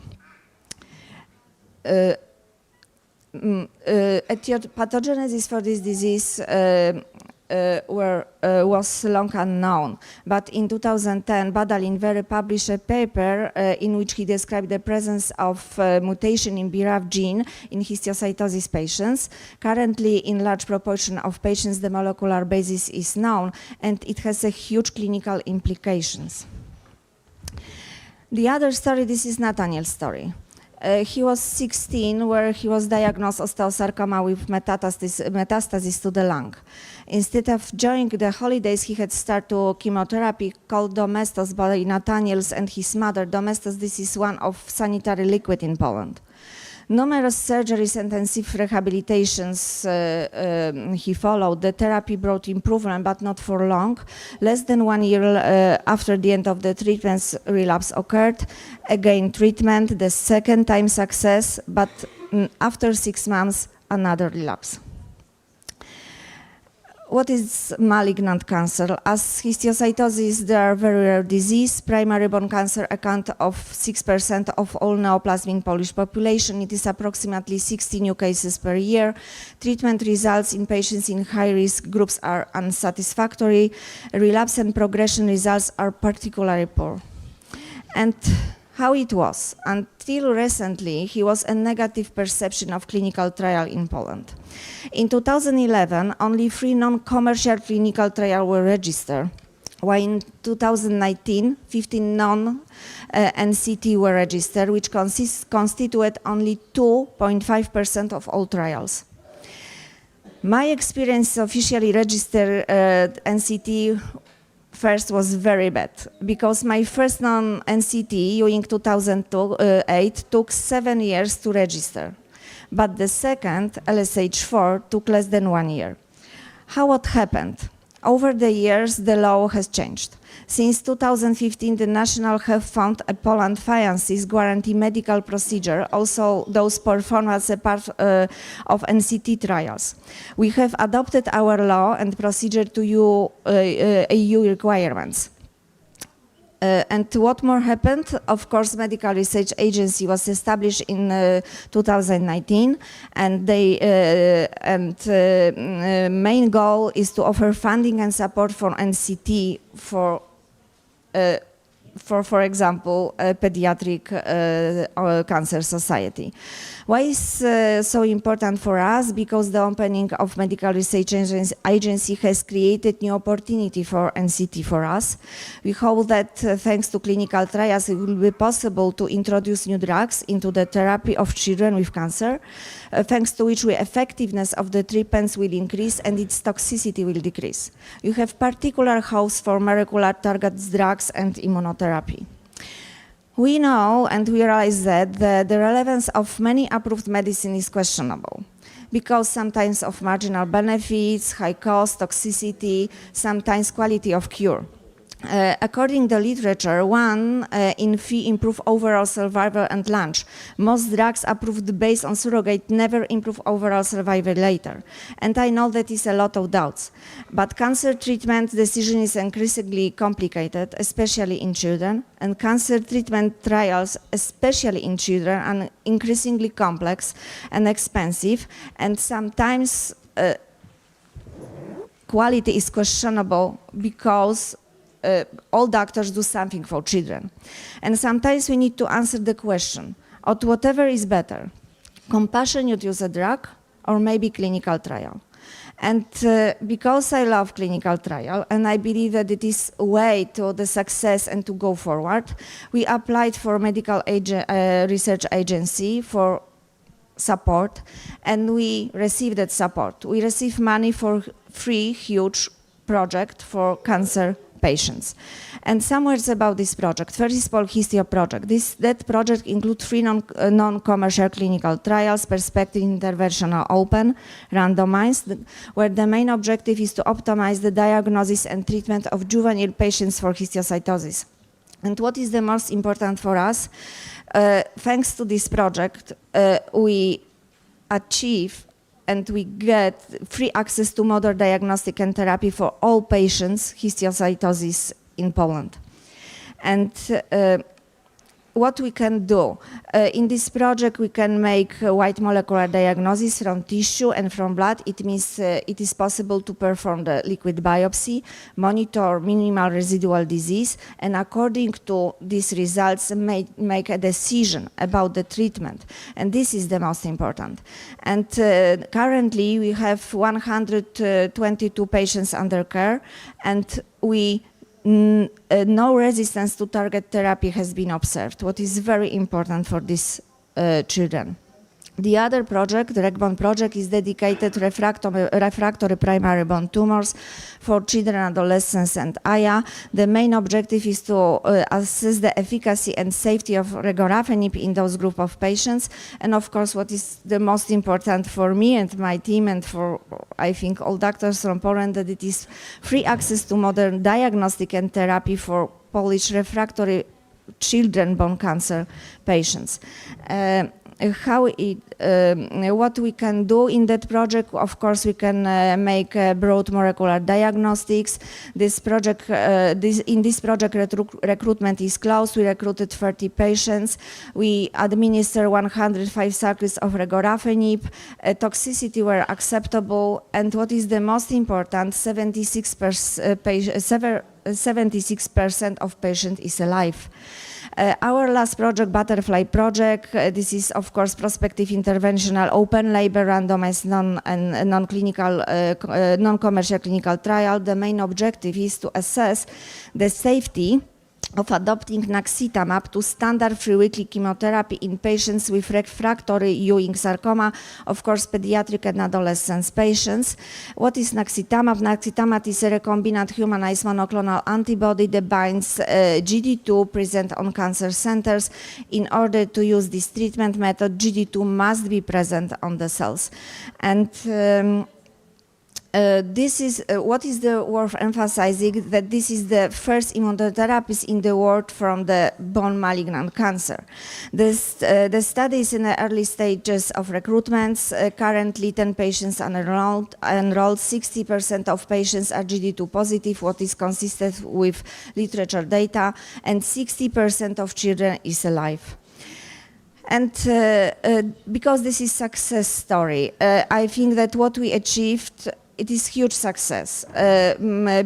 Pathogenesis for this disease was long unknown, but in 2010, Badalin Very published a paper in which he described the presence of mutation in BRAF gene in histiocytosis patients. Currently, in large proportion of patients, the molecular basis is known, and it has a huge clinical implications. The other story, this is Nathaniel's story. He was 16, where he was diagnosed osteosarcoma with metastasis to the lung. Instead of enjoying the holidays, he had started chemotherapy called Domestos by Nathaniel's and his mother. Domestos, this is one of sanitary liquid in Poland. Numerous surgeries and intensive rehabilitations he followed. The therapy brought improvement, but not for long. Less than 1 year after the end of the treatments, relapse occurred. Again, treatment, the second time success, but after 6 months, another relapse. what is malignant cancer? As histiocytosis, they are very rare disease. Primary bone cancer account of 6% of all neoplasm in Polish population. It is approximately 60 new cases per year. Treatment results in patients in high-risk groups are unsatisfactory. Relapse and progression results are particularly poor. And how it was? Until recently, he was a negative perception of clinical trial in Poland. In 2011, only 3 non-commercial clinical trials were registered, while in 2019, 15 non-NCT were registered, which constituted only 2.5% of all trials. My experience officially registered NCT first was very bad, because my first non-NCT in 2008 took 7 years to register, but the second, LSH4, took less than 1 year. How what happened? Over the years, the law has changed. Since 2015, the National Health Fund Poland finances guarantee medical procedure, also those performed as a part of NCT trials. We have adopted our law and procedure to EU requirements. And what more happened? Of course, Medical Research Agency was established in 2019, and main goal is to offer funding and support for NCT for example, Pediatric Cancer Society. Why is so important for us? Because the opening of Medical Research Agency has created new opportunity for NCT for us. We hope that thanks to clinical trials, it will be possible to introduce new drugs into the therapy of children with cancer, thanks to which the effectiveness of the treatments will increase and its toxicity will decrease. You have particular hopes for molecular target drugs and immunotherapy. We know and we realize that the relevance of many approved medicine is questionable, because sometimes of marginal benefits, high cost, toxicity, sometimes quality of cure. According to literature, 1 in 3 improve overall survival and lunch. Most drugs approved based on surrogate never improve overall survival later. And I know that is a lot of doubts. But cancer treatment decision is increasingly complicated, especially in children. And cancer treatment trials, especially in children, are increasingly complex and expensive. And sometimes quality is questionable because all doctors do something for children. And sometimes we need to answer the question of whatever is better, compassionate use a drug or maybe clinical trial. And because I love clinical trial and I believe that it is a way to the success and to go forward, we applied for Medical Research Agency for support, and we received that support. We received money for 3 huge projects for cancer patients. And some words about this project. First is called Histio project. That project includes 3 non-commercial clinical trials, perspective, interventional, open, randomized, where the main objective is to optimize the diagnosis and treatment of juvenile patients for histiocytosis. And what is the most important for us? Thanks to this project, we achieve and we get free access to modern diagnostic and therapy for all patients histiocytosis in Poland. And what we can do in this project, we can make wide molecular diagnosis from tissue and from blood. It means it is possible to perform the liquid biopsy, monitor minimal residual disease, and according to these results, make a decision about the treatment. And this is the most important. And currently, we have 122 patients under care, and no resistance to target therapy has been observed, what is very important for these children. The other project, the RECBON project, is dedicated to refractory primary bone tumors for children, adolescents, and AYA. The main objective is to assess the efficacy and safety of regorafenib in those group of patients. And of course, what is the most important for me and my team and for, I think, all doctors from Poland, that it is free access to modern diagnostic and therapy for Polish refractory children bone cancer patients. what we can do in that project. Of course, we can make broad molecular diagnostics. This project, in this project, recruitment is closed. We recruited 30 patients. We administer 105 cycles of regorafenib. Toxicity were acceptable, and what is the most important, 76% of patients is alive. Our last project, Butterfly project, this is of course prospective interventional open label randomized non-commercial clinical trial. The main objective is to assess the safety of adopting naxitamab to standard 3-weekly chemotherapy in patients with refractory Ewing sarcoma, of course pediatric and adolescent patients. What is naxitamab? Naxitamab is a recombinant humanized monoclonal antibody that binds GD2 present on cancer centers. In order to use this treatment method, GD2 must be present on the cells. And this is what is worth emphasizing, that this is the first immunotherapies in the world from the bone malignant cancer. The study is in the early stages of recruitments. Currently 10 patients are enrolled. 60% of patients are GD2 positive, what is consistent with literature data, and 60% of children is alive. And because this is success story, I think that what we achieved, it is huge success,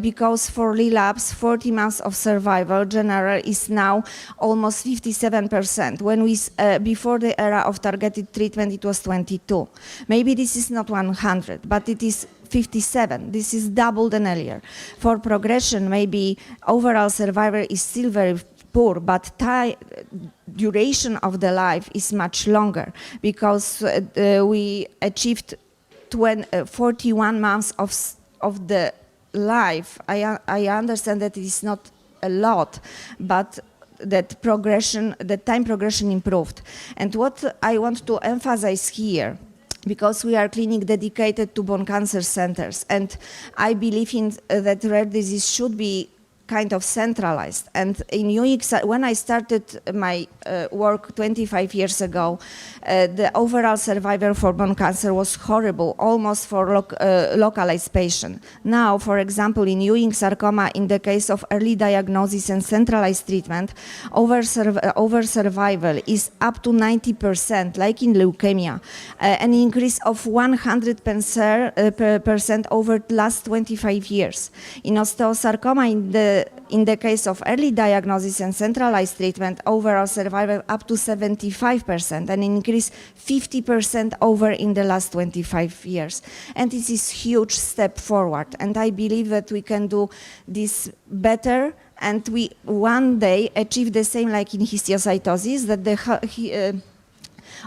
because for relapse, 40 months of survival general is now almost 57%. When we, before the era of targeted treatment, it was 22. Maybe this is not 100, but it is 57. This is double than earlier. For progression, maybe overall survival is still very poor, but duration of the life is much longer, because we achieved 41 months of the life. I understand that it is not a lot, but that progression, the time progression improved. And what I want to emphasize here, because we are a clinic dedicated to bone cancer centers, and I believe in that rare disease should be kind of centralized. And in UX, when I started my work 25 years ago, the overall survival for bone cancer was horrible, almost for localized patient. Now, for example, in Ewing sarcoma, in the case of early diagnosis and centralized treatment, over survival is up to 90%, like in leukemia, an increase of 100% over the last 25 years. In osteosarcoma, in the case of early diagnosis and centralized treatment, overall survival up to 75%, and increase 50% over in the last 25 years. And this is huge step forward. And I believe that we can do this better, and we one day achieve the same like in histiocytosis, that the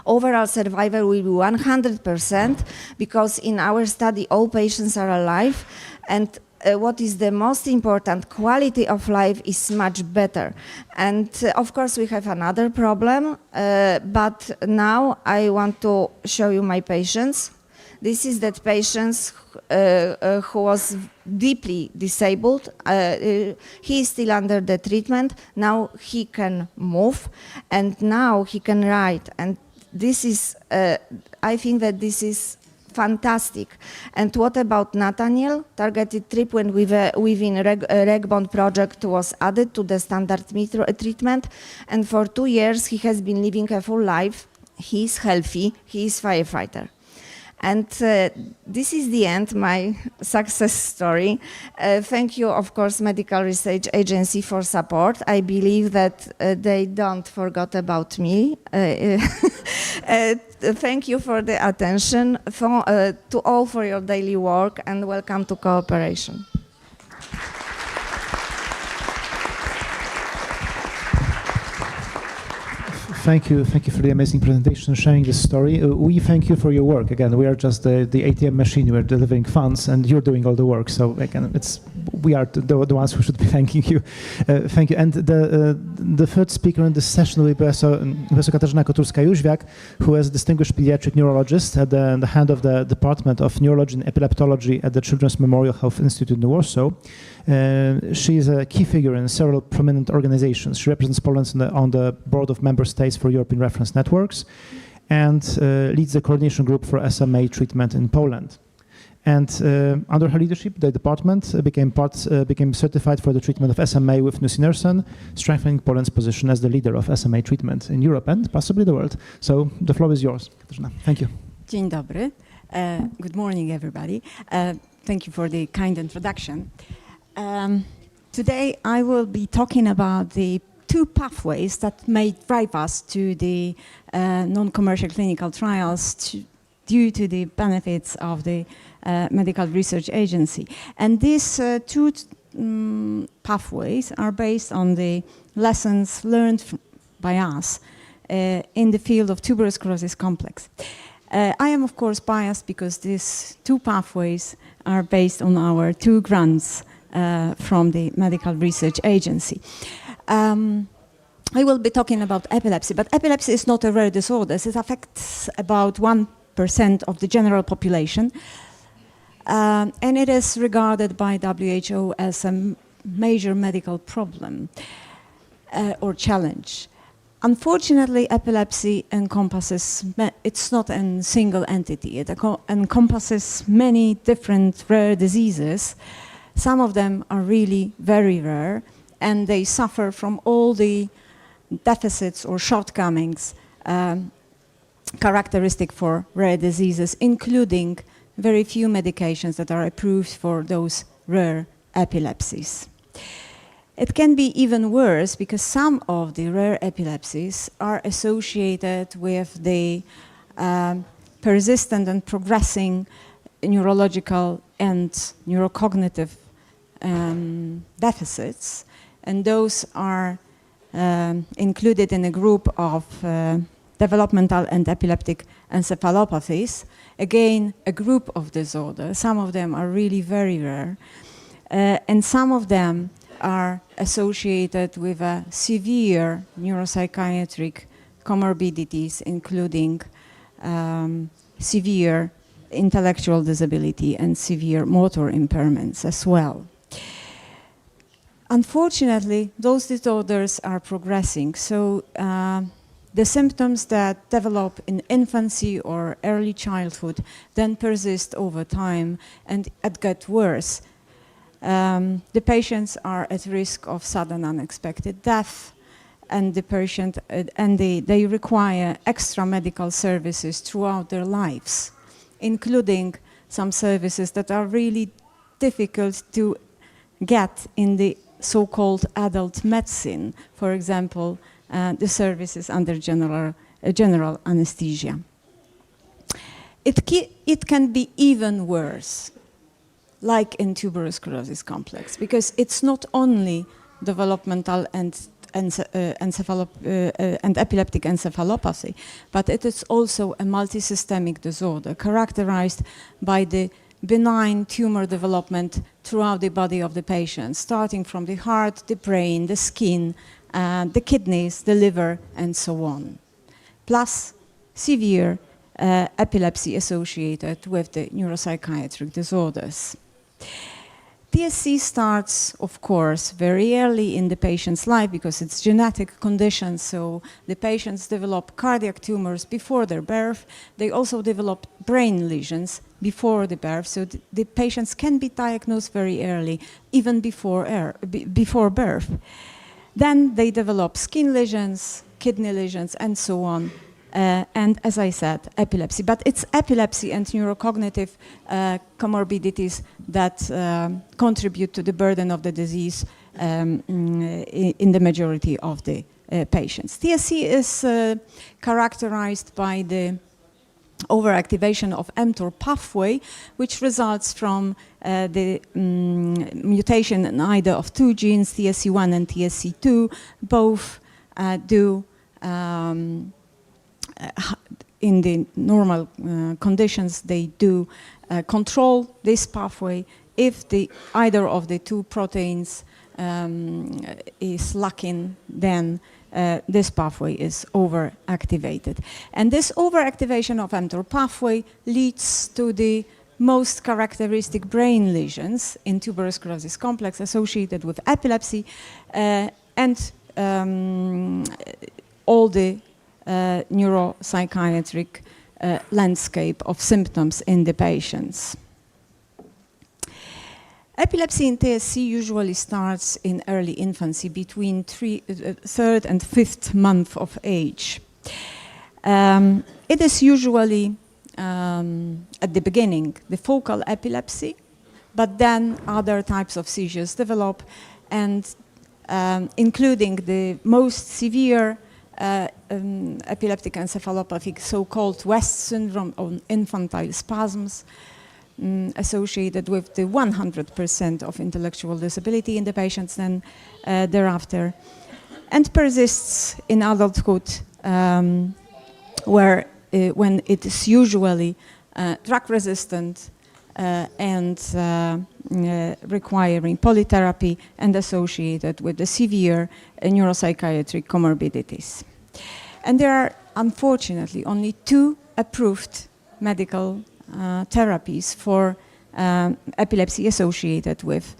overall survival will be 100%, because in our study all patients are alive, and what is the most important, quality of life is much better. And of course we have another problem, but now I want to show you my patients. This is that patient who was deeply disabled. He is still under the treatment. Now he can move, and now he can write. And this is, I think that this is fantastic. And what about Nathaniel? Targeted treatment within RegBond project was added to the standard treatment, and for 2 years he has been living a full life. He is healthy, he is firefighter. And this is the end, my success story. Thank you, of course, Medical Research Agency for support. I believe that they don't forget about me. Thank you for the attention, to all for your daily work, and welcome to cooperation. Thank you for the amazing presentation, sharing this story. We thank you for your work. Again, we are just the ATM machine. We are delivering funds, and you're doing all the work. So again, we are the ones who should be thanking you. Thank you. And the third speaker in this session will be Professor Katarzyna Koturska-Jóźwiak, who is a distinguished pediatric neurologist at the head of the Department of Neurology and Epileptology at the Children's Memorial Health Institute in Warsaw. She is a key figure in several prominent organizations. She represents Poland on the board of member states for European reference networks. and leads the coordination group for SMA treatment in Poland. And under her leadership, the department became certified for the treatment of SMA with nusinersen, strengthening Poland's position as the leader of SMA treatment in Europe and possibly the world. So the floor is yours, Katarzyna. Thank you. Dzień dobry. Good morning, everybody. Thank you for the kind introduction. Today, I will be talking about the two pathways that may drive us to the non-commercial clinical trials due to the benefits of the Medical Research Agency. And these two pathways are based on the lessons learned by us in the field of tuberous sclerosis complex. I am, of course, biased because these two pathways are based on our two grants from the Medical Research Agency. I will be talking about epilepsy, but epilepsy is not a rare disorder. It affects about 1% of the general population. And it is regarded by WHO as a major medical problem or challenge. Unfortunately, epilepsy encompasses, it's not a single entity. It encompasses many different rare diseases. Some of them are really very rare, and they suffer from all the deficits or shortcomings characteristic for rare diseases, including very few medications that are approved for those rare epilepsies. It can be even worse because some of the rare epilepsies are associated with the persistent and progressing neurological and neurocognitive deficits, and those are included in a group of developmental and epileptic encephalopathies. Again, a group of disorders. Some of them are really very rare, and some of them are associated with a severe neuropsychiatric comorbidities, including severe intellectual disability and severe motor impairments as well. Unfortunately, those disorders are progressing, so the symptoms that develop in infancy or early childhood then persist over time and get worse. The patients are at risk of sudden unexpected death, and they require extra medical services throughout their lives, including some services that are really difficult to get in the so-called adult medicine, for example, the services under general anesthesia. It can be even worse, like in tuberous sclerosis complex, because it's not only developmental and epileptic encephalopathy, but it is also a multisystemic disorder characterized by the benign tumor development throughout the body of the patient, starting from the heart, the brain, the skin, the kidneys, the liver, and so on. Plus severe epilepsy associated with the neuropsychiatric disorders. TSC starts, of course, very early in the patient's life because it's genetic condition, so the patients develop cardiac tumors before their birth. They also develop brain lesions before the birth, so the patients can be diagnosed very early, even before birth. Then they develop skin lesions, kidney lesions, and so on. And as I said, epilepsy. But it's epilepsy and neurocognitive comorbidities that contribute to the burden of the disease in the majority of the patients. TSC is characterized by the overactivation of mTOR pathway, which results from the mutation in either of two genes, TSC1 and TSC2. Both do in the normal conditions, they do control this pathway. If either of the two proteins is lacking, then this pathway is overactivated. And this overactivation of mTOR pathway leads to the most characteristic brain lesions in tuberous sclerosis complex associated with epilepsy and all the neuropsychiatric landscape of symptoms in the patients. Epilepsy in TSC usually starts in early infancy, between third and fifth month of age. It is usually, at the beginning, the focal epilepsy, but then other types of seizures develop, and including the most severe epileptic encephalopathy, so-called West syndrome or infantile spasms, associated with the 100% of intellectual disability in the patients then thereafter, and persists in adulthood, where when it is usually drug resistant and requiring polytherapy and associated with the severe neuropsychiatric comorbidities. And there are unfortunately only 2 approved medical therapies for epilepsy associated with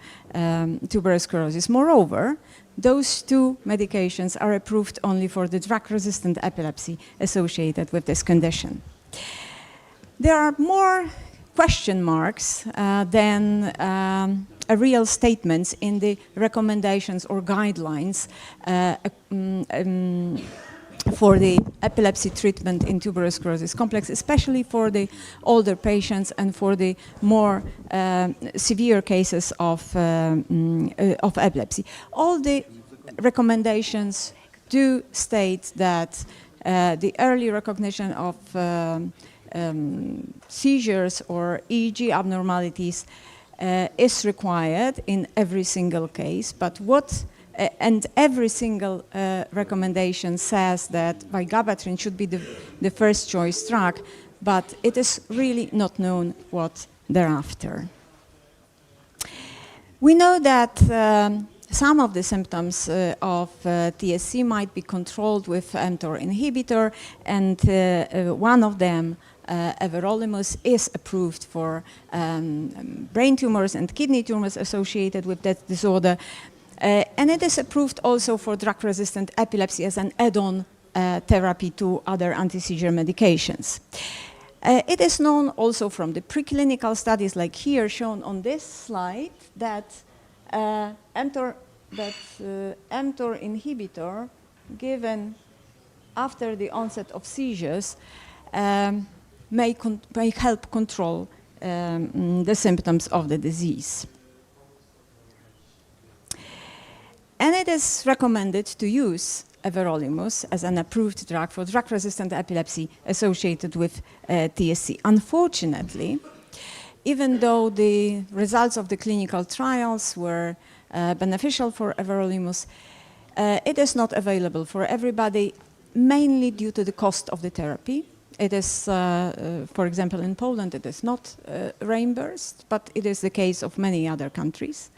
tuberous sclerosis. Moreover, those 2 medications are approved only for the drug-resistant epilepsy associated with this condition. There are more question marks than real statements in the recommendations or guidelines for the epilepsy treatment in tuberous sclerosis complex, especially for the older patients and for the more severe cases of epilepsy. All the recommendations do state that the early recognition of seizures or EEG abnormalities is required in every single case, but and every single recommendation says that vigabatrin should be the first choice drug, but it is really not known what thereafter. We know that some of the symptoms of TSC might be controlled with mTOR inhibitor, and one of them, everolimus, is approved for brain tumors and kidney tumors associated with that disorder. And it is approved also for drug-resistant epilepsy as an add-on therapy to other anti-seizure medications. It is known also from the preclinical studies, like here shown on this slide, that mTOR inhibitor given after the onset of seizures may help control the symptoms of the disease. And it is recommended to use everolimus as an approved drug for drug-resistant epilepsy associated with TSC. Unfortunately, even though the results of the clinical trials were beneficial for everolimus, it is not available for everybody, mainly due to the cost of the therapy. It is, for example, in Poland, it is not reimbursed, but it is the case of many other countries.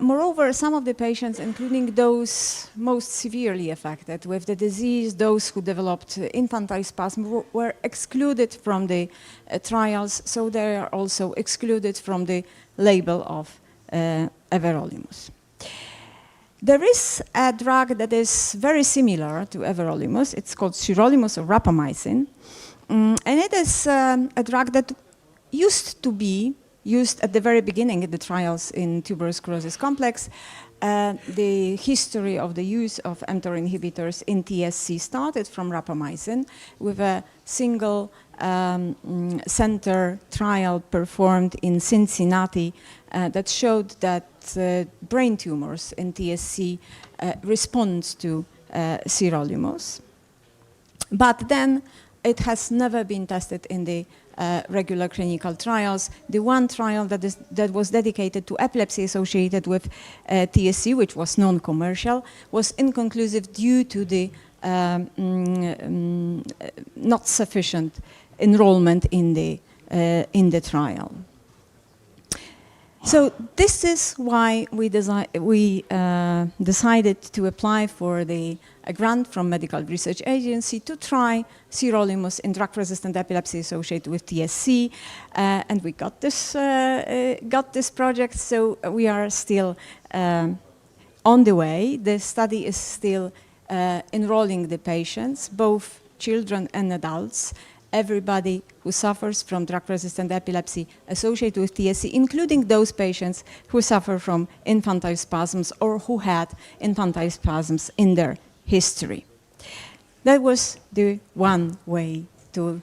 Moreover, some of the patients, including those most severely affected with the disease, those who developed infantile spasm, were excluded from the trials, so they are also excluded from the label of everolimus. There is a drug that is very similar to everolimus. It's called sirolimus or rapamycin, and it is a drug that used to be used at the very beginning in the trials in tuberous sclerosis complex. The history of the use of mTOR inhibitors in TSC started from rapamycin with a single center trial performed in Cincinnati that showed that brain tumors in TSC respond to sirolimus. But then it has never been tested in the regular clinical trials. The one trial that was dedicated to epilepsy associated with TSC, which was non-commercial, was inconclusive due to the not sufficient enrollment in the trial. So this is why we decided to apply for a grant from Medical Research Agency to try sirolimus in drug-resistant epilepsy associated with TSC, and we got this project. So we are still on the way. The study is still enrolling the patients, both children and adults, everybody who suffers from drug-resistant epilepsy associated with TSC, including those patients who suffer from infantile spasms or who had infantile spasms in their history. That was the one way to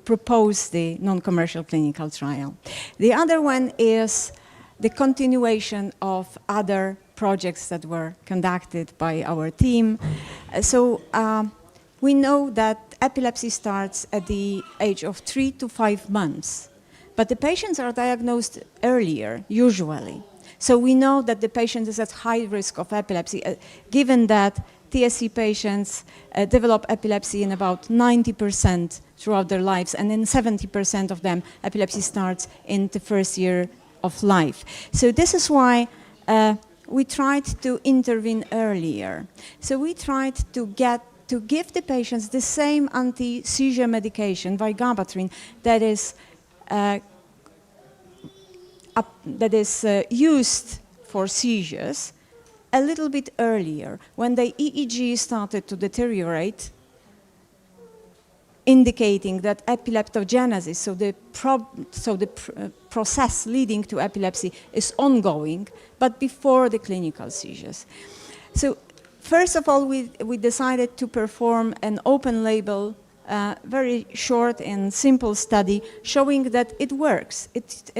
propose the non-commercial clinical trial. The other one is the continuation of other projects that were conducted by our team. We know that epilepsy starts at the age of 3 to 5 months, but the patients are diagnosed earlier, usually. So we know that the patient is at high risk of epilepsy, given that TSC patients develop epilepsy in about 90% throughout their lives, and in 70% of them, epilepsy starts in the first year of life. So this is why we tried to intervene earlier. So we tried to give the patients the same anti-seizure medication, vigabatrin, that is used for seizures a little bit earlier, when the EEG started to deteriorate, indicating that epileptogenesis, so the process leading to epilepsy, is ongoing, but before the clinical seizures. So first of all, we decided to perform an open label, very short and simple study showing that it works. It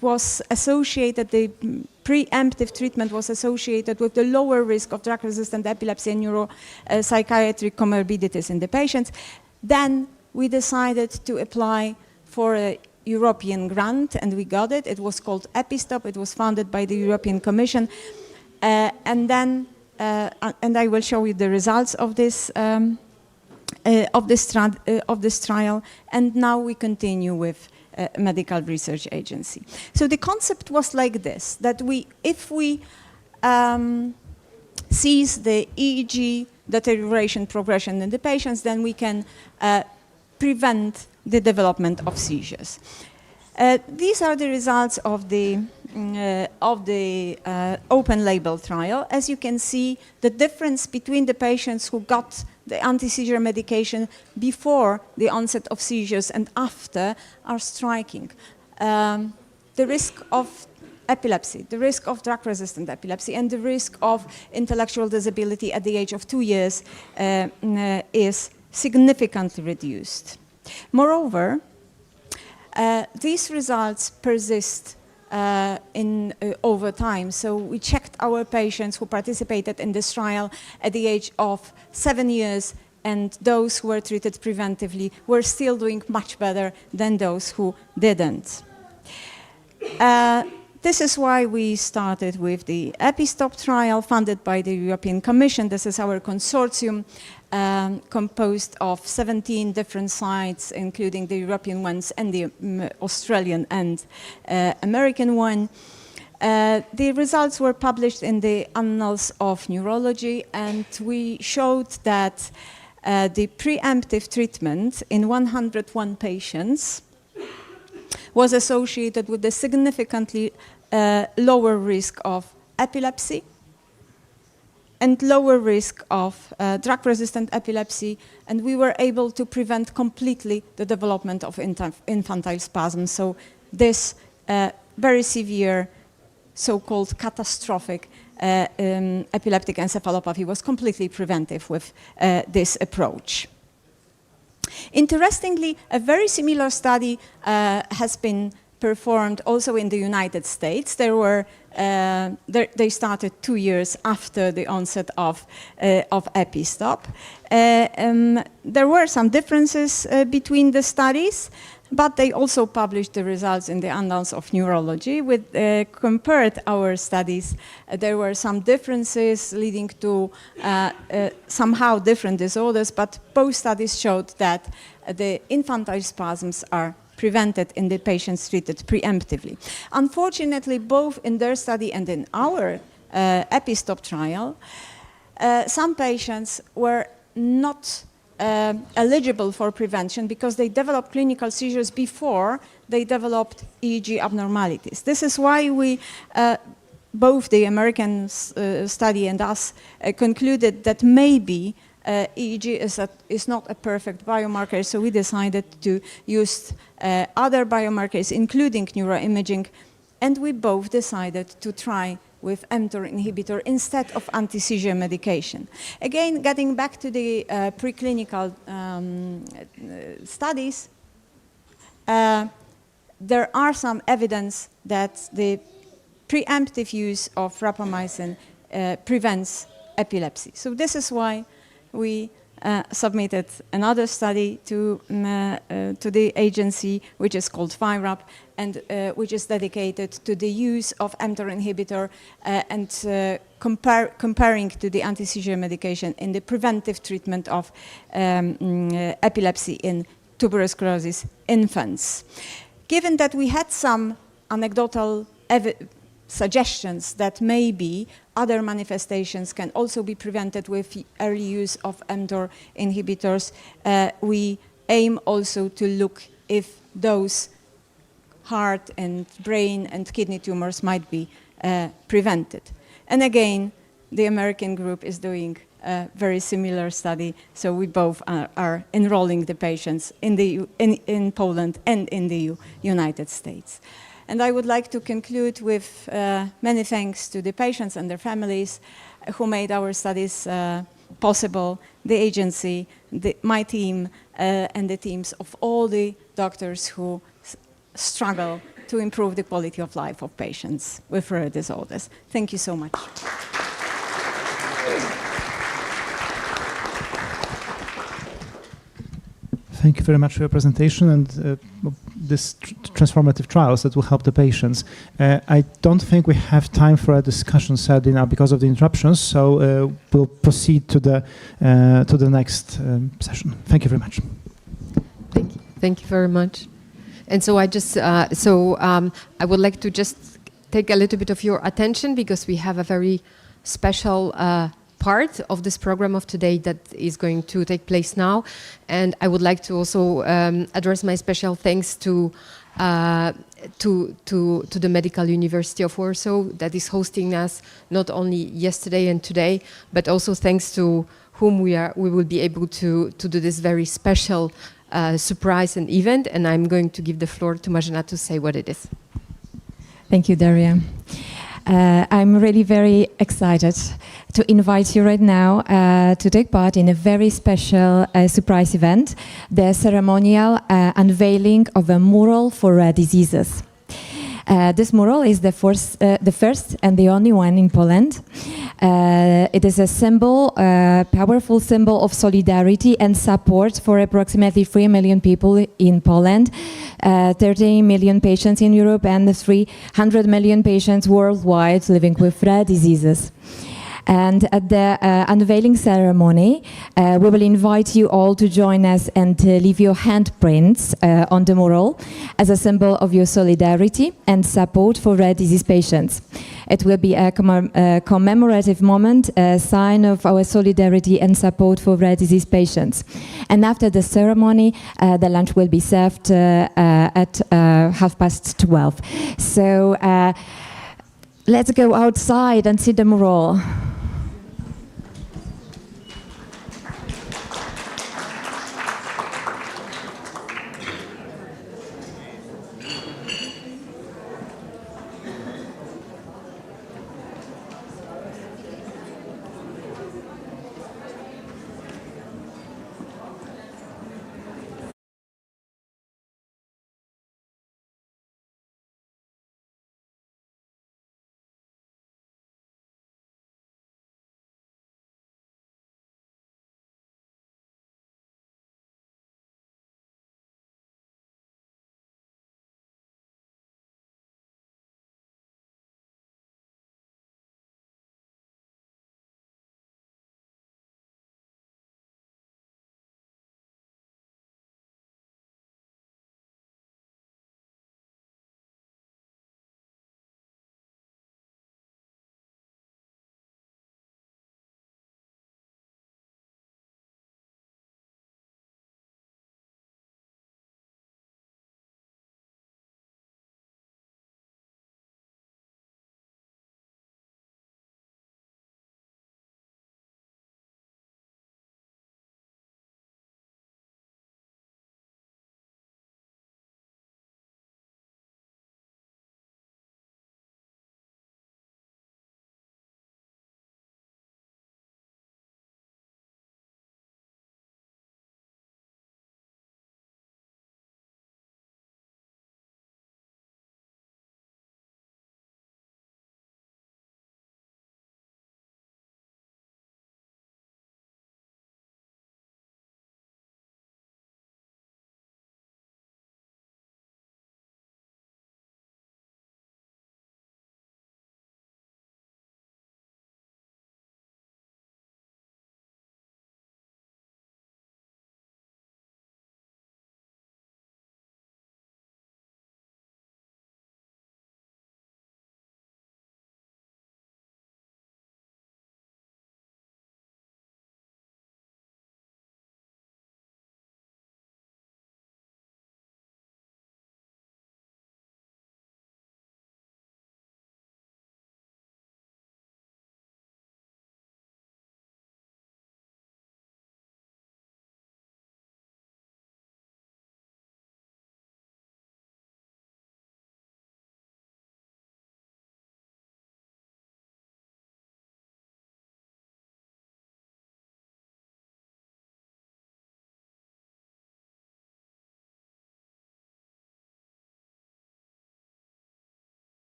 was associated, the preemptive treatment was associated with the lower risk of drug-resistant epilepsy and neuropsychiatric comorbidities in the patients. Then we decided to apply for a European grant, and we got it. It was called EPISTOP. It was funded by the European Commission. And I will show you the results of this trial. And now we continue with medical research agency. So the concept was like this, that if we seize the EEG deterioration progression in the patients, then we can prevent the development of seizures. These are the results of the open label trial. As you can see, the difference between the patients who got the anti-seizure medication before the onset of seizures and after are striking. The risk of epilepsy, the risk of drug-resistant epilepsy, and the risk of intellectual disability at the age of 2 years is significantly reduced. Moreover, these results persist over time. So we checked our patients who participated in this trial at the age of 7 years, and those who were treated preventively were still doing much better than those who didn't. This is why we started with the EPISTOP trial funded by the European Commission. This is our consortium composed of 17 different sites, including the European ones and the Australian and American one. The results were published in the Annals of Neurology, and we showed that the preemptive treatment in 101 patients was associated with a significantly lower risk of epilepsy and lower risk of drug-resistant epilepsy, and we were able to prevent completely the development of infantile spasms. So this very severe, so-called catastrophic epileptic encephalopathy was completely preventive with this approach. Interestingly, a very similar study has been performed also in the United States. They started 2 years after the onset of EPISTOP. There were some differences between the studies, but they also published the results in the Annals of Neurology. Compared our studies, there were some differences leading to somehow different disorders, but both studies showed that the infantile spasms are prevented in the patients treated preemptively. Unfortunately, both in their study and in our EPISTOP trial, some patients were not eligible for prevention because they developed clinical seizures before they developed EEG abnormalities. This is why we both the American study and us concluded that maybe EEG is not a perfect biomarker, so we decided to use other biomarkers, including neuroimaging, and we both decided to try with mTOR inhibitor instead of anti-seizure medication. Again, getting back to the preclinical studies, there are some evidence that the preemptive use of rapamycin prevents epilepsy. So this is why we submitted another study to the agency, which is called FIRAP, and which is dedicated to the use of mTOR inhibitor and comparing to the anti-seizure medication in the preventive treatment of epilepsy in tuberous sclerosis infants. Given that we had some anecdotal suggestions that maybe other manifestations can also be prevented with early use of mTOR inhibitors, we aim also to look if those heart and brain and kidney tumors might be prevented. And again, the American group is doing a very similar study, so we both are enrolling the patients in Poland and in the United States. And I would like to conclude with many thanks to the patients and their families who made our studies possible, the agency, my team, and the teams of all the doctors who struggle to improve the quality of life of patients with rare disorders. Thank you so much. Thank you very much for your presentation and this transformative trials that will help the patients. I don't think we have time for a discussion sadly now because of the interruptions, so we'll proceed to the next session. Thank you very much. Thank you very much. And so I would like to just take a little bit of your attention because we have a very special part of this program of today that is going to take place now. And I would like to also address my special thanks to the Medical University of Warsaw that is hosting us not only yesterday and today, but also thanks to whom we will be able to do this very special surprise and event. And I'm going to give the floor to Marzena to say what it is. Thank you, Daria. I'm really very excited to invite you right now to take part in a very special surprise event, the ceremonial unveiling of a mural for rare diseases. This mural is the first and the only one in Poland. It is a symbol, powerful symbol of solidarity and support for approximately 3 million people in Poland, 30 million patients in Europe, and 300 million patients worldwide living with rare diseases. And at the unveiling ceremony, we will invite you all to join us and leave your handprints on the mural as a symbol of your solidarity and support for rare disease patients. It will be a commemorative moment, a sign of our solidarity and support for rare disease patients. And after the ceremony, the lunch will be served at 12:30. So let's go outside and see the mural.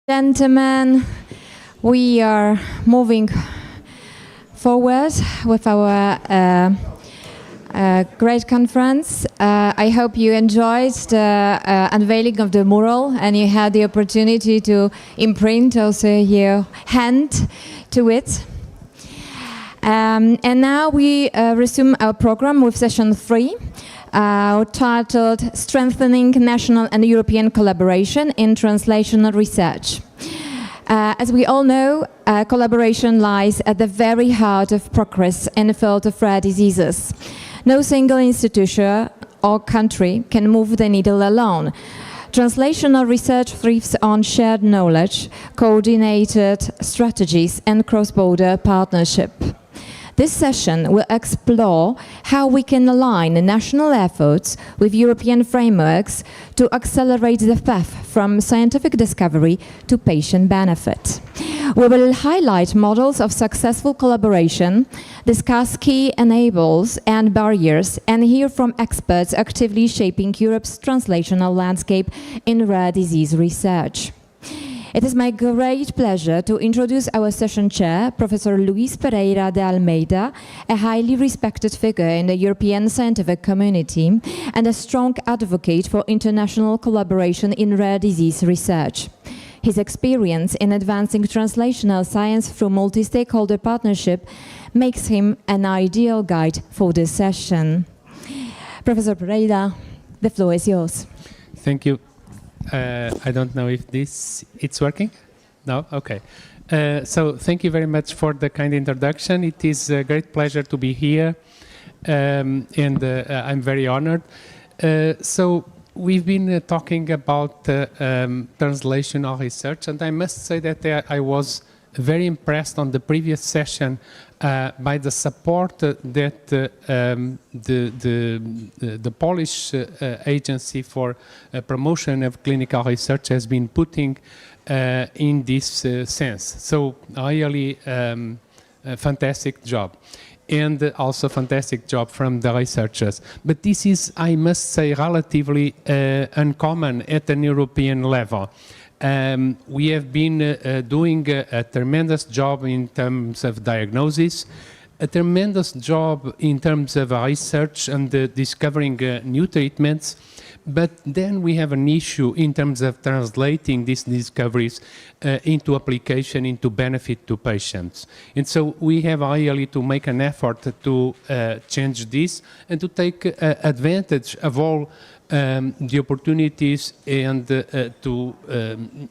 Gentlemen, we are moving forward with our great conference. I hope you enjoyed the unveiling of the mural and you had the opportunity to imprint also your hand to it. And now we resume our program with session 3. Titled Strengthening National and European Collaboration in Translational Research. As we all know, collaboration lies at the very heart of progress in the field of rare diseases. No single institution or country can move the needle alone. Translational research thrives on shared knowledge, coordinated strategies, and cross-border partnership. This session will explore how we can align national efforts with European frameworks to accelerate the path from scientific discovery to patient benefit. We will highlight models of successful collaboration, discuss key enablers and barriers, and hear from experts actively shaping Europe's translational landscape in rare disease research. It is my great pleasure to introduce our session chair, Professor Luis Pereira de Almeida, a highly respected figure in the European scientific community and a strong advocate for international collaboration in rare disease research. His experience in advancing translational science through multi-stakeholder partnership makes him an ideal guide for this session. Professor Pereira, the floor is yours. Thank you. I don't know if it's working. No? Okay. So thank you very much for the kind introduction. It is a great pleasure to be here, and I'm very honored. So we've been talking about translational research, and I must say that I was very impressed on the previous session by the support that the Polish Agency for Promotion of Clinical Research has been putting in this sense. So really a fantastic job. And also fantastic job from the researchers. But this is, I must say, relatively uncommon at an European level. We have been doing a tremendous job in terms of diagnosis, a tremendous job in terms of research and discovering new treatments, but then we have an issue in terms of translating these discoveries into application, into benefit to patients. And so we have really to make an effort to change this and to take advantage of all the opportunities and to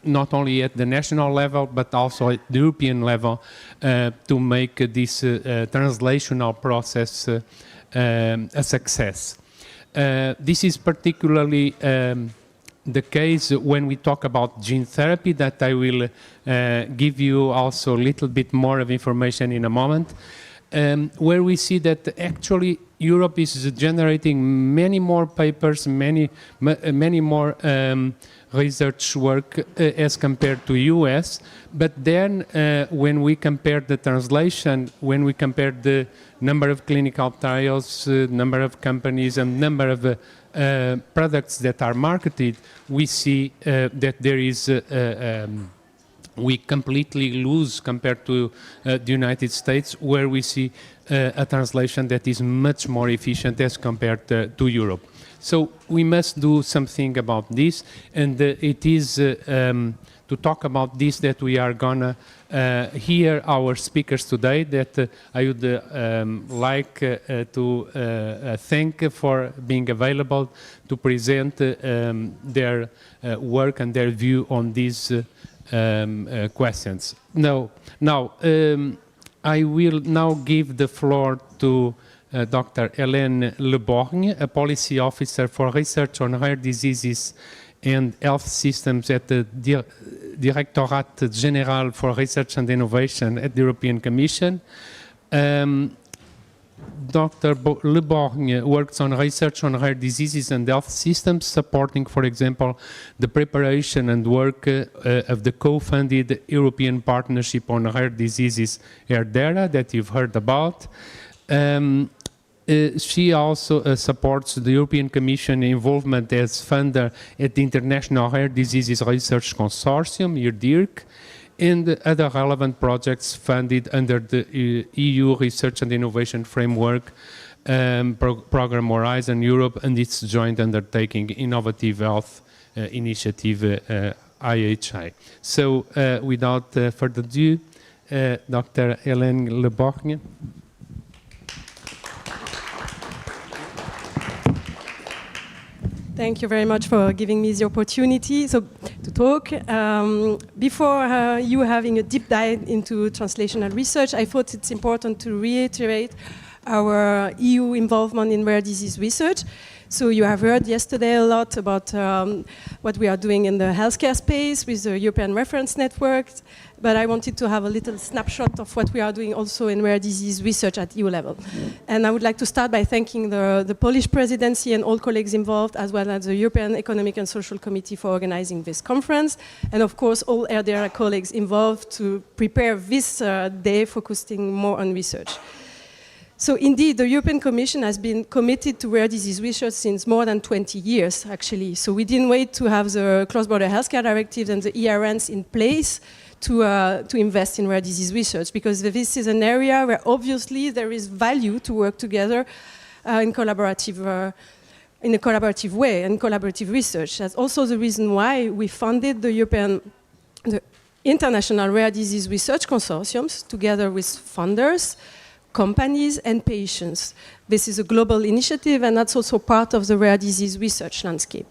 not only at the national level but also at the European level to make this translational process a success. This is particularly the case when we talk about gene therapy, that I will give you also a little bit more of information in a moment, where we see that actually Europe is generating many more papers, many more research work as compared to US. But then when we compare the translation, when we compare the number of clinical trials, number of companies and number of products that are marketed, we see that there is we completely lose compared to the United States, where we see a translation that is much more efficient as compared to Europe. So we must do something about this, and it is to talk about this that we are gonna hear our speakers today, that I would like to thank for being available to present their work and their view on these questions. Now, I will now give the floor to Dr. Hélène Le Borgne, a policy officer for research on rare diseases and health systems at the Directorate Général for Research and Innovation at the European Commission. Dr. Le Borgne works on research on rare diseases and health systems, supporting, for example, the preparation and work of the co-funded European Partnership on Rare Diseases, ERDERA, that you've heard about. She also supports the European Commission involvement as funder at the International Rare Diseases Research Consortium, EURDERA, and other relevant projects funded under the EU Research and Innovation Framework Program Horizon Europe and its joint undertaking Innovative Health Initiative IHI. So without further ado, Dr. Hélène Le Borgne. Thank you very much for giving me the opportunity to talk. Before you having a deep dive into translational research, I thought it's important to reiterate our EU involvement in rare disease research. So you have heard yesterday a lot about what we are doing in the healthcare space with the European Reference Network, but I wanted to have a little snapshot of what we are doing also in rare disease research at EU level. And I would like to start by thanking the Polish presidency and all colleagues involved, as well as the European Economic and Social Committee for organizing this conference, and of course all ERDERA colleagues involved to prepare this day focusing more on research. So indeed, the European Commission has been committed to rare disease research since more than 20 years, actually. So we didn't wait to have the cross-border healthcare directives and the ERNs in place to invest in rare disease research, because this is an area where obviously there is value to work together in a collaborative way and collaborative research. That's also the reason why we funded the International Rare Disease Research Consortiums together with funders, companies and patients. This is a global initiative, and that's also part of the rare disease research landscape.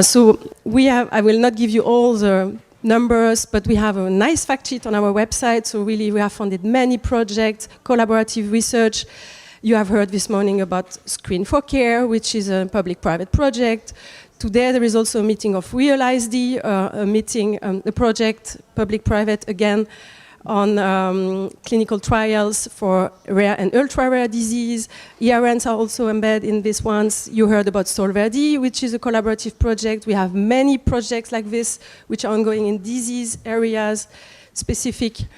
So I will not give you all the numbers, but we have a nice fact sheet on our website. So really we have funded many projects, collaborative research. You have heard this morning about Screen for Care, which is a public-private project. Today there is also a meeting of REAL-ID, a project, public-private again, on clinical trials for rare and ultra-rare disease. ERNs are also embedded in these ones. You heard about Solverdi, which is a collaborative project. We have many projects like this, which are ongoing in disease areas specific.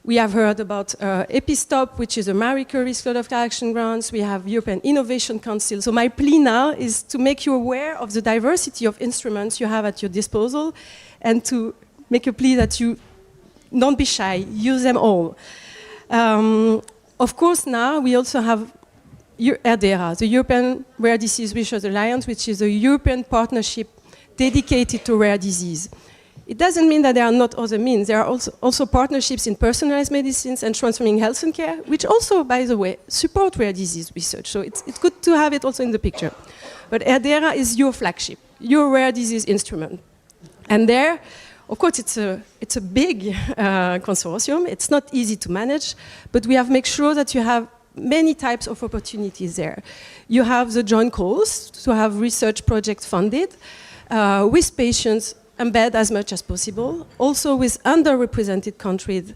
We have heard about EPISTOP, which is a Marie Curie School of Action grants. We have European Innovation Council. So my plea now is to make you aware of the diversity of instruments you have at your disposal, and to make a plea that you don't be shy, use them all. Of course, now we also have ERDERA, the European Rare Disease Research Alliance, which is a European partnership dedicated to rare disease. It doesn't mean that there are not other means. There are also partnerships in personalized medicines and transforming health and care, which also, by the way, support rare disease research. So it's good to have it also in the picture. But ERDERA is your flagship, your rare disease instrument. And there, of course, it's a big consortium. It's not easy to manage, but we have made sure that you have many types of opportunities there. You have the joint calls to have research projects funded with patients embedded as much as possible, also with underrepresented countries,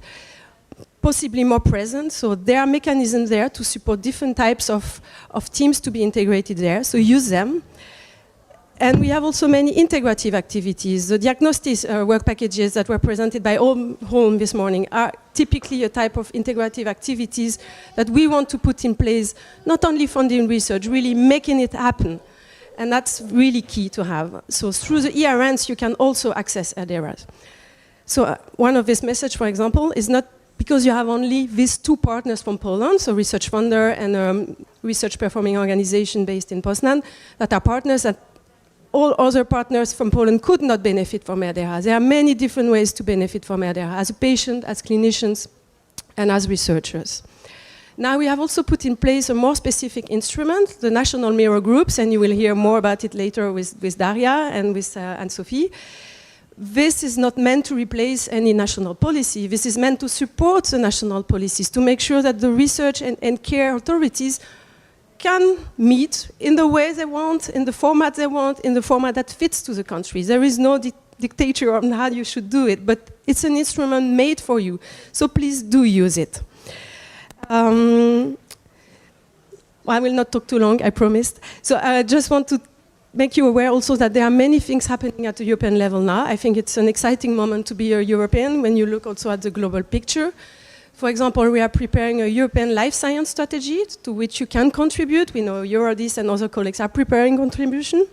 possibly more present. So there are mechanisms there to support different types of teams to be integrated there, so use them. And we have also many integrative activities. The diagnostics work packages that were presented by Holm this morning are typically a type of integrative activities that we want to put in place, not only funding research, really making it happen. And that's really key to have. So through the ERNs, you can also access ERDERAs. So one of these messages, for example, is not because you have only these two partners from Poland, so research funder and a research performing organization based in Poznan, that are partners that all other partners from Poland could not benefit from ERDERA. There are many different ways to benefit from ERDERA, as a patient, as clinicians, and as researchers. Now we have also put in place a more specific instrument, the national mirror groups, and you will hear more about it later with Daria and with Anne-Sophie. This is not meant to replace any national policy. This is meant to support the national policies, to make sure that the research and care authorities can meet in the way they want, in the format they want, in the format that fits to the country. There is no dictator on how you should do it, but it's an instrument made for you. So please do use it. I will not talk too long, I promised. So I just want to make you aware also that there are many things happening at the European level now. I think it's an exciting moment to be a European when you look also at the global picture. For example, we are preparing a European life science strategy to which you can contribute. We know EURORDIS and other colleagues are preparing contribution.